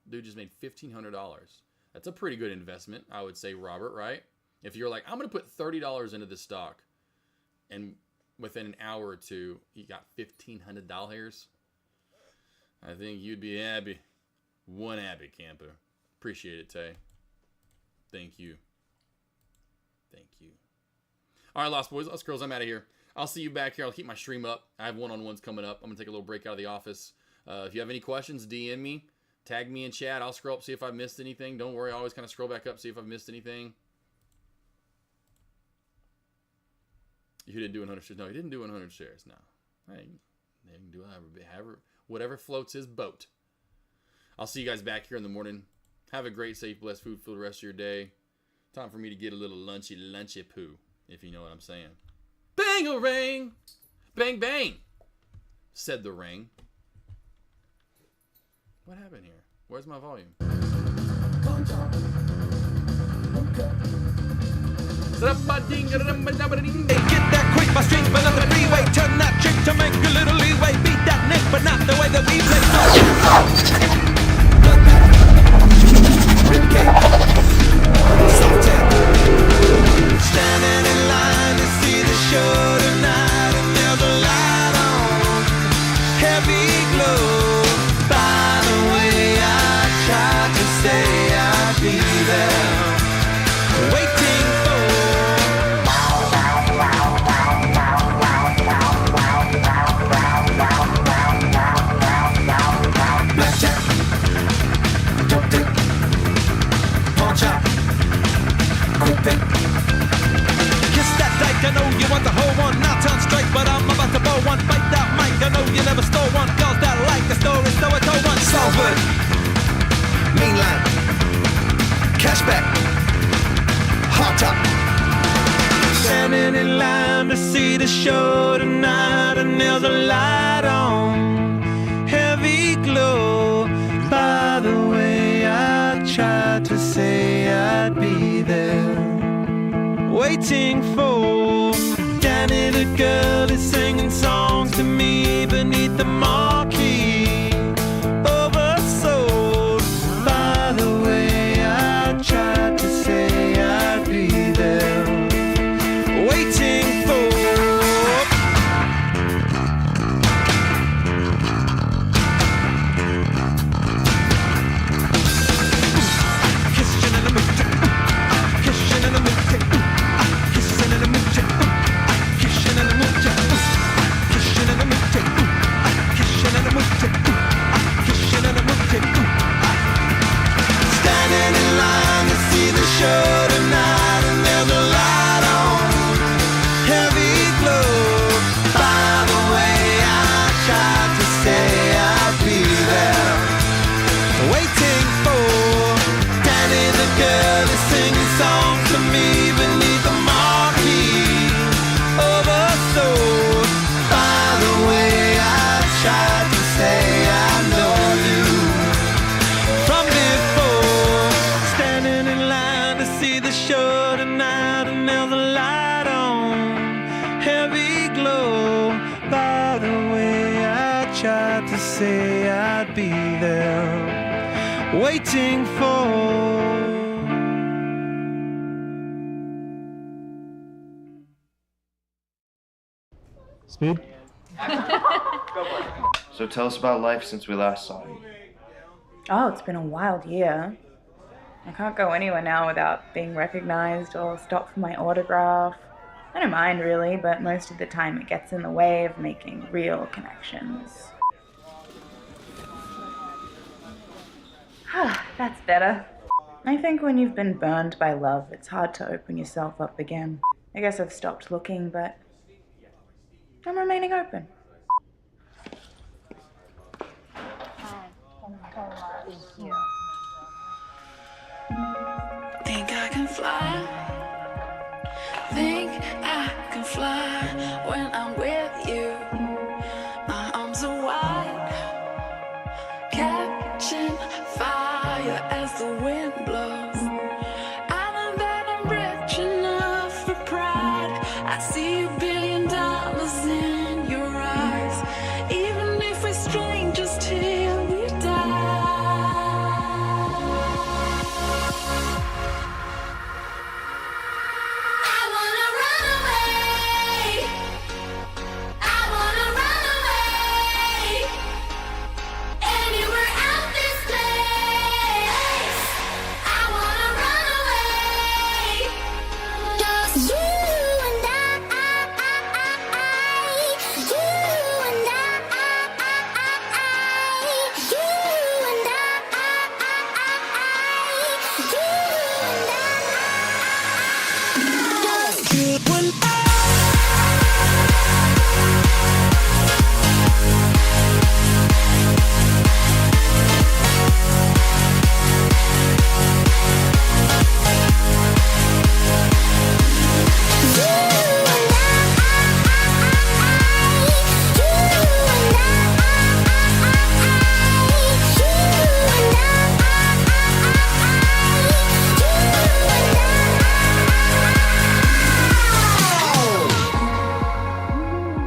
Dude just made $1,500. That's a pretty good investment, I would say, Robert, right? If you're like, I'm going to put $30 into this stock, and within an hour or two, you got $1,500, I think you'd be happy. One happy camper. Appreciate it, Tay. Thank you. Thank you. All right, Lost Boys, Lost Girls, I'm out of here. I'll see you back here. I'll keep my stream up. I have one-on-ones coming up. I'm going to take a little break out of the office. If you have any questions, DM me. Tag me in chat. I'll scroll up, see if I missed anything. Don't worry. I always kind of scroll back up, see if I've missed anything. You didn't do 100 shares. No, he didn't do 100 shares. No. Hey, they can do whatever floats his boat. I'll see you guys back here in the morning. Have a great, safe, blessed food for the rest of your day. Time for me to get a little lunchy poo, if you know what I'm saying. Bang-a-rang! Bang, bang! Said the ring. What happened here? Where's my volume? Hey, get that quick, my streets, but not the freeway. Turn that trick to make a little leeway. Beat that nick, but not the way that we play. Standing in line to see the show tonight, and there's a light on, heavy glow. By the way, I tried to say I'd be there, waiting for. Blackjack, dope dick, pawn shop, quick pick. Kiss that dyke, I know you want the whole one. Now turn straight, but I'm about to blow one. Bite that mic, I know you never stole one. Girls that like the story, so I told one. Salford, mean line, cashback, hot top. Standing in line to see the show tonight, and there's a light on, heavy glow. By the way, I tried to say I'd be there. Wait waiting for. Danny the girl is singing songs to me beneath the marquee. Oversold. By the way, I tried to say I'd be there, waiting for. Standing in line to see the show tonight, and there's a light on, heavy glow. By the way, I tried to say I'd be there, waiting for. Danny the girl is singing songs to me beneath the marquee. Oversold. By the way, I tried to say I know you from before. Standing in line to see the show tonight, and there's a light on, heavy glow. By the way, I tried to say I'd be there, waiting for. Speed? So tell us about life since we last saw you. Oh, it's been a wild year. I can't go anywhere now without being recognized or stopped for my autograph. I don't mind really, but most of the time it gets in the way of making real connections. That's better. I think when you've been burned by love, it's hard to open yourself up again. I guess I've stopped looking, but I'm remaining open. Think I can fly. Think I can fly when I'm with you. My arms are wide, catching fire as the wind blows. I know that I'm rich enough for pride. I see $1 billion in your eyes, even if we're strangers till we die.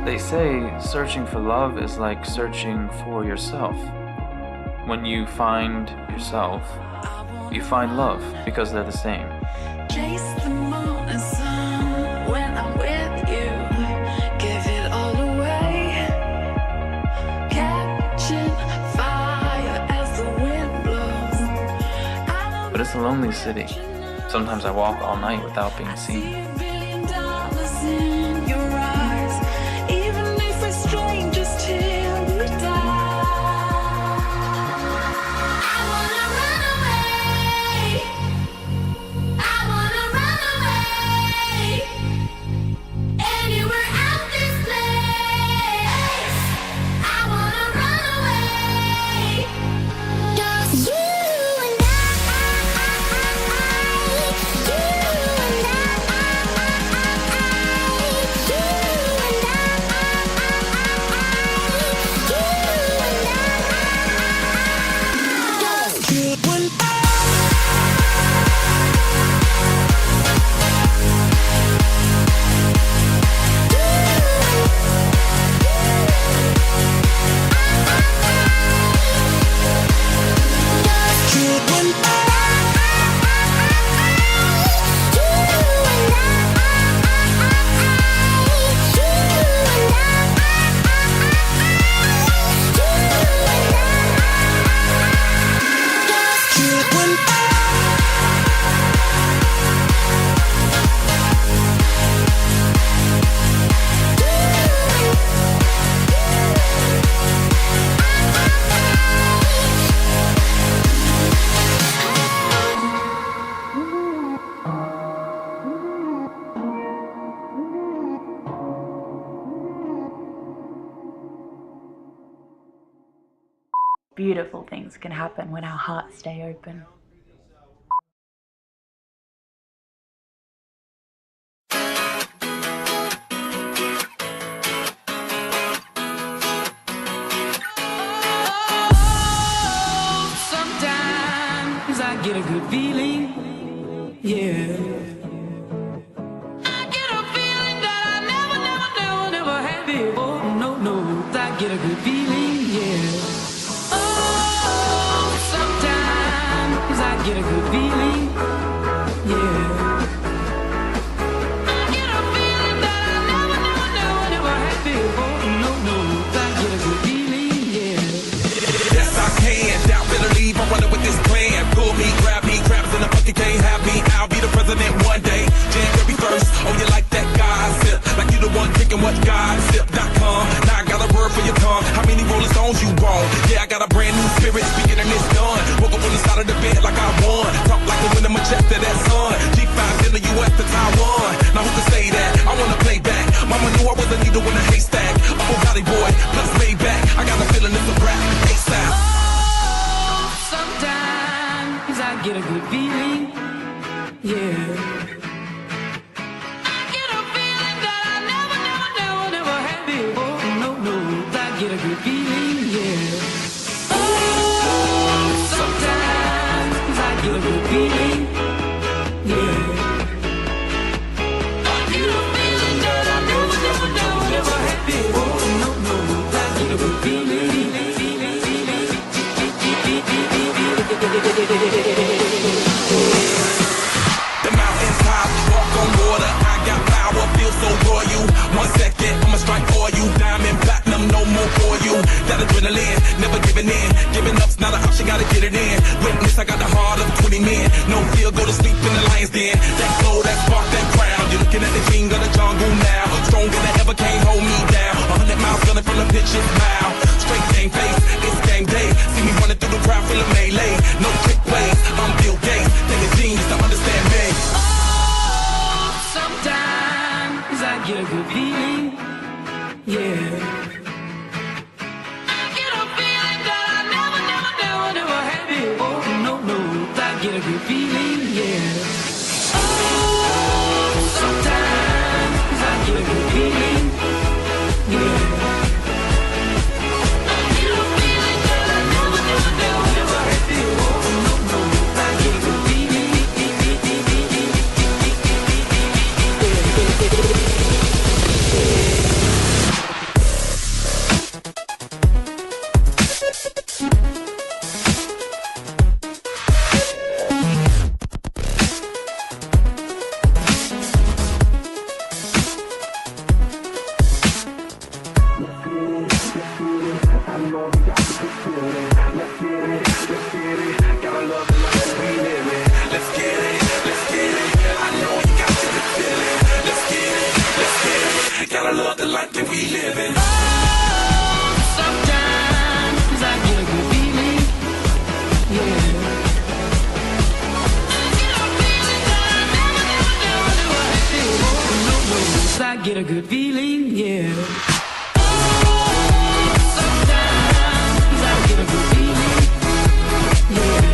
They say searching for love is like searching for yourself. When you find yourself, you find love because they're the same. Chase the morning sun when I'm with you. Give it all away. Catching fire as the wind blows. But it's a lonely city. Sometimes I walk all night without being seen. $1 billion in your eyes, even if we're strangers till we die. I wanna run away. I wanna run away. Anywhere out this place. I wanna run away. Just you and beautiful things can happen when our hearts stay open. Sometimes I get a good feeling, yeah. I get a feeling that I never had before. No, I get a good feeling, yeah. Oh, sometimes I get a good feeling, yeah. I get a feeling that I never had before. No, I get a good feeling, yeah. Yes, I can. Doubt, better leave. I'm running with this plan. Pull me, grab me, crabs in the bucket can't have me. I'll be the president one day. January 1st. Oh, you like that gossip? Like you the one drinking what gossip.com. Now I got a word for your tongue. How many Rolling Stones you want? Yeah, I got a brand new spirit speaking and it's done. Woke up on the side of the bed like I won. Talk like the wind of my chest to that sun. G5 in the US to Taiwan. Now who can say that? I wanna play back. Mama knew I was a needle in a haystack. A Bugatti boy, plus Maybach. I got a feeling it's a rap. ASAP. Sometimes I get a good feeling, yeah. I get a feeling that I never had before. No, I get a good feeling, yeah. Oh, sometimes I get a good feeling, yeah. I get a feeling that I never had before. No, I get a good feeling. The mountains high, walk on water. I got power, feel so royal. 1 second, I'ma strike for you. Diamond, platinum, no more for you. That adrenaline, never giving in. Giving up's not an option, gotta get it in. Witness, I got the heart of 20 men. No fear, go to sleep in the lion's den. That glow, that spark, that crown. You're looking at the king of the jungle now. Stronger than ever, can't hold me down. 100 miles running from the pitch's mouth. Straight game face, it's game day. See me running through the crowd full of melee. No trick plays, I'm Bill Gates. Take a genius to understand me. Oh, sometimes I get a good feeling, yeah. I get a feeling that I never had before. No, I get a good feeling, yeah. Oh, sometimes I get a good feeling, yeah. I get a feeling that I never had before. No, I get a good feeling. Gotta love the life that we live in. Sometimes I get a good feeling, yeah. I get a feeling that I never had before. No, I get a good feeling, yeah. Sometimes I get a good feeling, yeah.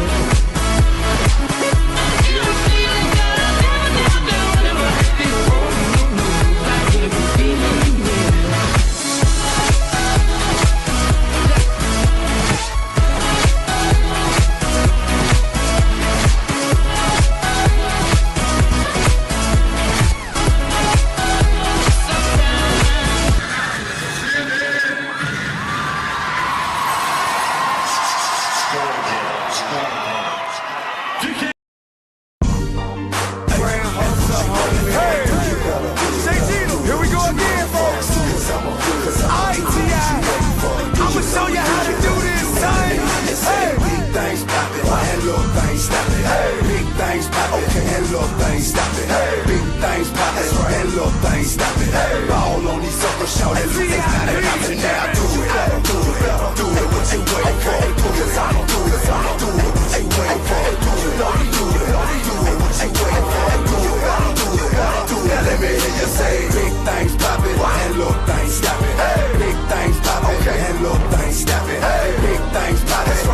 I get a feeling that I never had before. No, I get a good feeling, yeah. Big things poppin', and little things snapping. Big things poppin'.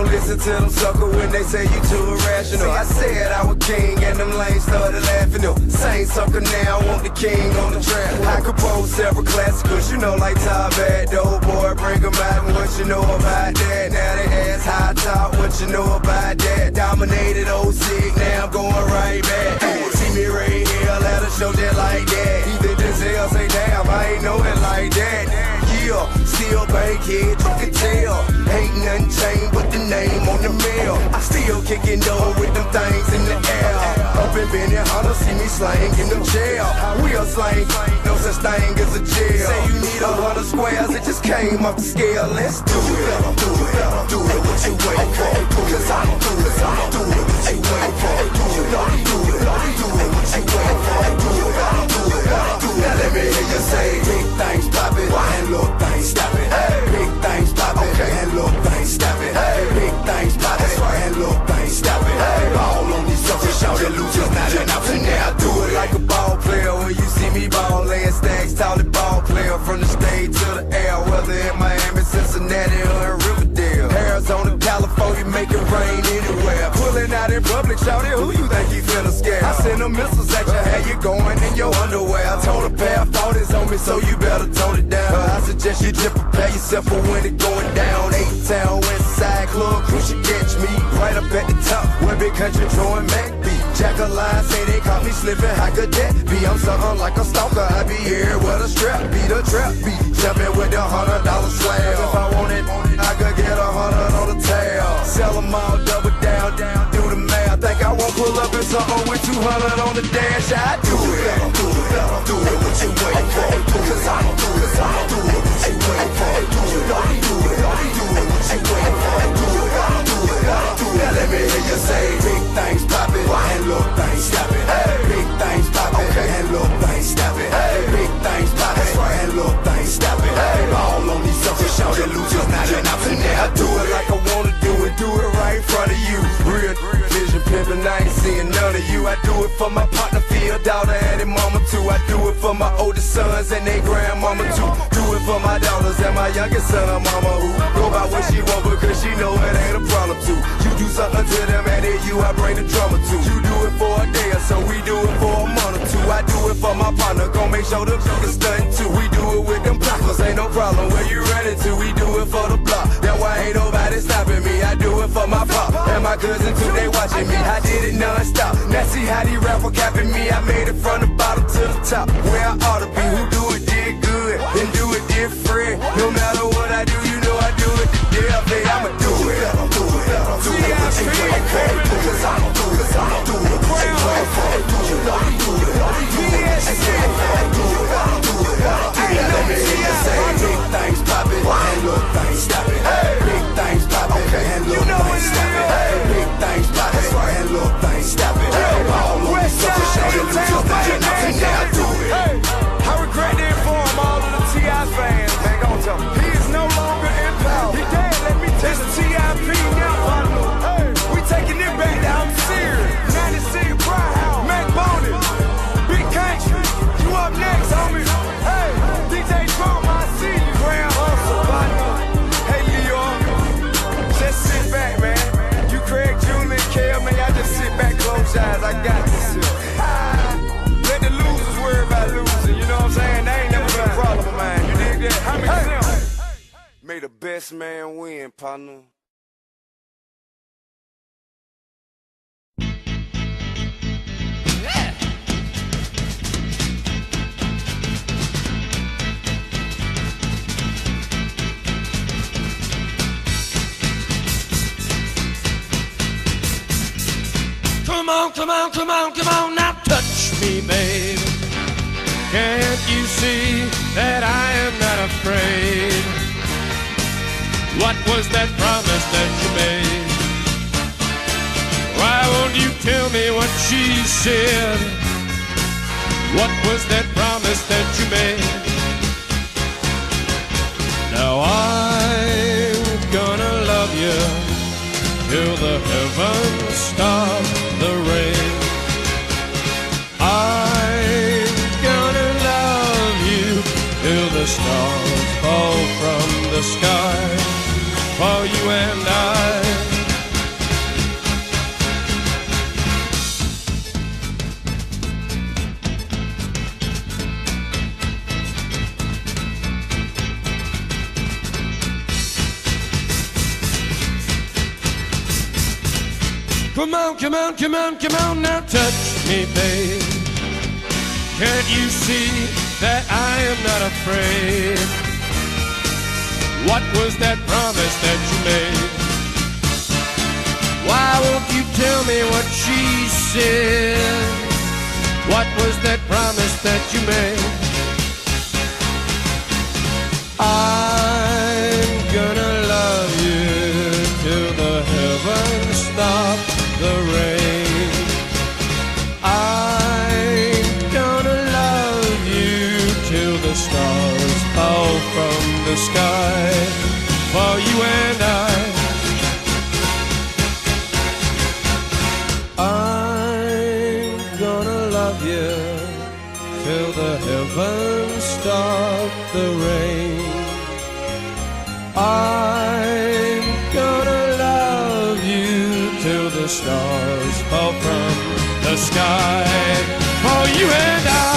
don't listen to them sucker when they say you too irrational. I said I was king and them lanes started laughing. No, same sucker now, I want the king on the track. I compose several classicals, you know, like Top Bad, dope boy, bring them out and what you know about that. Now they ask high top, what you know about that. Dominated old sick, now I'm going right back. See me right here, let us show just like that. Even Denzel say, damn, I ain't know it like that. Yeah, still bankhead, you can tell. Ain't nothing changed but the name on the mail. I still kicking door with them things in the air. Up in Benny Hunter, see me slang in the jail. We are slang, no such thing as a jail. Say you need 100 squares, it just came off the scale. Let's do it, do it, do it what you wait for. Cause I do it, do it what you wait for. You know you do it, do it what you wait for. Do it, do it, do it. Now let me hear you say, big things poppin', and little things stoppin'. Big things poppin', and little things stoppin'. Big things poppin', and little things stoppin'. All on these suckers, shout it losers, not enough. And now I do it like a ball player. When you see me ball laying stacks, tall ball player from the stage to the air. Whether in Miami, Cincinnati, or in Riverdale, Arizona, California, make it rain anywhere. Pulling out in public, shout it, who you think you finna scare? I send them missiles at you, how you going in your underwear? I told a pair of 40s on me, so you better tone it down. I suggest you just prepare yourself for when it going down. 8-Town, West Side Club, crew should catch me right up at the top, where big country throwing Mac beat. Jack a line, say they caught me slipping, how could that be? I'm something like a stalker, I be here where the strap be, the trap beat. Jumping with the $100 slab. If I want it, I could get 100 on the tail. Sell them all, double down, do the math. Think I won't pull up in something with 200 on the dash? I do it, do it what you wait for. Cause I do it, do it what you wait for. You know you do it what you wait for. Do it, do it. Now let me hear you say, big things poppin', and little things stoppin'. Big things poppin', and little things stoppin'. Big things poppin', and little things stoppin'. All on these suckers, shout it losers, not enough. And now I do it like I wanna do it right in front of you. Real vision pimpin', I ain't seeing none of you. I do it for my partner, Phil, daughter, and his mama too. I do it for my oldest sons and their grandmama too. Do it for my daughters and my youngest son, mama, who go by what she want because she know it ain't a problem too. You do something to them and then you, I bring the drama too. You do it for a day or so, we do it for a month or two. I do it for my partner, gon' make sure the niggas stunt too. We do it with them blockers, ain't no problem where you running to. We do it for the block, that's why ain't nobody stopping me. I do it for my pop and my cousin too, they watching me. I did it non-stop, now see how these rapper capping me. I made it from the bottom to the top, where I ought to be. Who do it did good, and do it different. No matter what I do, you know I do it the death. Hey, I'ma do it, do it what you wait for. Cause I'ma do it, do it what you wait for. You know you do it, do it what you wait for. Do it, now let me hear you say, big things poppin', and little things stoppin'. Big things poppin', and little things stoppin'. Big things poppin', and little things stoppin'. All on these suckers, shout it losers, not enough, and now I do it. I regret to inform all of the T.I. fans, man, gon' tell me. He is no longer in power. He dead, let me tell you. It's T.I.P. now, partner. Hey, we taking it back now, I'm serious. 96 Pride House, Mac Bonnet, Big Country. You up next, homie. Hey, DJ Trump, I see you. Grand Hustle, partner. Hey, Leo, just sit back, man. You Craig, Julie, Kale, man, y'all just sit back, close your eyes. I got this shit. Let the losers worry about losing, you know what I'm saying? They ain't never been a problem of mine, you dig that? How many May the best man win, partner. Come on, come on, come on, come on, now touch me, babe. Can't you see that I am not afraid? What was that promise that you made? Why won't you tell me what she said? What was that promise that you made? Now I'm gonna love you till the heavens stop the rain. I'm gonna love you till the stars fall from the sky. For you and I Come on, come on, come on, come on, now touch me, babe. Can't you see that I am not afraid? What was that promise that you made? Why won't you tell me what she said? What was that promise that you made? I'm gonna love you till the heavens stop the rain. I'm gonna love you till the stars fall from the sky for you and I'm gonna love you till the heavens stop the rain. I'm gonna love you till the stars fall from the sky for you and I.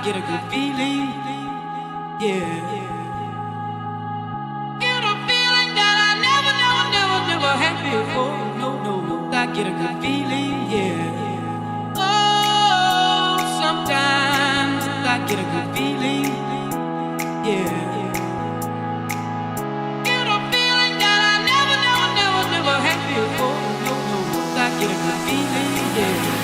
get a good feeling, yeah. Get a feeling that I never had before. No, I get a good feeling, yeah. Oh, sometimes I get a good feeling, yeah. Get a feeling that I never had before. No, I get a good feeling, yeah.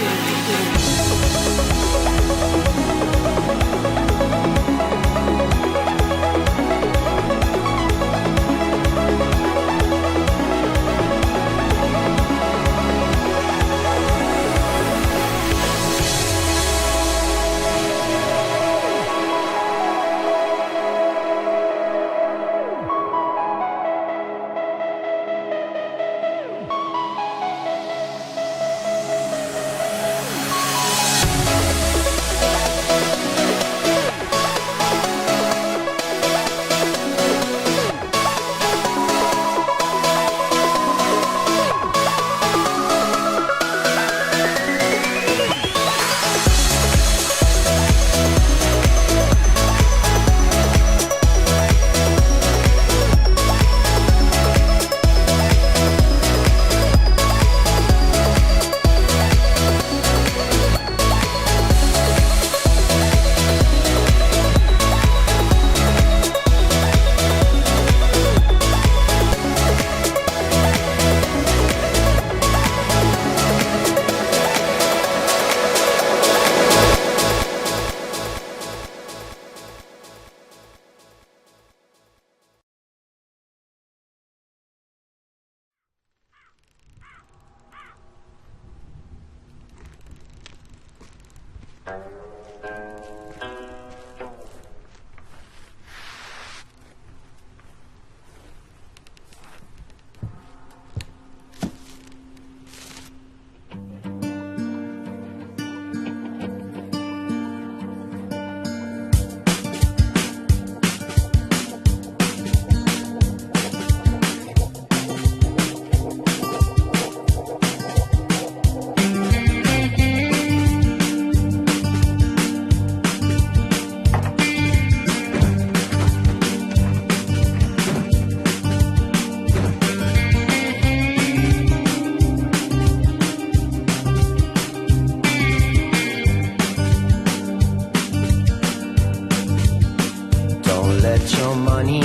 Don't let your money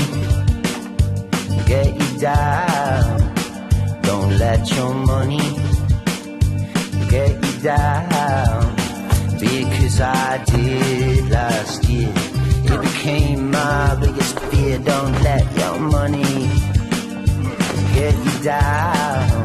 get you down. Don't let your money get you down. Because I did last year. It became my biggest fear. Don't let your money get you down.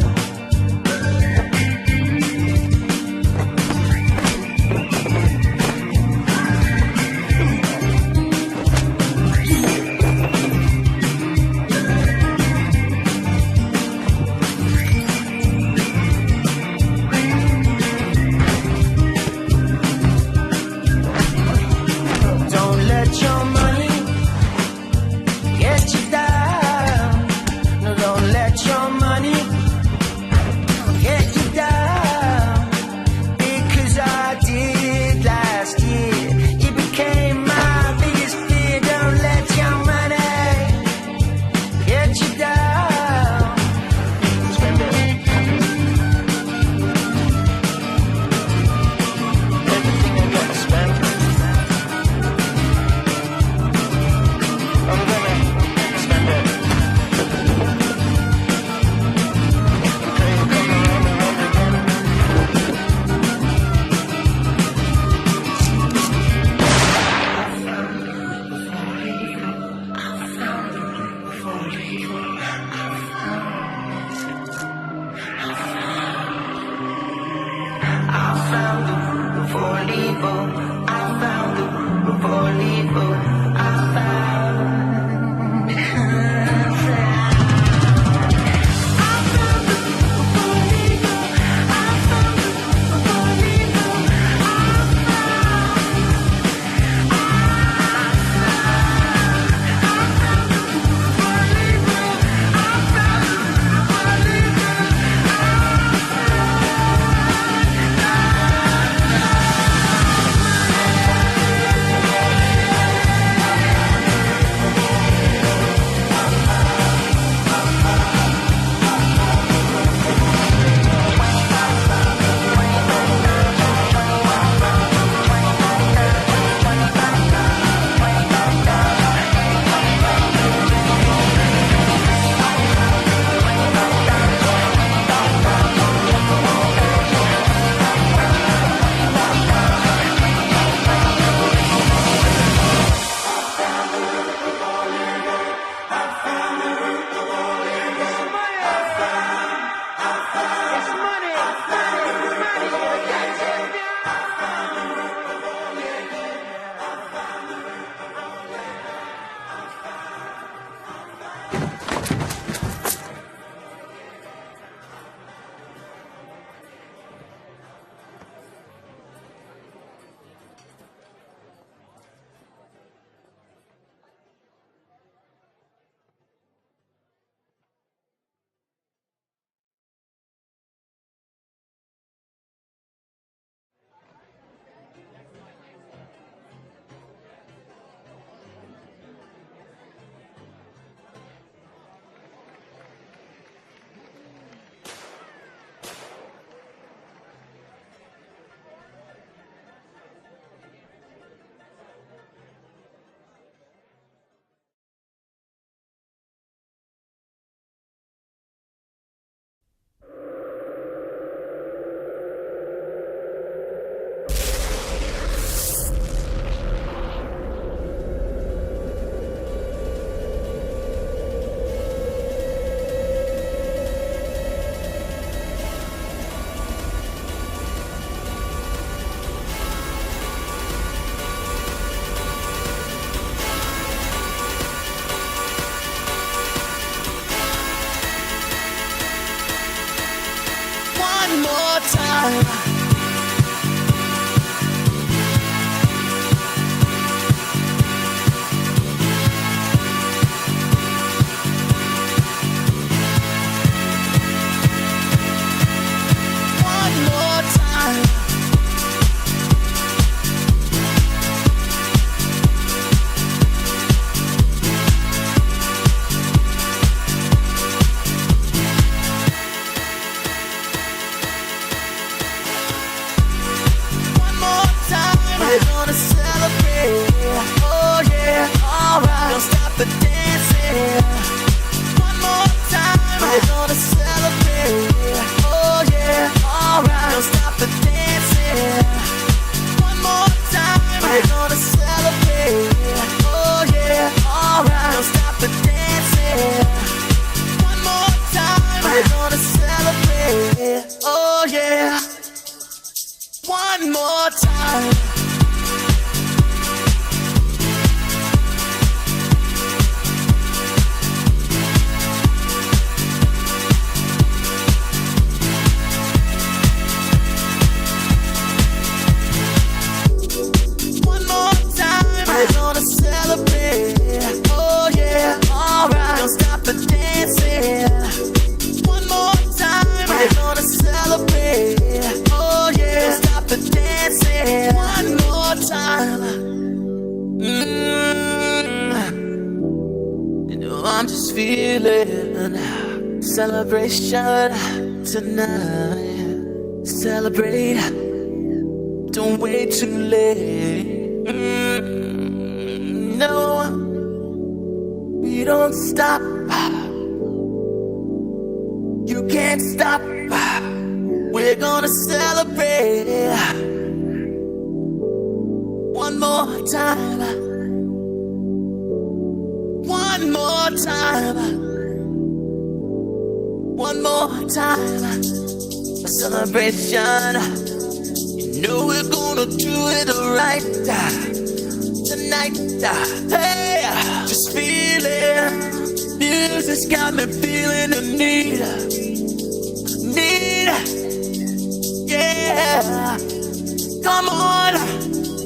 Don't let your money get you down. No, don't let your money time. One more time. One more time. We're gonna celebrate. Oh yeah, alright. Don't stop the dancing. One more time. We're gonna celebrate. Oh yeah, alright. Don't stop the dancing. One more time. We're gonna celebrate. Oh yeah, alright. Don't stop the dancing. One more time. We're gonna celebrate. Oh yeah. One more time. One more time. We're gonna celebrate. Oh yeah, alright. Don't stop the dancing. One more time. We're gonna celebrate. Oh yeah, don't stop the dancing. One more time. You know I'm just feeling celebration tonight. Celebrate. Don't wait too late. No, we don't stop. You can't stop. We're gonna celebrate. One more time. One more time. One more time. A celebration. You know we're gonna do it right tonight. Hey, just feel it. Music's got me feeling the need. Yeah. Come on.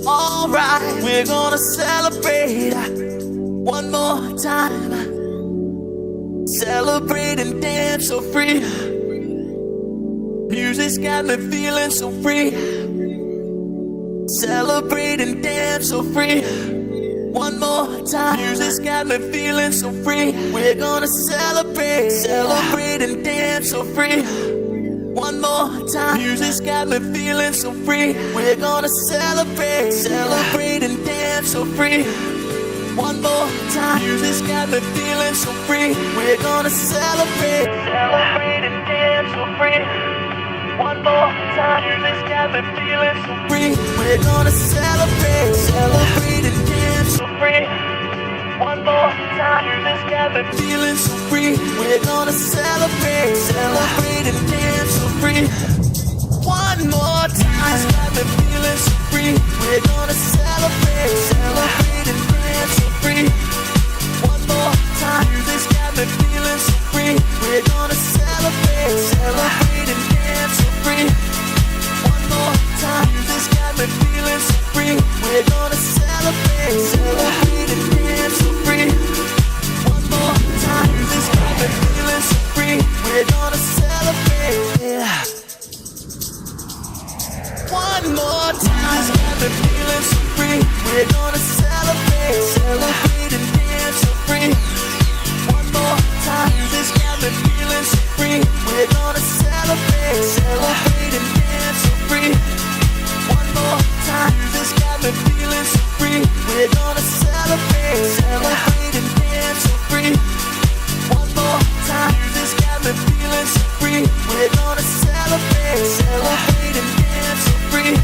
Alright, we're gonna celebrate one more time. Celebrate and dance so free. Music's got me feeling so free. Celebrate and dance so free. One more time. Music's got me feeling so free. We're gonna celebrate. Celebrate and dance so free. One more time. Music's got me feeling so free. We're gonna celebrate. Celebrate and dance so free. One more time. Music's got me feeling so free. We're gonna celebrate. Celebrate and dance so free. One more time. Music's got me feeling so free. We're gonna celebrate. Celebrate and dance so free. One more time. Music's got me feeling so free. We're gonna celebrate. Celebrate and dance so free. One more time. Music's got me feeling so free. We're gonna celebrate. Celebrate and dance so free. One more time. Music's got me feeling so free. We're gonna celebrate. Celebrate and dance so free. One more time. Music's got me feeling so free. We're gonna celebrate. Celebrate and dance so free. One more time. Music's got me feeling so free. We're gonna celebrate. One more time. Music's got me feeling so free. We're gonna celebrate. Celebrate and dance so free. One more time. Music's got me feeling so free. We're gonna celebrate. Celebrate and dance so free. One more time. Music's got me feeling so free. We're gonna celebrate. Celebrate and dance so free. One more time. Music's got me feeling so free. We're gonna celebrate. Celebrate and dance so free.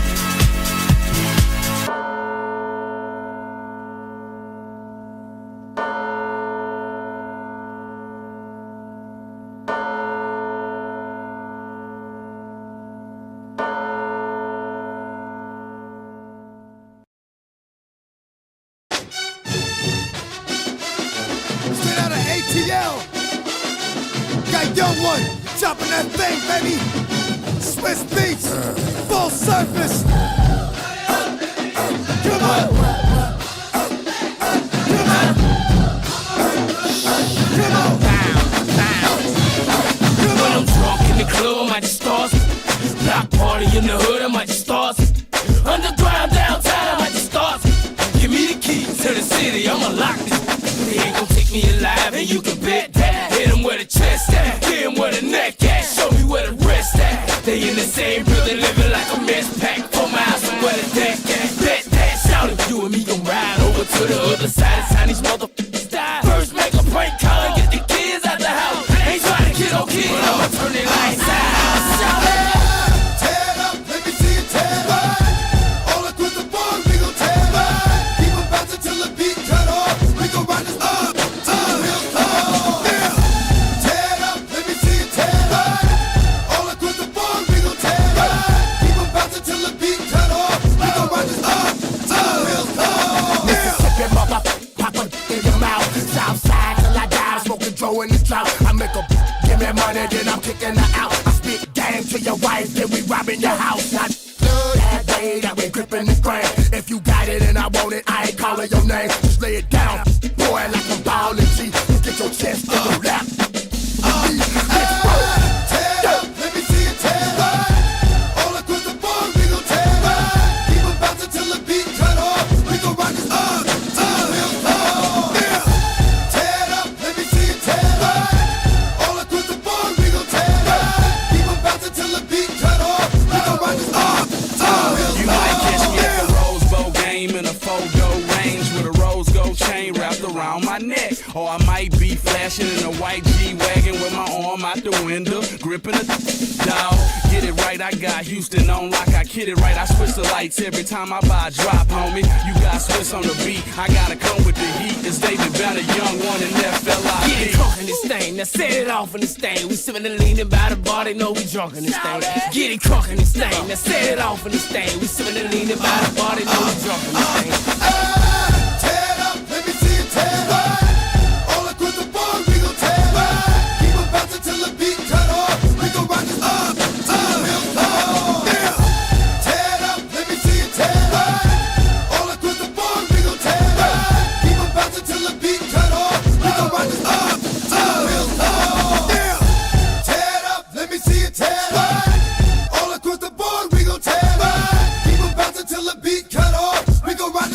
ATL. Got young one chopping that thing, baby. West Beach, full surface. Come on. When I'm drunk in the club, I might just start. Block party in the hood, I might just start. Underground downtown, I might just start. Give me the key to the city, I'ma lock this. They ain't gon' take me alive, and you can bet that. Hit 'em where the chest at, hit 'em where the neck at. Show me where the rest at. They in the same building, living like a mess pack. 4 miles from where the deck at. Bet that, shout it. You and me gon' ride over to the other side. It's how these motherfuckers die. First make a prank call and get the kids out the house. Ain't trying to kill no kids, but I'ma turn their lights out. Shout it. Tear it up, let me see it tear it up. All across the board, we gon' tear it up. Keep on bouncing till the beat cut off. We gon' ride this up till the hills fall. Yeah. Tear it up, let me see it tear it up. All across the board, we gon' tear it up. Keep on bouncing till the beat cut off. We gon' ride this up till the hills fall. Mississippi motherfucker, pop a in your mouth. Southside till I die, smoking Joe in the drought. I make a give me money, then I'm kicking her out. I spit game to your wife, then we robbing your house. Not that day that we gripping the grain. If you got it and I want it, I ain't calling your name. Just lay it down, boy, like I'm ballin' G. You get your chest in your lap. Tear it up, let me see it tear it up. All across the board, we gon' tear it up. Keep on bouncing till the beat cut off. We gon' rock this up till the hills fall. Yeah. Tear it up, let me see it tear it up. All across the board, we gon' tear it up. Keep on bouncing till the beat cut off. We gon' rock this up till the hills fall. You might catch me at the Rose Bowl game in a photo range with a rose gold chain wrapped around my neck. Or I might be flashing in a white G-Wagon with my arm out the window, gripping a dog. Get it right, I got Houston on lock, I kid it right. I switch the lights every time I buy a drop, homie. You got Swiss on the beat, I gotta come with the heat. It's David Banner, young one and FLIP. Get it crunk in this thing, now set it off in this thing. We sippin' and leaning by the bar, they know we drunk in this thing. Get it crunk in this thing, now set it off in this thing. We sippin' and leaning by the bar, they know we drunk in this thing. Tear it up, let me see it tear it up. All across the board, we gon' tear it up. Keep on bouncing till the beat cut off. We gon' rock this up till the hills fall. Yeah. Tear it up, let me see it tear it up. All across the board, we gon' tear it up. Keep on bouncing till the beat cut off. We gon' rock this up till the hills fall. Yeah. Tear it up, let me see it tear it up. All across the board, we gon' tear it up. Keep on bouncing till the beat cut off. We gon' rock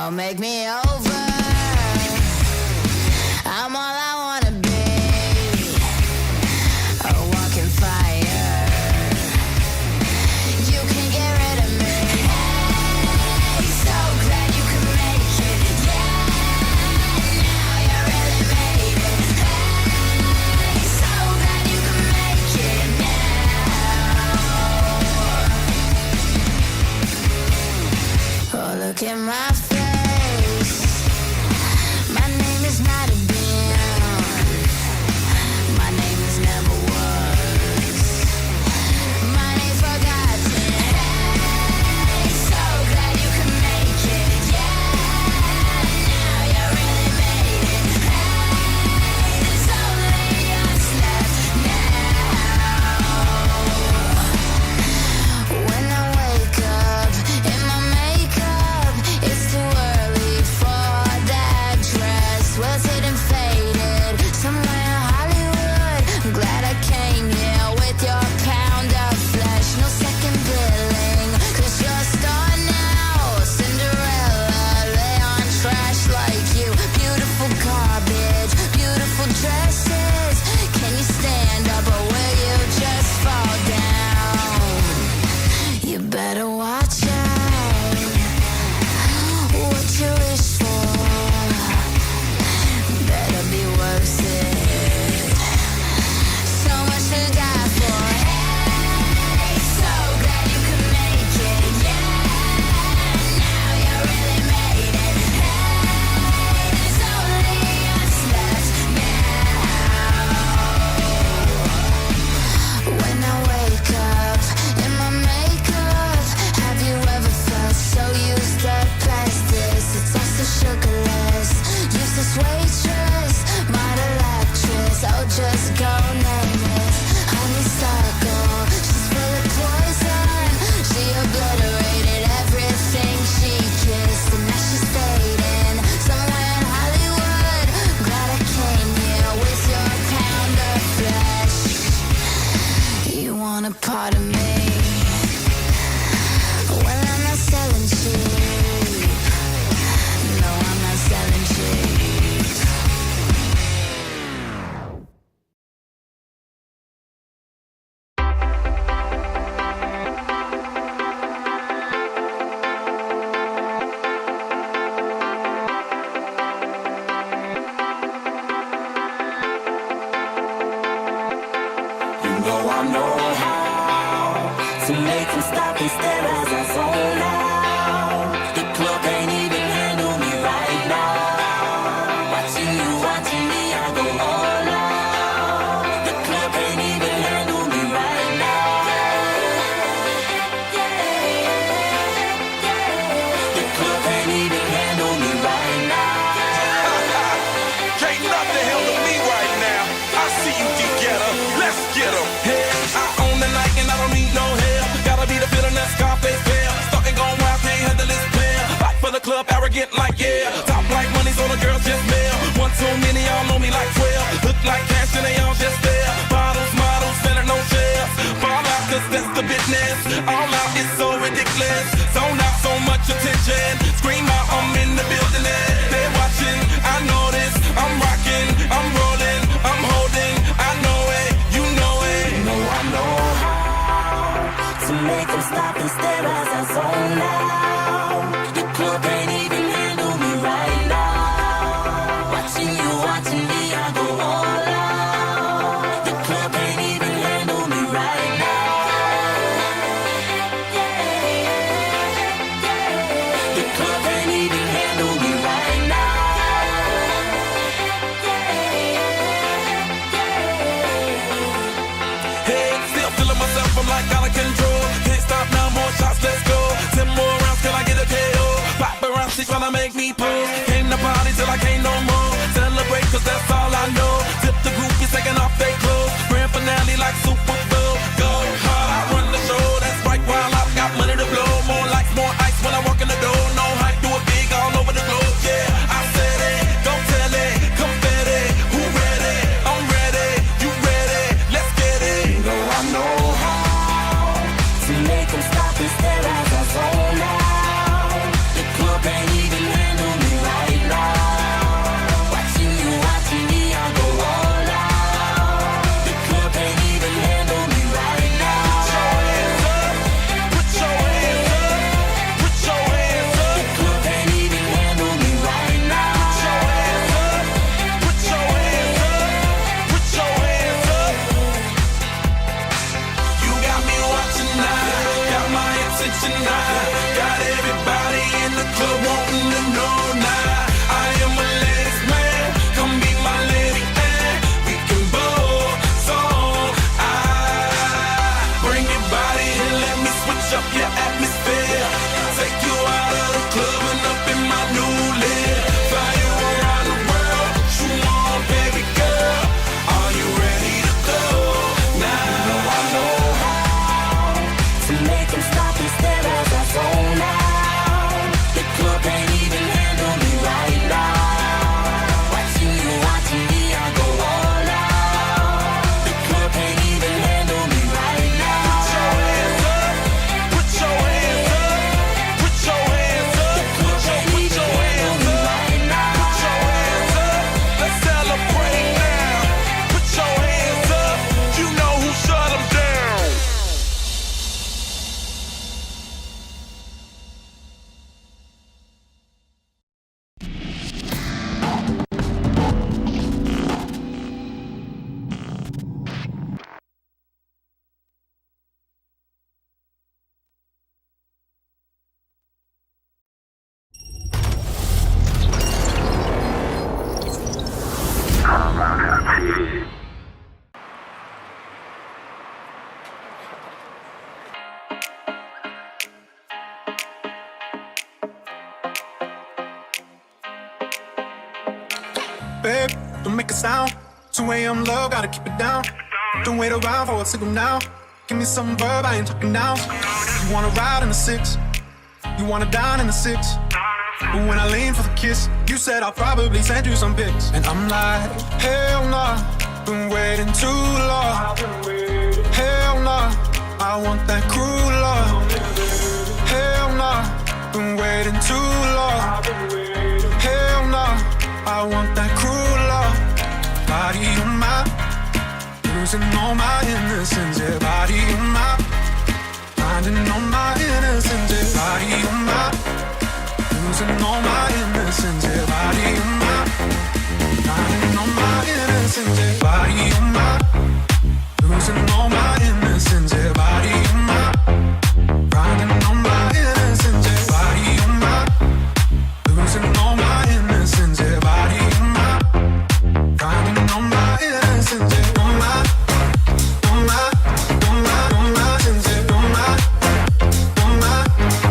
Don't make me over. I'm all I wanna be. A walking fire. You can get rid of me. Hey, so glad you could make it. Yeah, now you really made it. Hey, so glad you could make it now. Oh, look at my face. My name is not a band. My name is never was. My name's forgotten. Hey, so glad you could make it. Yeah, now you really made it. Hey, there's only us left now. When I wake up in my makeup, it's too early for that dress. Was it faded somewhere in Hollywood? I'm glad I came here with your pound of flesh. No second billing, 'cause you're a star now. Cinderella, lay on trash like you. Beautiful garbage, beautiful dresses. Can you stand up or will you just fall down? You better watch out what you wish for. Better be worth it. So much to die for. Hey, so glad you could make it. Yeah, now you really made it. Hey, there's only us left now. When I wake up in my makeup, have you ever felt so used up past this? It's also sugarless. Useless waitress, model actress. Oh, just go nameless. Honeysuckle, she's full of poison. She obliterated everything she kissed, and now she's fading somewhere in Hollywood. Glad I came here with your pound of flesh. You want a part of me? Well, I'm not selling cheap. No, I'm not selling cheap. You know I know how to make them stop and stare as I zone out. The club can't even handle me right now. Watching you, watching me, I go all out. The club can't even handle me right now. The club can't even handle me right now. Can't nothing handle me right now. I see you, D-Getter. Let's get 'em. Hey, I own the night and I don't need no help. Gotta be the feeling that Scarface feel. Stuck and gone wild, can't handle this player. Back for the club, arrogant like yeah. Top like money, so the girls just mail. One too many, y'all know me like 12. Look like cash and they all just there. Bottles, models, selling no shares. Fall out, 'cause that's the business. All out is so ridiculous. Zone out, so much attention. Scream out, I'm in the building. They're watching, I know this. I'm rocking, I'm rolling, I'm holding. I know it, you know it. You know I know how to make them stop and stare as I zone out. The club can't even handle me right now. Watching you, watching me, I go all out. The club can't even handle me right now. The club can't even handle me right now. Hey, still feeling myself, I'm like out of control. Can't stop now, more shots, let's go. 10 more rounds, can I get a KO? Pop around, she tryna make me pose. Came to party till I can't no more. Celebrate, 'cause that's all I know. Tip the groupies taking off their clothes. Grand finale like Super Bowl. Go hard, I run the show. That's right, while I've got money to blow. More lights, more ice when I walk in the door. No hype, do it big all over the globe. Yeah, I said it, don't tell it. Confetti, who ready? I'm ready, you ready? Let's get it. You know I know how to make them stop and stare as I zone out. The club can't even handle don't make a sound. 2 a.m. love, gotta keep it down. Don't wait around for a signal now. Give me some verb, I ain't talking now. You wanna ride in the 6, you wanna dine in the 6. But when I lean for the kiss, you said I'll probably send you some pics. And I'm like, hell nah, been waiting too long. Hell nah, I want that cruel love. Hell nah, been waiting too long. Hell nah, I want that cruel love. Body on my, losing all my innocence. Yeah, body on my, finding all my innocence. Yeah, body on my, losing all my innocence. Yeah, body on my, finding all my innocence. Yeah, body on my, losing all my innocence. Yeah, body on my, finding all my innocence. Yeah, body on my, losing all my innocence. Yeah, body on my, finding all my innocence. Yeah, on my, on my, on my, on my innocence. Yeah, on my, on my,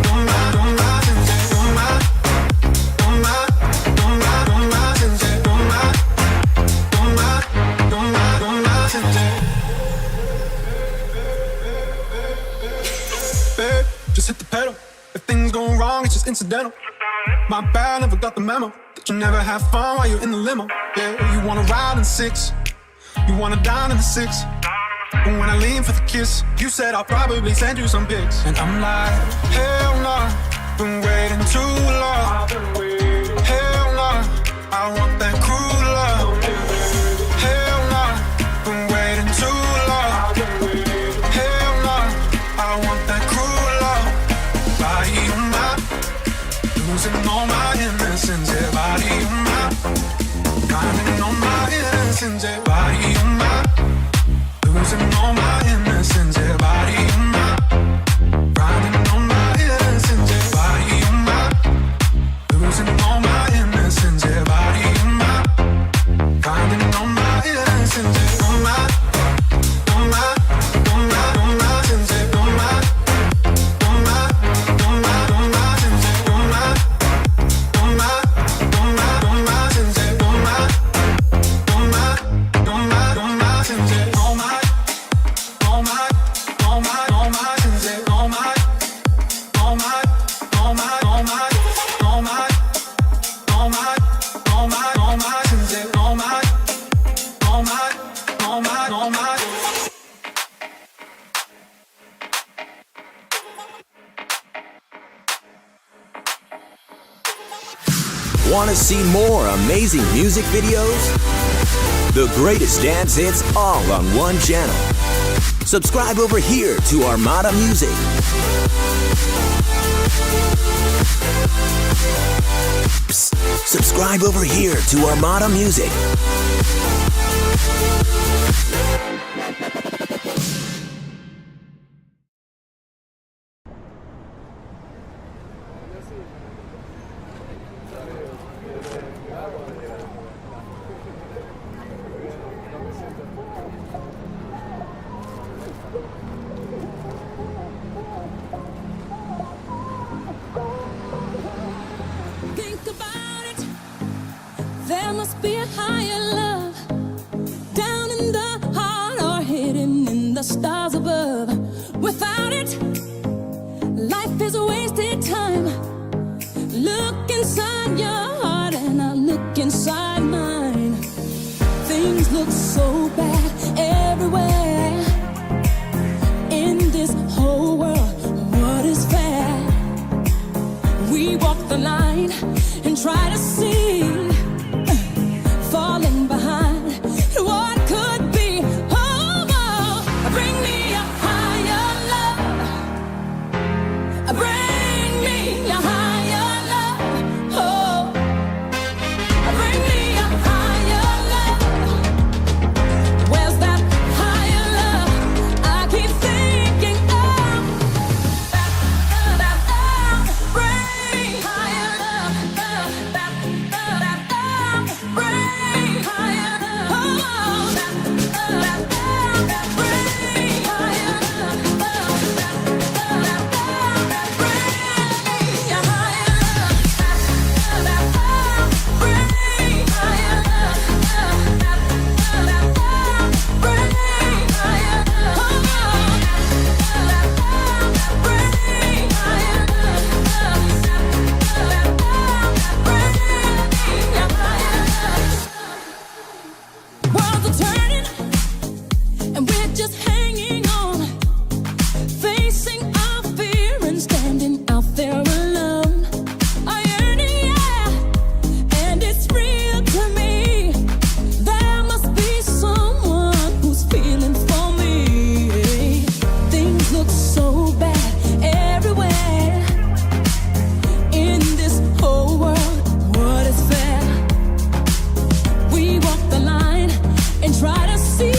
on my, on my innocence. Yeah, on my, on my, on my, on my innocence. Yeah, on my, on my, on my, on my innocence. Babe, just hit the pedal. If things go wrong, it's just incidental. My bad, never got the memo that you never have fun while you're in the limo. Yeah, you wanna ride in 6, you wanna dine in the 6. But when I lean for the kiss, you said I'll probably send you some pics. And I'm like, hell nah, been waiting too long. Hell nah, I want that cruel love. Hell nah, been waiting too long. Hell nah, I want that cruel love. Body on my, losing all my innocence. Yeah, body on my, finding all my innocence. Yeah, body on my, losing all my innocence. Yeah, body on my, finding all my innocence. Yeah, body on my, losing all my innocence. Yeah, body on my, finding all my innocence. Yeah, on my, on my, on my, on my innocence. Yeah, on my, on my, on my, on my innocence. Yeah, on my, on my, on my, on my innocence. Yeah, on my, on my, on my, on my innocence. Yeah, on my, on my, on my, on my innocence. Yeah, on my, on my, on my, on my, on my, on my, on my, on my innocence. Yeah, on my, on my, on my, on my. Want to see more amazing music videos? The greatest dance hits all on one channel. Subscribe over here to Armada Music. Psst, subscribe over here to Armada Music. Think about it. There must be a higher love down in the heart or hidden in the stars above. Without it, life is a wasted time. Look inside your heart and I look inside mine. Things look so bad everywhere. In this whole world, what is fair? We walk the line and try to see, falling behind what could be. Oh, oh, bring me a higher love. Bring me a higher love. Oh, bring me a higher love. just hanging on, facing our fear and standing out there alone. I yearn, yeah, and it's real to me. There must be someone who's feeling for me. Things look so bad everywhere in this whole world. What is fair? We walk the line and try to see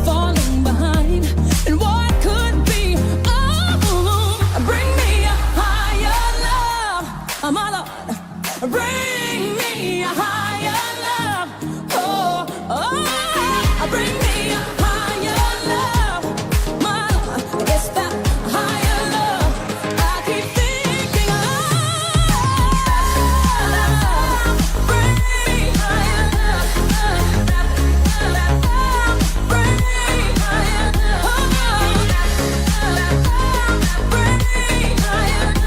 falling behind and what could be. Oh, bring me a higher love, my Lord. Bring me a higher love. Oh, oh, bring me a higher love, my Lord. It's that higher love I keep thinking of. Bring me higher love. Bring me higher love. Bring me higher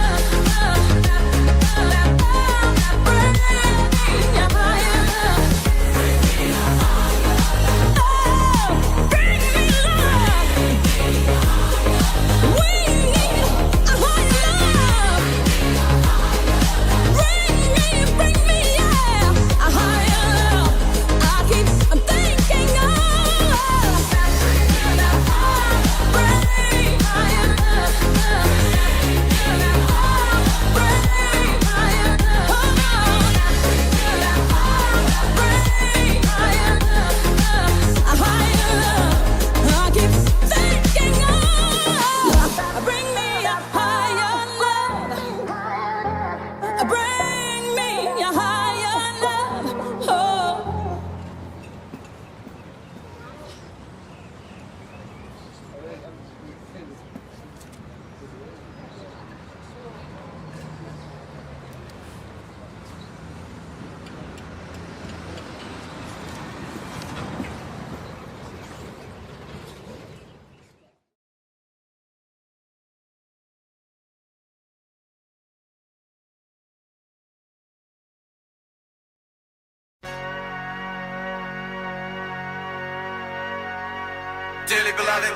Dearly beloved,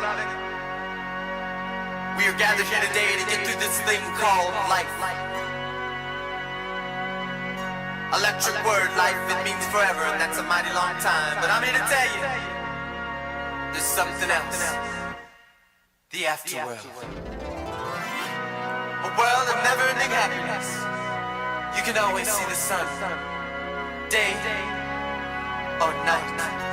we are gathered here today to get through this thing called life. Electric word, life, it means forever, and that's a mighty long time. But I'm here to tell you, there's something else. The afterworld. A world of never-ending happiness. You can always see the sun, day or night.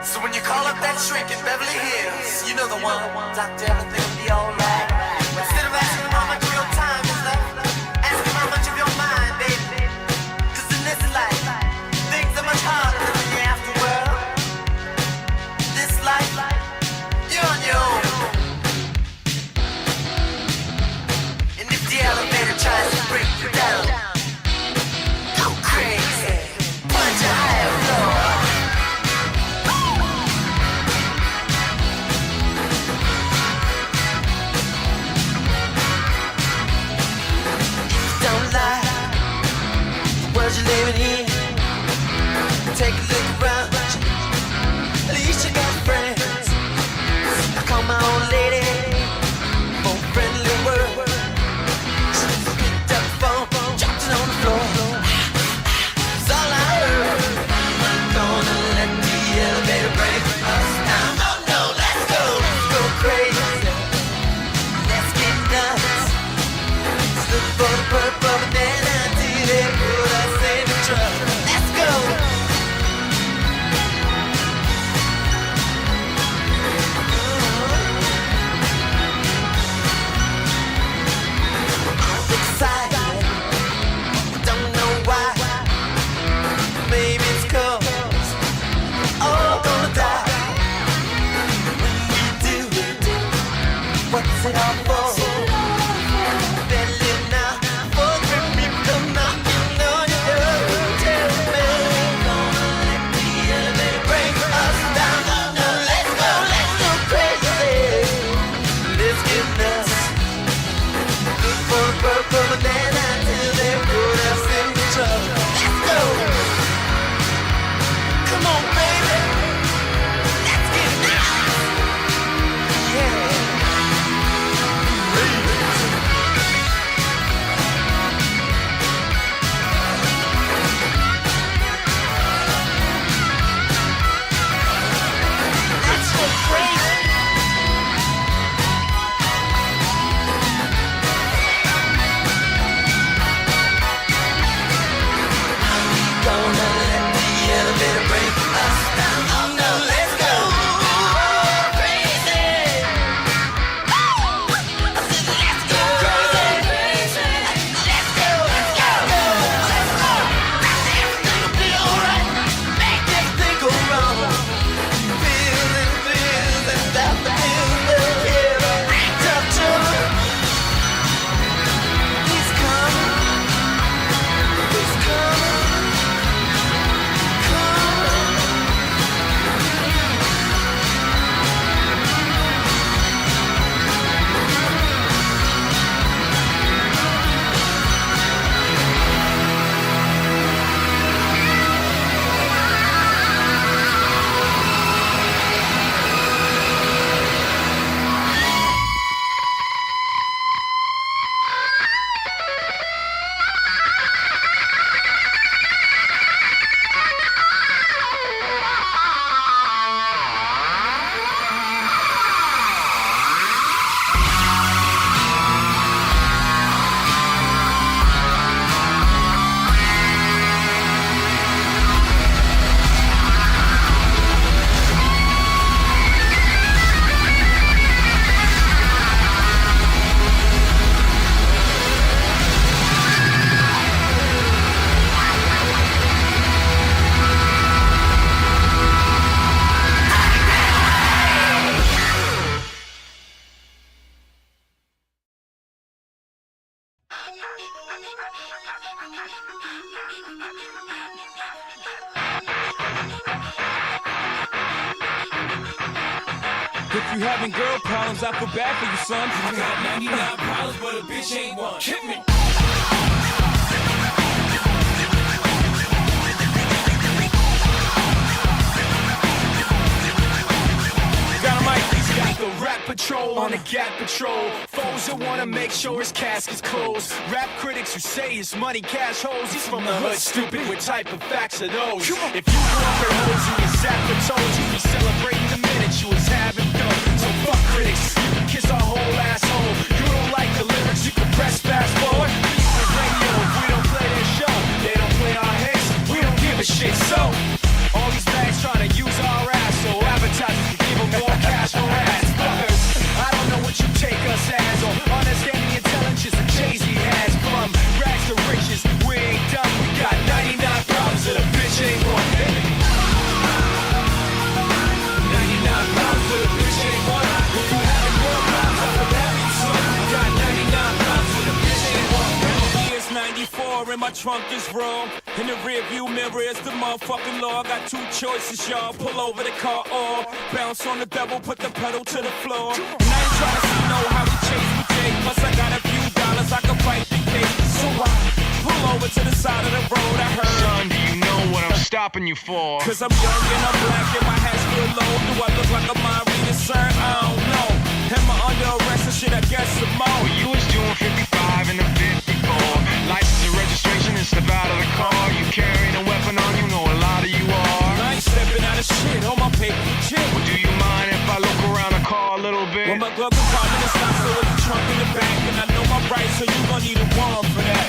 So when you call up that shrink in Beverly Hills, you know the one. Doctor, everything will be alright. Instead of asking how much of your time is left, ask him how much of your mind, baby. 'Cause in this life, things are much harder than the afterworld. This life, you're on your own. And if the elevator tries to break you down, go crazy, punch a higher floor. If you having girl problems, I feel bad for you, son. I got 99 problems, but a bitch ain't one. Hit me. Got the rap patrol on the Gap patrol. Foes that wanna make sure his casket's closed. Rap critics who say his money cash holes. He's from the hood, stupid. What type of facts are those? If you grew up in hoes, you was Zappa told you be celebrating the minute you was having dough. So fuck critics, you can kiss our whole asshole. You don't like the lyrics, you can press fast forward. The radio, if we don't play their show, they don't play our hits. We don't give a shit. So all these bags trying to use our ass, so advertisers can give them more cash for ass. Fuckers, I don't know what you take us as, or understand the intelligence that Jay-Z has. From rags to riches, we ain't done. We got 99 problems that a bitch ain't one. 99 problems that a bitch ain't one. If you having more problems, I feel bad for you, son. We got 99 problems that a bitch ain't one. It's 94 and my trunk is wrong. In the rear view mirror is the motherfucking law. I got two choices, y'all. Pull over the car or bounce on the double, put the pedal to the floor. And I ain't trying to see how we chase with Jake. Plus I got a few dollars, I can fight the case. So I pull over to the side of the road. I heard, son, do you know what I'm stopping you for? Cause I'm young and I'm black and my hat's still low. Do I look like a mind reader, sir? I don't know. Am I under arrest or shit? I guess some more. Well, you was doing 55 in the 54. License and registration and step out of the car. You carrying a weapon on you, know a lot of you are. I ain't stepping out of shit, on my paper legit. Well, do you mind if I look around the car a little bit? Well, my glove compartment is locked, so it's the trunk in the back. And I know my rights, so you gon' need a warrant for that.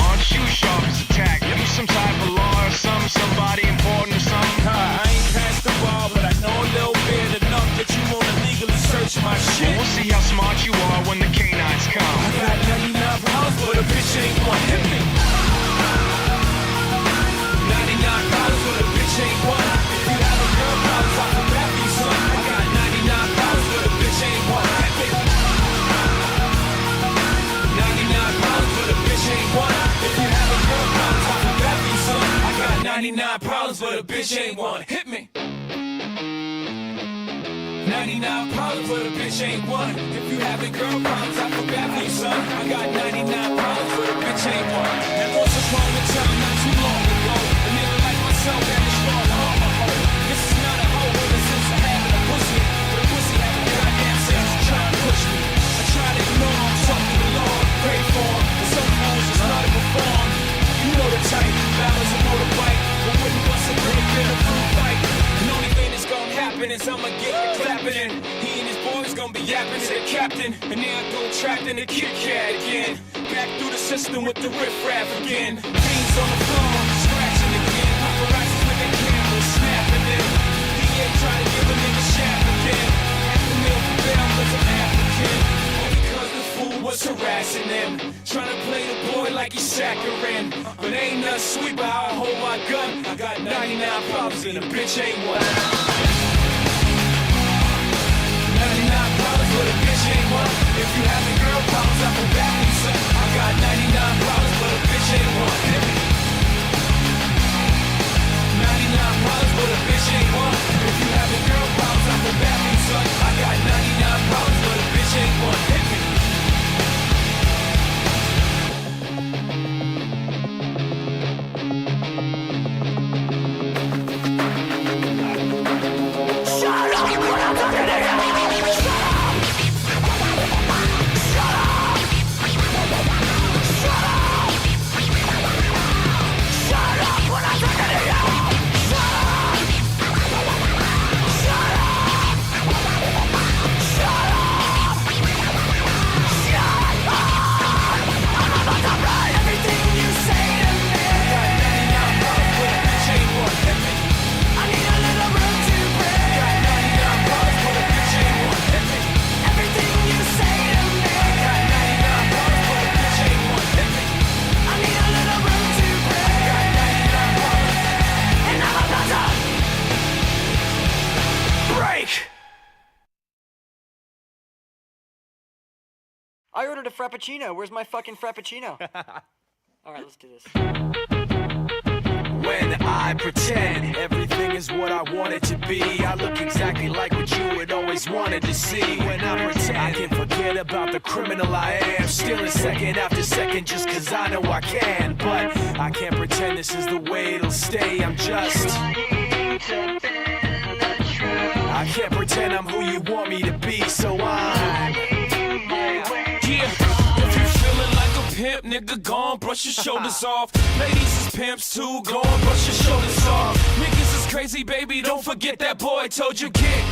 Aren't you sharp as a tack? You some type of law or somebody important or something? I ain't past the ball, but I know a little bit enough that you wanna legally search my shit. Well, we'll see how smart you are when the canines come. I got 99 pounds, but a bitch ain't one. Hit me. 99 pounds, but a bitch ain't one. If you have a girl problems, I feel bad for you, son. I got 99 pounds, but a bitch ain't one. Hit me. 99 pounds, but a bitch ain't one. If you have a girl problems, I feel bad for you, son. I got 99 problems, but a bitch ain't one. Hit me. 99 problems, but a bitch ain't one. If you having girl problems, I feel bad for you, son. I got 99 problems, but a bitch ain't one. And once upon a time, not too long ago, a nigga like myself had to strong to harm a hoe. This is not a hoe with a sense of having a pussy, but a pussy having a goddamn sense of trying to push me. I try to ignore him, talk to the Lord, pray for him, but some fools just not to perform. You know the type, balance a motorbike, but wouldn't bust a grape in a fruit fight. And only thing that's gonna happen is I'ma get the clapping in. He and his boys gonna be yapping to the captain, and then I go trapped in the Kit Kat again. Back through the system with the riff-raff again. Beans on the floor, scratching again. Paparazzi with their cameras, snapping them. DA trying to give a nigga shaft again. Half a meal for bail cause I'm African. All because the fool was harassing them. Trying to play the boy like he's saccharine. But ain't nothing sweet but how I hold my gun. I got 99 problems and a bitch ain't one. 99 problems, but a bitch ain't one. If you having girl problems, I feel bad for you, son. I got 99 problems, but a bitch ain't one. 99 problems, but a bitch ain't one. If you having girl problems, I feel bad for you, son. I got 99 problems, but a bitch ain't one. Hit me. Shut up when I'm talking to you. I ordered a Frappuccino. Where's my fucking Frappuccino? Alright, let's do this. When I pretend everything is what I want it to be, I look exactly like what you had always wanted to see. When I pretend I can forget about the criminal I am, stealing second after second just cause I know I can. But I can't pretend this is the way it'll stay. I'm just I can't pretend I'm who you want me to be, so I'm if you feeling like a pimp, nigga, go on, brush your shoulders off. Ladies is pimps too, go on, brush your shoulders off. Niggas is crazy, baby, don't forget that boy told you get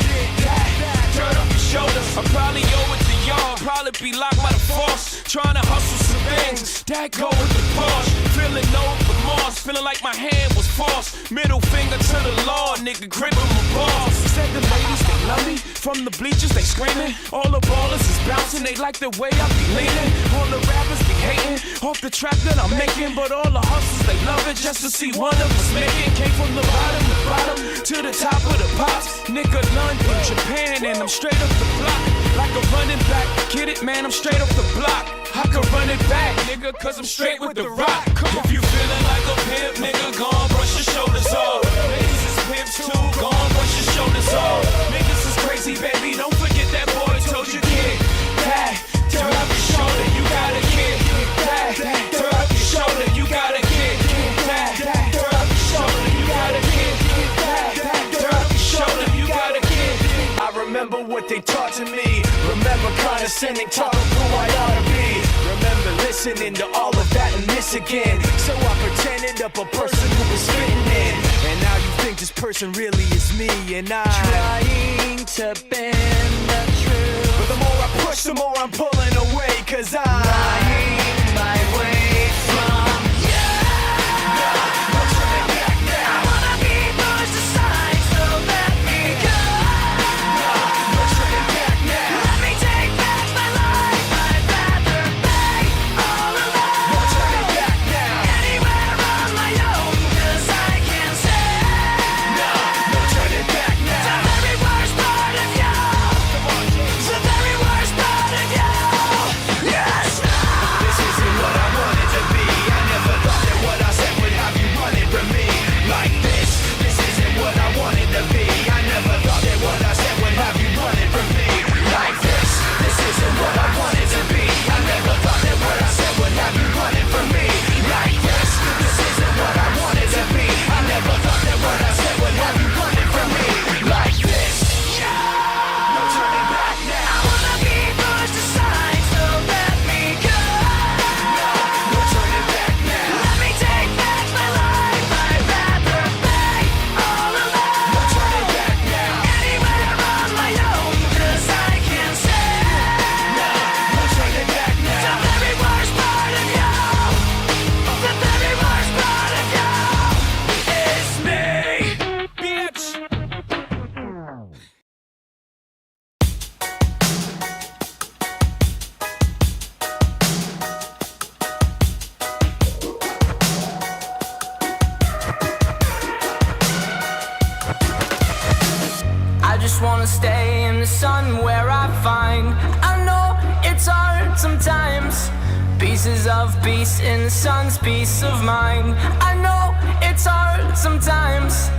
that dirt off your shoulders. I probably owe it to y'all, probably be locked by the force, trying to hustle some things that go with the Porsche. Feeling no remorse, feeling like my hand was forced. Middle finger to the law, nigga, gripping my balls. Said the ladies, they love me, from the bleachers, they screaming. All the ballers is bouncing, they like the way I be leaning. All the rappers be hating, off the track that I'm making. But all the hustlers, they love it just to see one of us make it. Came from the bottom to the top of the pops. Nigga, London, Japan, and I'm straight up the block. Like a running back, get it, man, I'm straight up the block. I can run it back, nigga, cause I'm straight with the rock. If you feeling like a pimp, nigga, go on, brush your shoulders off. Ladies is pimps too, go on, brush your shoulders off. Niggas is crazy, baby, don't forget that boy told you get that dirt off your shoulder, you gotta get that dirt off your shoulder, you gotta get that dirt off your shoulder, you gotta get that dirt off your shoulder, you gotta get. I remember what they taught to me, remember condescending, taught them who I ought to be. Remember listening to all of that and this again. So I pretended up a person who was fitting in. And now you think this person really is me. And I'm trying to bend the truth, but the more I push, the more I'm pulling away. Cause I'm lying my way from you. No turning back now. I wanna be pushed aside, so let me go. No turning back now. Let me take back my life. I'd rather be all alone. No turning back now. Anywhere on my own, cause I can say no turning back now. The very worst part of you. The very worst part of you. Yes. This isn't what I wanted to be. I never thought that what I said would have you running from me like this. This isn't what I wanted to be. I never thought that what I said would have you running from me like this. This isn't what I wanted to be. I never thought that what I said would have you running from me like this. This isn't what I wanted to be. I never thought that what I said would have you running from me like this. No turning back now. I wanna be pushed aside, so let me go. No turning back now. Let me take back my life. I'd rather be all alone. No turning back now. Anywhere on my own, cause I can say no turning back now. The very worst part of you. The very worst part of you is me, bitch. I just wanna stay in the sun where I find I know it's hard sometimes. Pieces of peace in the sun's peace of mind. I know it's hard sometimes.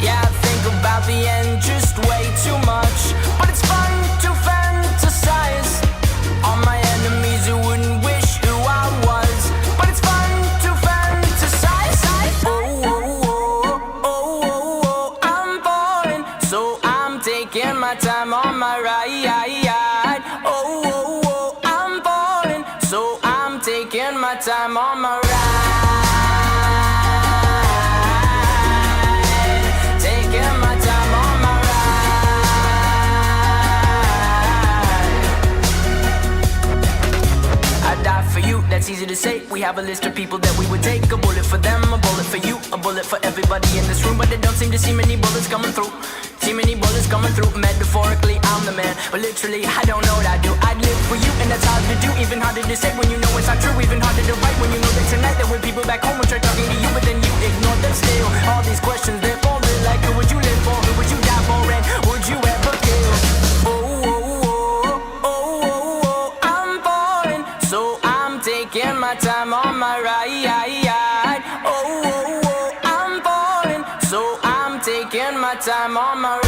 Yeah, I think about the end just way too much, but it's fun to fantasize on my enemies who wouldn't wish who I was. But it's fun to fantasize. Oh, oh, oh, oh, oh, oh, I'm falling, so I'm taking my time on my ride. Oh, oh, oh, I'm falling, so I'm taking my time on my ride. Taking my time on my ride. I die for you, that's easy to say. We have a list of people that we would take. A bullet for them, a bullet for you, a bullet for everybody in this room. But they don't seem to see many bullets coming through. See many bullets coming through. Metaphorically, I'm the man, but literally, I don't know what I do. I'd live for you, and that's hard to do. Even harder to say when you know it's not true. Even harder to write when you know that tonight there were people back home who tried talking to you, but then you ignored them still. All these questions, they're folded like who would you live for? Who would you die for? And would you ever kill? Oh, oh, oh, oh, oh, oh, I'm falling, so I'm taking my time on my ride. Oh, oh, oh, I'm falling, so I'm taking my time on my ride.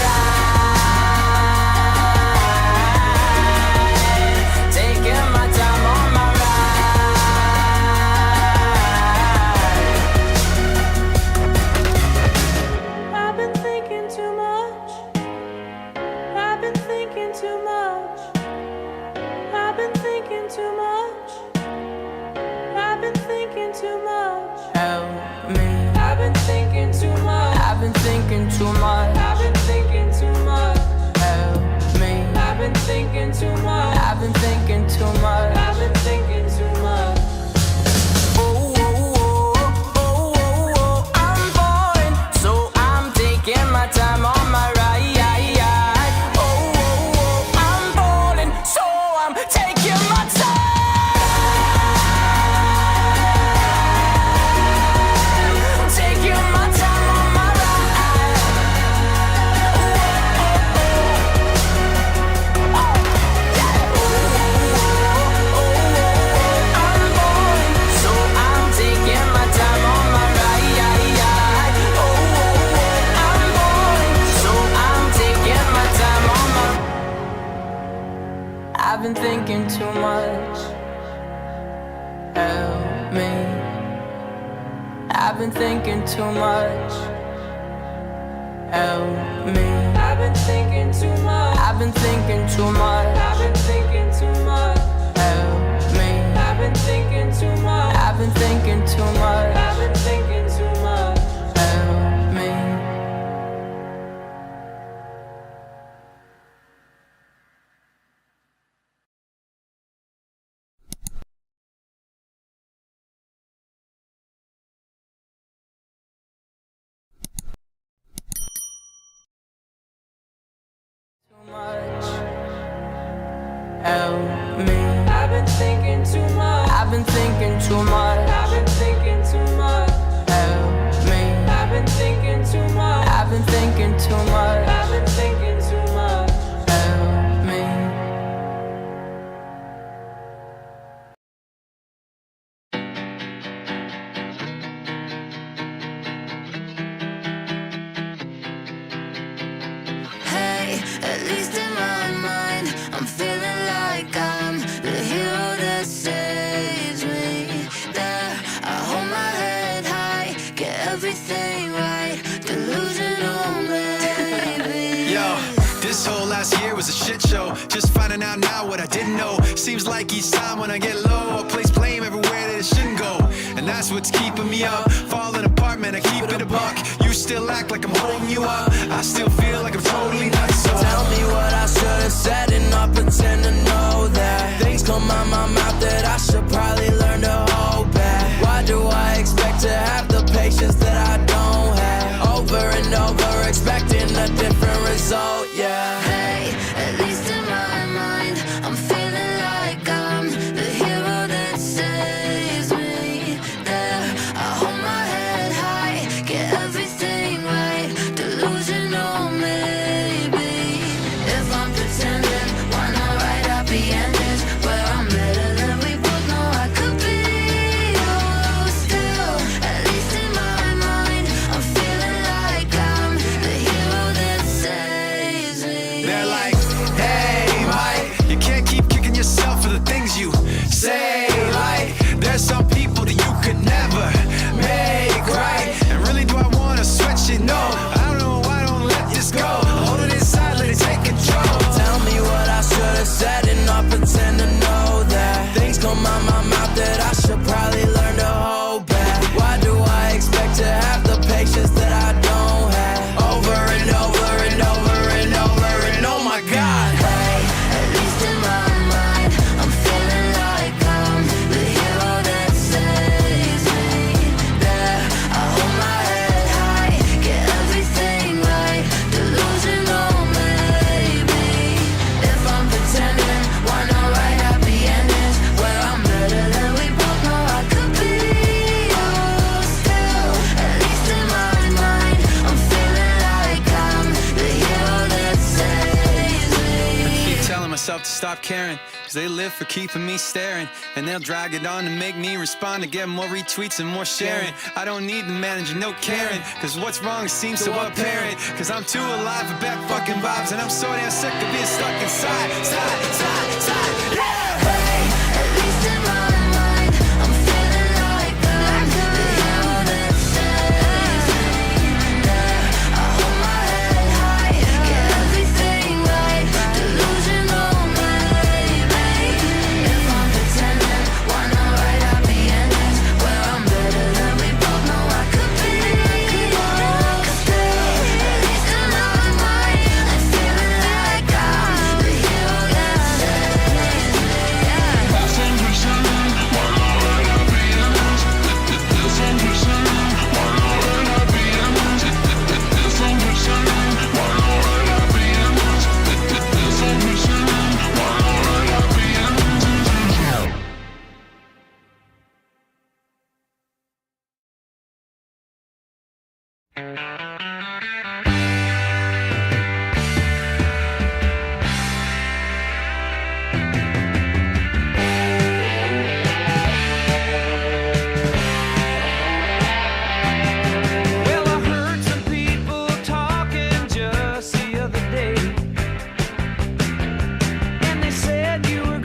been thinking too much. Help me. I've been thinking too much. Help me. I've been thinking too much. I've been thinking too much. I've been thinking too much. Help me. I've been thinking too much. I've been thinking too much. I've been thinking too much. Help me. Help me. I've been thinking too much. I've been thinking too much. I've been thinking too much. Help me. I've been thinking too much. I've been thinking too much. I've been thinking too much. Help me. Hey, at least in my mind, I'm feeling like I'm the hero that saves me. There, I hold my head high, get everything right, delusional maybe. Yo, this whole last year was a shit show. Just finding out now what I didn't know. Seems like each time when I get low, I place blame everywhere that it shouldn't go. And that's what's keeping me up. Falling apart, man, I keep it a buck. You still act like I'm holding you up. I still feel like I'm totally nuts. So Tell me what I should have said and not pretend to know that things come out my mouth that I should probably learn to hold back. Why do I expect to have the patience that I don't have? Over and over expecting a different result, yeah. Hey, at least in my mind, I'm feeling like I'm the hero that saves me. There, I hold my head high, get everything right, delusional maybe. If I'm pretending, why not write happy endings where I'm better than we both know I could be? Oh, still, at least in my mind, I'm feeling like I'm the hero that saves me. they're like, hey, Mike, you can't keep kicking yourself for the things you say. Like, there's some people that you could never make right. And really, do I want to sweat shit? No, I don't know why I don't let this go. Hold it inside, let it take control. Tell me what I should have said and not pretend to know that things come out my mouth that I should probably learn to hold back. Why do I expect to have the patience that I don't have? Over and over and over and over and oh my God. Hey, at least in my mind, I'm feeling like I'm the hero that saves me. There, I hold my head high, get everything right, delusional maybe. If I'm pretending, why not write happy endings where I'm better than we both know I could be? Oh, still, at least in my mind, I'm feeling like I'm the hero that saves me. Keep telling myself to stop caring, cause they live for keeping me staring. And they'll drag it on to make me respond to get more retweets and more sharing. I don't need the manager, no caring, cause what's wrong seems so apparent. Cause I'm too alive for back fucking vibes, and I'm so damn sick of being stuck inside, side, yeah! Hey, at least in my mind, I'm feeling like I'm the hero that saves me. There, I hold my head high, get everything right, delusional maybe. If I'm pretending, why not write happy endings where I'm better than we both know I could be? Still, at least in my mind, I'm feeling like I'm the hero that saves me. Well, I heard some people talking just the other day, and they said you were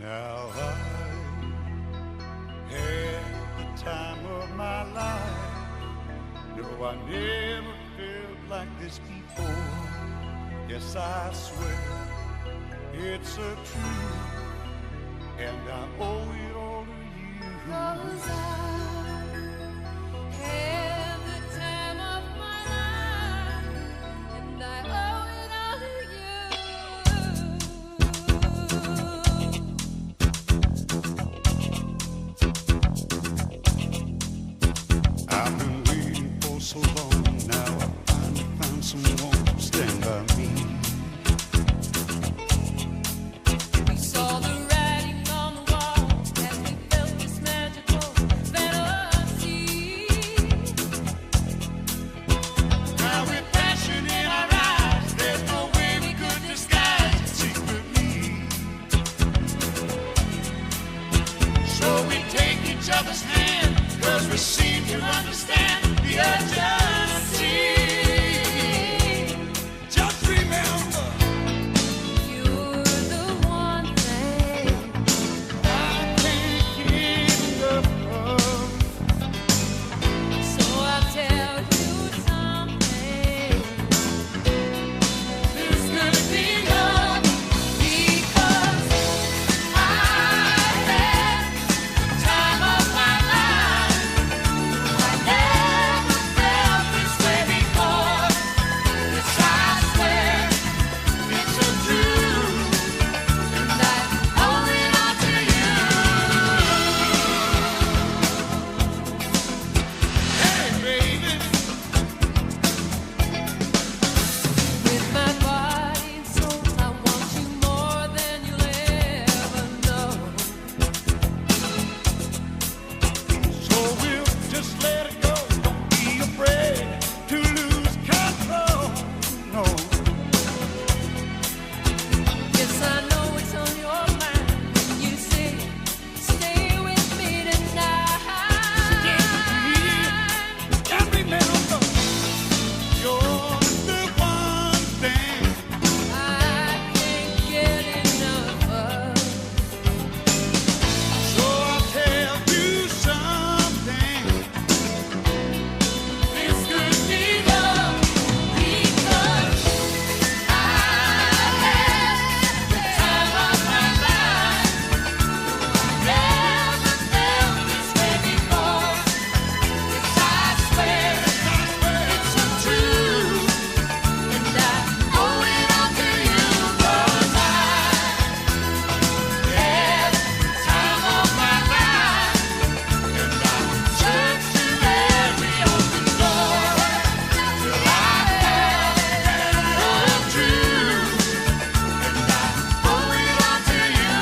Now I had the time of my life. No, I never felt like this before. Yes, I swear it's a truth, and I owe it all to you. 'Cause I had the time of my life, and I owe it all to I've been waiting for so long. Now I finally found someone to stand by me. We saw the writing on the wall as we felt this magical fantasy. Now with passion in our eyes, there's no way we could disguise it secretly. So we take each other's hand, 'cause we seem to understand the urgency. Just remember, You're the one thing I can't get enough of. So I'll tell you something. There's gonna be love because I had the time of my life. I never felt this way before. Yes, I swear it's a truth, and I owe it all to you. Hey, baby, With my body and soul, I want you more than you'll ever know. so we'll just let it go. Don't be afraid to lose control. No. Yes, I know it's on your mind. You say, stay with me tonight. And remember, you're the one thing I can't get enough of. So I'll tell you something. This could be love because I had the time of my life. Never felt this way before. Yes, I swear it's a truth, and I owe it all to you. 'Cause I had the time of my life, and I searched through every open door till I found the truth, and I owe it all to you.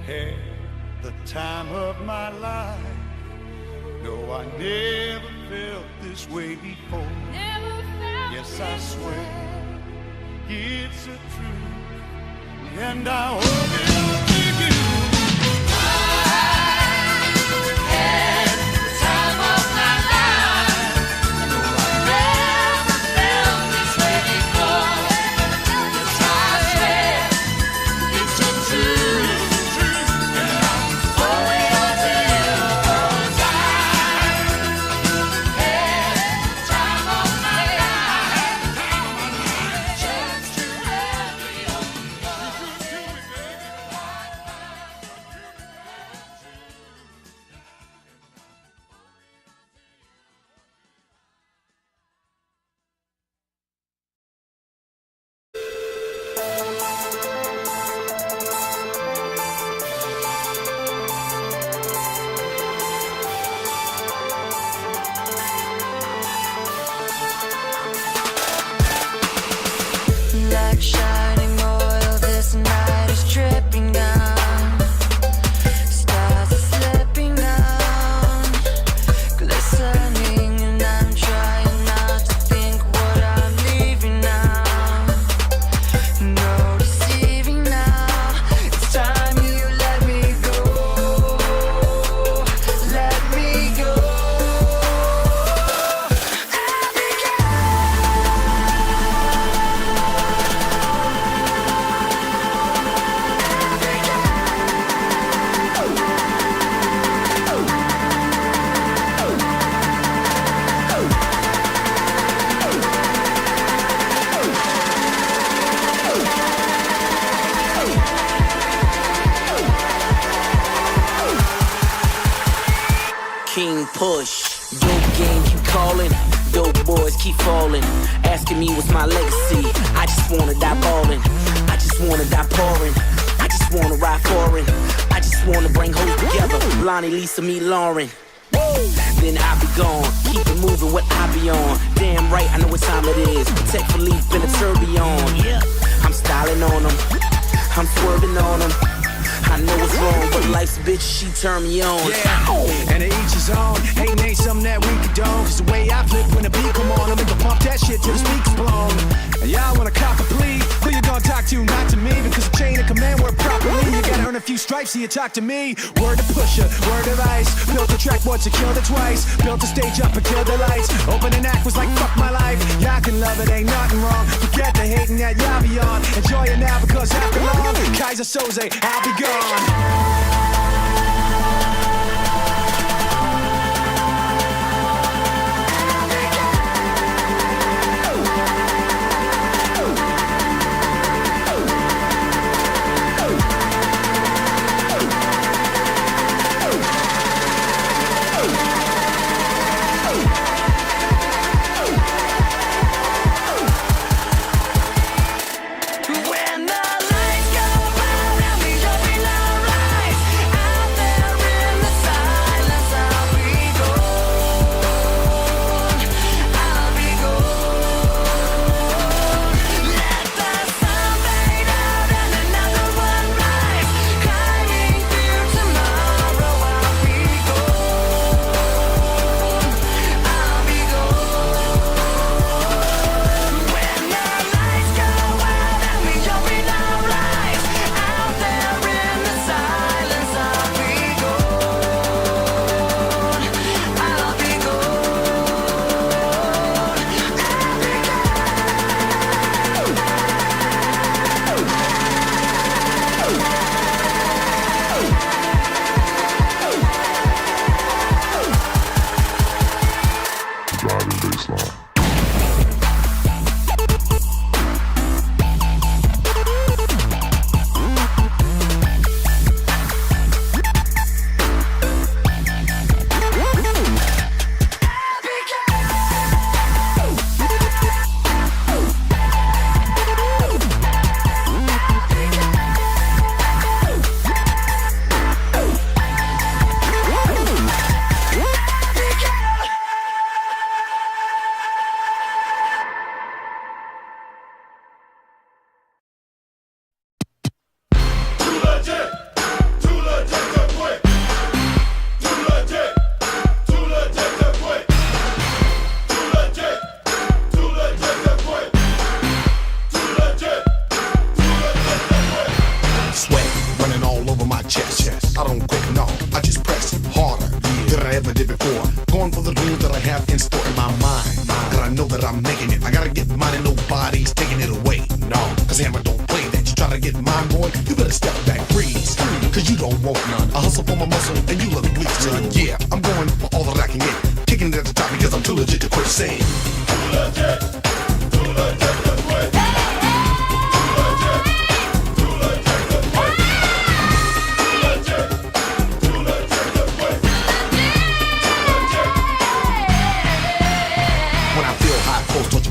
had the time of my life. No, I never felt this way before. Never felt Yes, I swear it's a truth, and I owe it all to you. had the time of my life. No, I never felt this way before. Yes, I swear it's a truth, and I owe it all to you. 'Cause I had the time of my life. Just to every open king push. Dope game keep calling, dope boys keep falling. Asking me what's my legacy. I just wanna die ballin'. I just wanna die pouring. I just wanna ride foreign. I just wanna bring hoes together. Lonnie, Lisa, me, Lauren. Then I be gone. Keep it moving, what I be on. Damn right, I know what time it is. Protect Philippe in a tourbillon. Yeah, I'm styling on them. I'm swerving on them. I know it's wrong, but life's a bitch, she turn me on. Yeah, and to each his own. Hating ain't something that we condone. Cause the way I flip when the beat come on, I'm gonna pump that shit till the speakers blown. And y'all wanna cop a plea? Who you gonna talk to? Not to me, because the chain of command work properly. You gotta earn a few stripes so you talk to me. Word to pusher, word of ice. Built a track once, I killed it twice. Built a stage up and killed the lights. Opening act was like fuck my life. Y'all can love it, ain't nothing wrong. Forget the hating that y'all be on. Enjoy it now because after long, Kaiser Soze, I'll be gone. When the lights go out and we jump in our rise, out there in the silence, I'll be gone. I'll be gone. Let the sun fade out and another one rise, climbing through tomorrow. I'll be gone. I'll be gone. When the lights go out and we jump in our rise, out there in the silence, I'll be gone. I'll be Sweat running all over my chest. I don't quit, no, I just press harder than I ever did before. Going for the dreams that I have in store in my mind. And I know that I'm making it. I gotta get mine and nobody's taking it away. No, cause Hammer don't play that. You try to get mine, boy, you better step back, freeze. Cause you don't want none. I hustle for my muscle and you look weak, son. Yeah, I'm going for all that I can get. Kicking it at the top because I'm too legit to quit saying. Too legit to quit.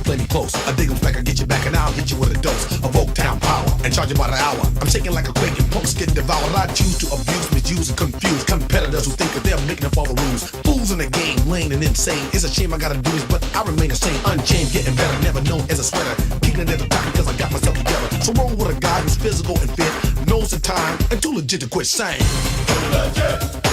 Plenty close. I dig 'em back, I get you back, and I'll hit you with a dose of Oaktown power and charge you by the hour. I'm shaking like a quake and punks get devoured. I choose to abuse, misuse, and confuse competitors who think that they're making up all the rules. Fools in the game, lame and insane. It's a shame I gotta do this, but I remain the same. Unchained, getting better, never known as a sweater. Keeping it at the top because I got myself together. So roll with a guy who's physical and fit, knows the time, and too legit to quit saying. Too legit to quit.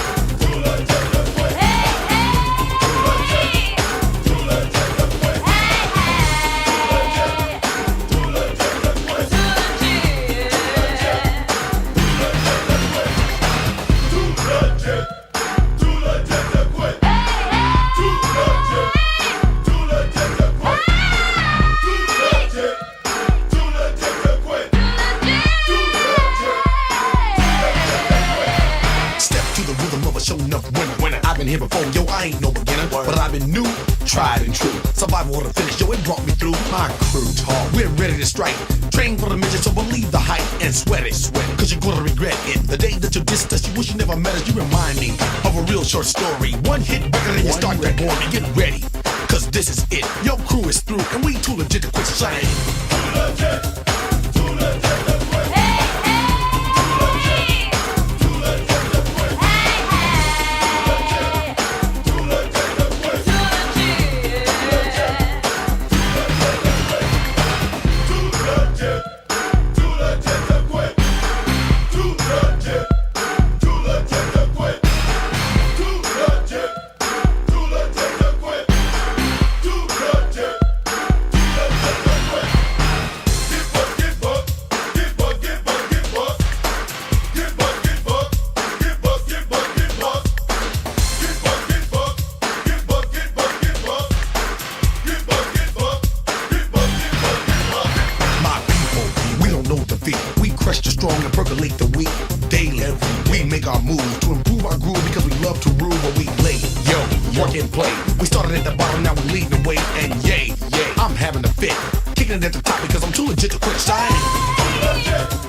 Show enough winner. here before. Yo, I ain't no beginner, but I've been new, tried and true. Survival of the finish, yo, it brought me through. My crew talk, we're ready to strike. Train for the mission, so believe the hype and sweat it. Cause you're gonna regret it. The day that you dissed us, you wish you never met us. You remind me of a real short story. One hit record and you start that boy and get ready. Cause this is it. Your crew is through and we too legit to quit shining. Too legit. Too legit to quit. Hey, hey. Too legit to quit. Hey, hey. Too legit to quit. Too legit. Too legit. Too legit to quit. Too legit. Too legit to quit. Too legit. Too legit to quit. Too legit. Strong and percolate the weak daily. We make our moves to improve our groove because we love to rule what we lay. Yo, work and play. We started at the bottom, now we lead the way. And yay, I'm having a fit. Kicking it at the top because I'm too legit to quit shining.